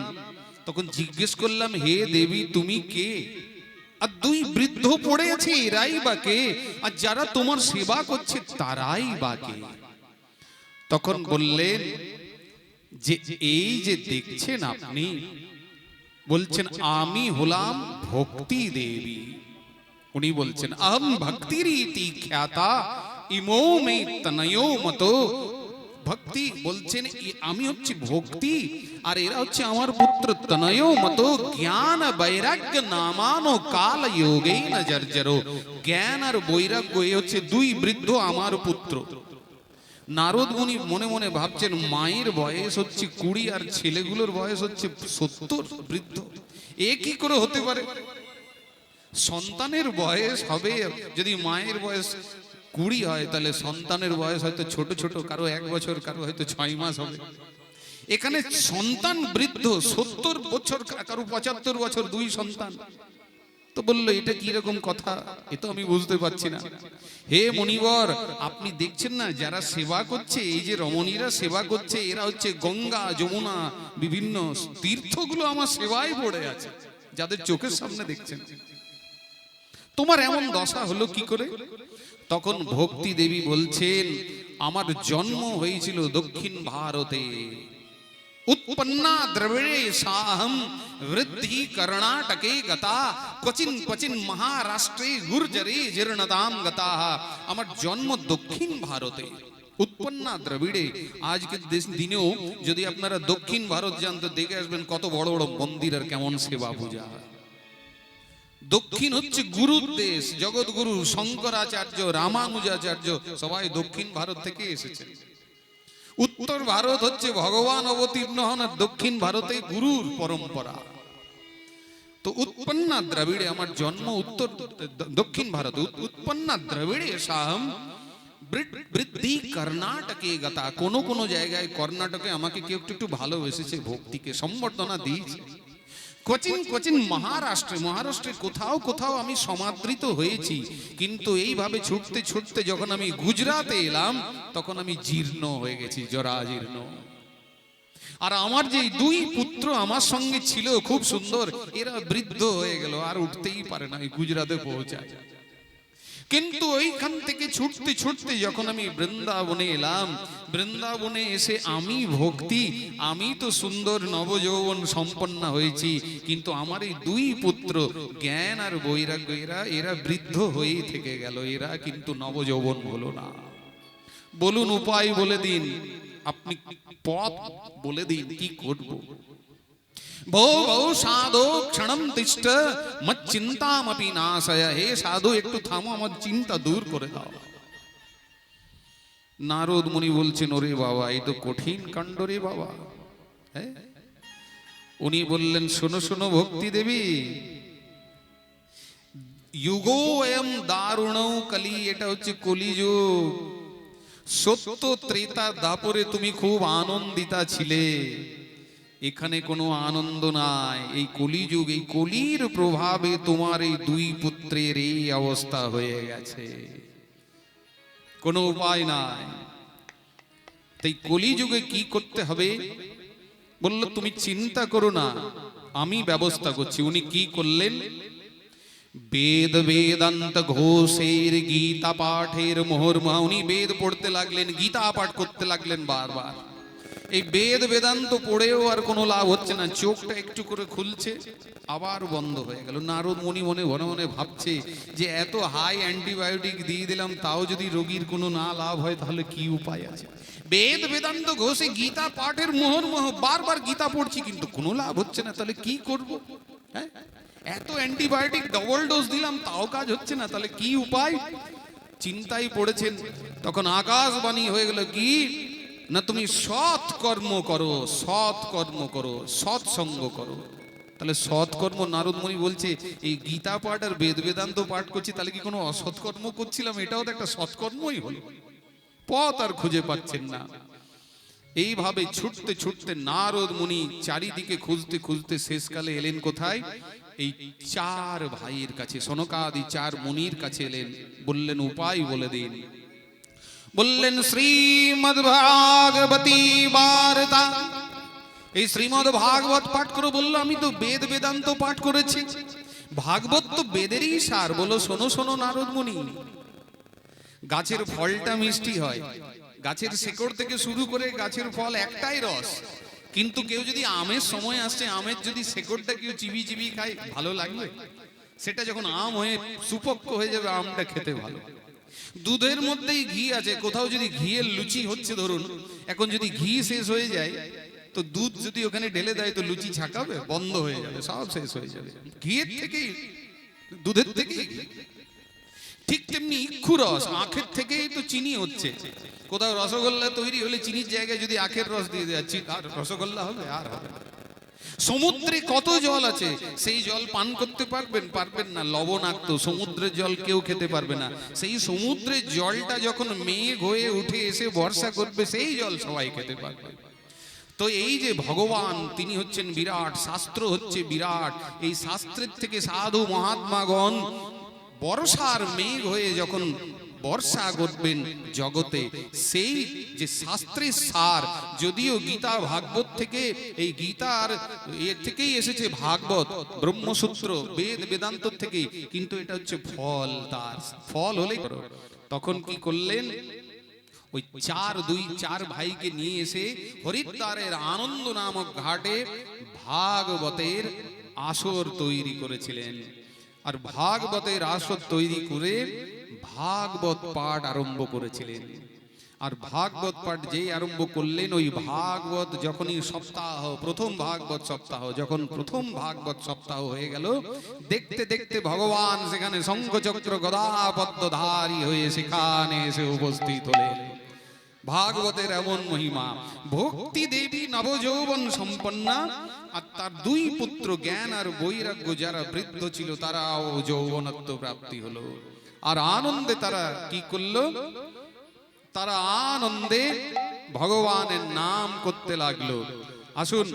তখন জিজ্ঞেস করলাম, হে দেবী তুমি কে? আর দুই বৃদ্ধ পড়ে আছে, এরাই বা কে? আর যারা তোমার সেবা করছে তারাই বা কে? তখন বললেন যে এই যে দেখছেন আপনি, বলছেন আমি হলাম ভক্তি দেবী। উনি বলছেন আহম ভক্তিরীতি খ্যাতা ইমো মে তনয়ো মতো। ভক্তি বলছেন আমি হচ্ছে ভক্তি, আর এরা হচ্ছে আমার পুত্র তনয়ো মতো। জ্ঞান বৈরাগ্য নামানো কাল যোগে ন জর্জরো। জ্ঞান আর বৈরাগ্য এই হচ্ছে দুই বৃদ্ধ আমার পুত্র। নারদ মুনি মনে মনে ভাবছেন মায়ের বয়স হচ্ছে 20 আর ছেলেগুলোর বয়স হচ্ছে 70। বৃদ্ধ এ কি করে হতে পারে? সন্তানের বয়স হবে, যদি মায়ের বয়স 20 হয় তাহলে সন্তানের বয়স হয়তো ছোট ছোট, কারো 1 বছর, কারো হয়তো 6 মাস হবে। এখানে সন্তান বৃদ্ধ 70 বছর, কারো 75 বছর, দুই সন্তান। তো বললো এটা কি রকম কথা, এ তো আমি বুঝতে পারছি না। হে মুনিবর, আপনি দেখছেন না যারা সেবা করছে, এই যে রমণীরা সেবা করছে, এরা হচ্ছে গঙ্গা যমুনা বিভিন্ন তীর্থগুলো আমার সেবায় পড়ে আছে, যাদের চোখের সামনে দেখছেন। তোমার এমন দশা হলো কি করে? তখন ভক্তি দেবী বলছেন আমার জন্ম হয়েছিল দক্ষিণ ভারতে। उत्पन्ना द्रविड़े साहम वृद्धि कर्णाटके गता क्वचिन क्वचिन महाराष्ट्रे गुर्जरे जीर्णताम गता। আমার জন্ম দক্ষিণ ভারতে। उत्पन्ना द्रविड़े। আজকের দিনেও যদি আপনারা দক্ষিণ ভারত যান তো দেখে আসবেন কত বড় বড় মন্দির আর কেমন সেবা পূজা। দক্ষিণ হচ্ছে গুরুর দেশ, জগৎগুরু শঙ্করাচার্য, রামানুজাচার্য সবাই দক্ষিণ ভারত থেকে এসেছে। উত্তর ভারত হচ্ছে ভগবান অবতীর্ণ হন, আর দক্ষিণ ভারতে গুরুর পরম্পরা। তো উৎপন্না দ্রবিড়ে, আমার জন্ম উত্তর দক্ষিণ ভারত। উৎপন্না দ্রবিড়ে সাহম বৃদ্ধি কর্ণাটকে গতা। কোন কোন জায়গায় কর্ণাটকে আমাকে কেউ একটু ভালোবেসেছে, ভক্তিকে সম্বর্ধনা দিয়েছে। কোচিন কোচিন মহারাষ্ট্রে, মহারাষ্ট্রে কোথাও কোথাও আমি সমাদৃত হয়েছি। কিন্তু এইভাবে ছুটতে ছুটতে যখন আমি গুজরাটে এলাম তখন আমি জীর্ণ হয়ে গেছি, জরাজীর্ণ। আর আমার যে দুই পুত্র আমার সঙ্গে ছিল খুব সুন্দর, এরা বৃদ্ধ হয়ে গেল, আর উঠতেই পারে না, গুজরাটে পৌঁছায়। কিন্তু ওইখান থেকে ছুটতে ছুটতে যখন আমি বৃন্দাবনে এলাম, বৃন্দাবনে এসে আমি ভক্তি, আমি তো সুন্দর নবযৌবন সম্পন্ন হয়েছি, কিন্তু আমার এই দুই পুত্র জ্ঞান আর বৈরাগ্য এরা বৃদ্ধ হয়েই থেকে গেল, এরা কিন্তু নবযৌবন হলো না। বলুন উপায় বলে দিন, আপনি পথ বলে দিন, কি করব? ভো ভো সাধু ক্ষণম তিষ্ঠ মত চিন্তামপি নাশয়। হে সাধু একটু থামো, আমার চিন্তা দূর করে দাও। নারদ মুনি বলছেন ওরে বাবা এই তো কঠিন কাণ্ড রে বাবা। উনি বললেন শোনো শোনো ভক্তি দেবী, যুগো এম দারুণৌ কলি, এটা হচ্ছে কলিযুগ। সত্য ত্রেতা দাপরে তুমি খুব আনন্দিতা ছিলে, এখানে কোনো আনন্দ নাই। এই কলিযুগ, এই কলির প্রভাবে তোমার এই দুই পুত্রের এই অবস্থা হয়ে গেছে, কোনো উপায় নাই। তাই কলিযুগে কি করতে হবে? বলল তুমি চিন্তা করো না, আমি ব্যবস্থা করছি। উনি কি করলেন? বেদ বেদান্ত ঘোষের গীতা পাঠের মোহরমা। উনি বেদ পড়তে লাগলেন, গীতা পাঠ করতে লাগলেন বারবার। এই বেদ বেদান্ত পড়েও আর কোনো লাভ হচ্ছে না, চোখটা একটু করে খুলছে আবার বন্ধ হয়ে গেল। নারদ মুনি মনে মনে মনে ভাবছে যে এত হাই অ্যান্টিবায়োটিক দিয়ে দিলাম, তাও যদি রোগীর কোনো না লাভ হয় তাহলে কি উপায় আছে? বেদ বেদান্ত ঘোষে গীতা পাঠের মোহর বারবার গীতা পড়ছি কিন্তু কোনো লাভ হচ্ছে না, তাহলে কি করব? হ্যাঁ, এত অ্যান্টিবায়োটিক ডবল ডোজ দিলাম তাও কাজ হচ্ছে না, তাহলে কি উপায়? চিন্তায় পড়েছেন। তখন আকাশবাণী হয়ে গেল কি না, তুমি সৎ কর্ম করো, সৎ কর্ম করো, সৎসঙ্গ করো। তাহলে সৎকর্ম, নারদমণি বলছে এই গীতা পাঠ আর বেদ বেদান্ত পাঠ করছি, তাহলে কি কোনো অসৎকর্ম করছিলাম? এটাও তো একটা সৎকর্মই হলো। পথ আর খুঁজে পাচ্ছেন না। এইভাবে ছুটতে ছুটতে নারদ মুনি চারিদিকে খুঁজতে খুঁজতে শেষকালে এলেন কোথায়? এই চার ভাইয়ের কাছে, সনকাদি চার মুনির কাছে এলেন। বললেন উপায় বলে দিন। বললেন শ্রীমদ্ ভাগবতী বার্তা, এই শ্রীমদ্ ভাগবত পাঠ করো। বললো আমি তো বেদ বেদান্ত পাঠ করেছি, ভাগবত তো বেদেরই সার। বলো শোনো শোনো নারদ মুনি, গাছের ফলটা মিষ্টি হয়, গাছের শেকড় থেকে শুরু করে গাছের ফল একটাই রস। কিন্তু কেউ যদি আমের সময় আসছে, আমের যদি শেকড়টা কেউ চিবি চিবি খায়, ভালো লাগবে? সেটা যখন আম হয়ে সুপক্ক হয়ে যাবে, আমটা খেতে ভালো। দুধের মধ্যেই ঘি আছে, কোথাও যদি ঘিয়ের লুচি হচ্ছে ধরুন, এখন যদি ঘি শেষ হয়ে যায় তো দুধ যদি ওখানে ঢেলে দেয় তো লুচি ছাকাবে, বন্ধ হয়ে যাবে, সব শেষ হয়ে যাবে। ঘিয়ের থেকেই, দুধের থেকেই। ঠিক তেমনি ইক্ষু রস, আখের থেকেই তো চিনি হচ্ছে। কোথাও রসগোল্লা তৈরি হলে চিনির জায়গায় যদি আখের রস দিয়ে যাচ্ছি, আর রসগোল্লা হবে? আর হবে না। সমুদ্রে কত জল আছে, সেই জল পান করতে পারবেন? পারবেন না, লবণাক্ত। সমুদ্রের জল কেউ খেতে পারবে না। সেই সমুদ্রের জলটা যখন মেঘ হয়ে উঠে এসে বর্ষা করবে, সেই জল সবাই খেতে পারবে। তো এই যে ভগবান, তিনি হচ্ছেন বিরাট, শাস্ত্র হচ্ছে বিরাট। এই শাস্ত্রের থেকে সাধু মহাত্মাগণ বর্ষার মেঘ হয়ে যখন বর্ষা করবেন জগতে, সেই যে শাস্ত্রের সার, যদিও গীতা ভাগবত থেকে, এই গীতার এর থেকেই এসেছে ভাগবত, ব্রহ্মসূত্র, বেদ বেদান্ত থেকে, কিন্তু এটা হচ্ছে ফল। তার ফল হলে তখন কি করলেন? ওই চার ভাইকে নিয়ে এসে হরিদ্বারের আনন্দ নামক ঘাটে ভাগবতের আসর তৈরি করেছিলেন। আর ভাগবতের আসর তৈরি করে ভাগবত পাঠ আরম্ভ করেছিলেন। আর ভাগবত পাঠ যেই আরম্ভ করলেন, ওই ভাগবত যখনই সপ্তাহ, প্রথম ভাগবত সপ্তাহ, যখন প্রথম ভাগবত সপ্তাহ হয়ে গেল, দেখতে দেখতে ভগবান সেখানে শঙ্খচক্র গদা পদ্মধারী হয়ে সেখানে এসে উপস্থিত হলেন। ভাগবতের এমন মহিমা। ভক্তি দেবী নবযৌবন সম্পন্না, আর তার দুই পুত্র জ্ঞান আর বৈরাগ্য যারা বৃদ্ধ ছিল, তারাও যৌবনত্ব প্রাপ্তি হলো। আর আনন্দে তারা কি করলো? তারা আনন্দে ভগবানের নাম করতে লাগলো। আসুন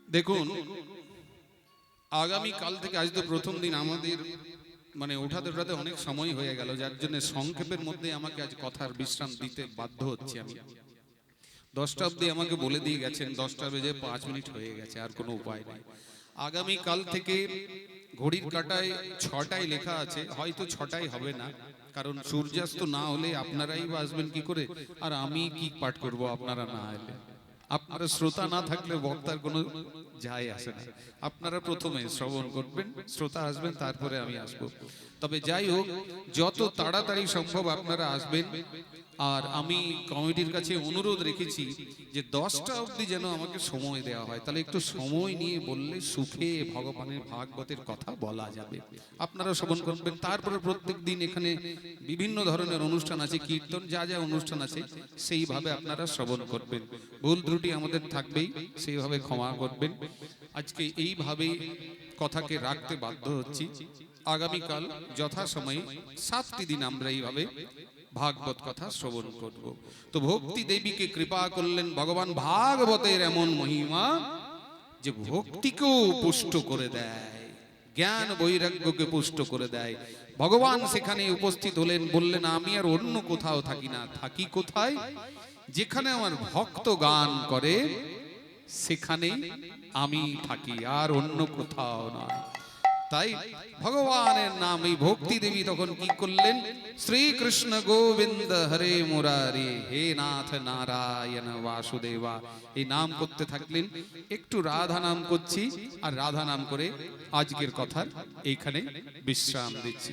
দেখুন, আগামী কাল থেকে, আজ তো প্রথম দিন, আমাদের মানে ওঠাতে ওঠাতে অনেক সময় হয়ে গেল, যার জন্য সংক্ষেপের মধ্যে আমাকে আজ কথার বিশ্রাম দিতে বাধ্য হচ্ছে। আমি 10টা অবধি আমাকে বলে দিয়ে গেছেন, 10টা বেজে 5 মিনিট হয়ে গেছে, আর কোনো উপায় নেই। আগামী কাল থেকে ঘড়ির কাঁটায় 6টায় লেখা আছে, হয়তো 6টায় হবে না, কারণ সূর্যাস্ত না হলে আপনারাই বা আসবেন কি করে, আর আমি কি পাঠ করব আপনারা না এলে? আপনারা শ্রোতা না থাকলে বক্তার কোনো যায় আসে না। আপনারা প্রথমে শ্রবণ করবেন, শ্রোতা আসবেন, তারপরে আমি আসব। তবে যাই হোক, যত তাড়াতাড়ি সম্ভব আপনারা আসবেন। আর আমি কমিটির কাছে অনুরোধ রেখেছি যে 10টা অবধি যেন আমাকে সময় দেওয়া হয়, তাহলে একটু সময় নিয়ে বললে সুখে ভগবানের ভাগবতের কথা বলা যাবে। আপনারা শ্রবণ করবেন, তারপরে প্রত্যেক দিন এখানে বিভিন্ন ধরনের অনুষ্ঠান আছে, কীর্তন, যা যা অনুষ্ঠান আছে সেইভাবে আপনারা শ্রবণ করবেন। ভুল ত্রুটি আমাদের থাকবেই, সেইভাবে ক্ষমা করবেন। আজকে এইভাবেই কথাকে রাখতে বাধ্য হচ্ছি। আগামীকাল যথাসময়ে 7টি দিন আমরা এইভাবে ভাগবত কথা শ্রবণ করব। তো ভক্তি দেবীকে কৃপা করলেন ভগবান। ভাগবতের এমন মহিমা যে ভক্তিকেও পুষ্ট করে দেয়, জ্ঞান বৈরাগ্যকে পুষ্ট করে দেয়। ভগবান সেখানে উপস্থিত হলেন, বললেন আমি আর অন্য কোথাও থাকি না। থাকি কোথায়? যেখানে আমার ভক্ত গান করে সেখানে আমি থাকি, আর অন্য কোথাও নয়। তাই ভগবানের নাম, এই ভক্তি দেবী তখন কি করলেন? শ্রীকৃষ্ণ গোবিন্দ হরে মুরারি, হে নাথ নারায়ণ বাসুদেবা, এই নাম করতে থাকলেন। একটু রাধা নাম করছি, আর রাধা নাম করে আজকের কথার এইখানে বিশ্রাম দিচ্ছি।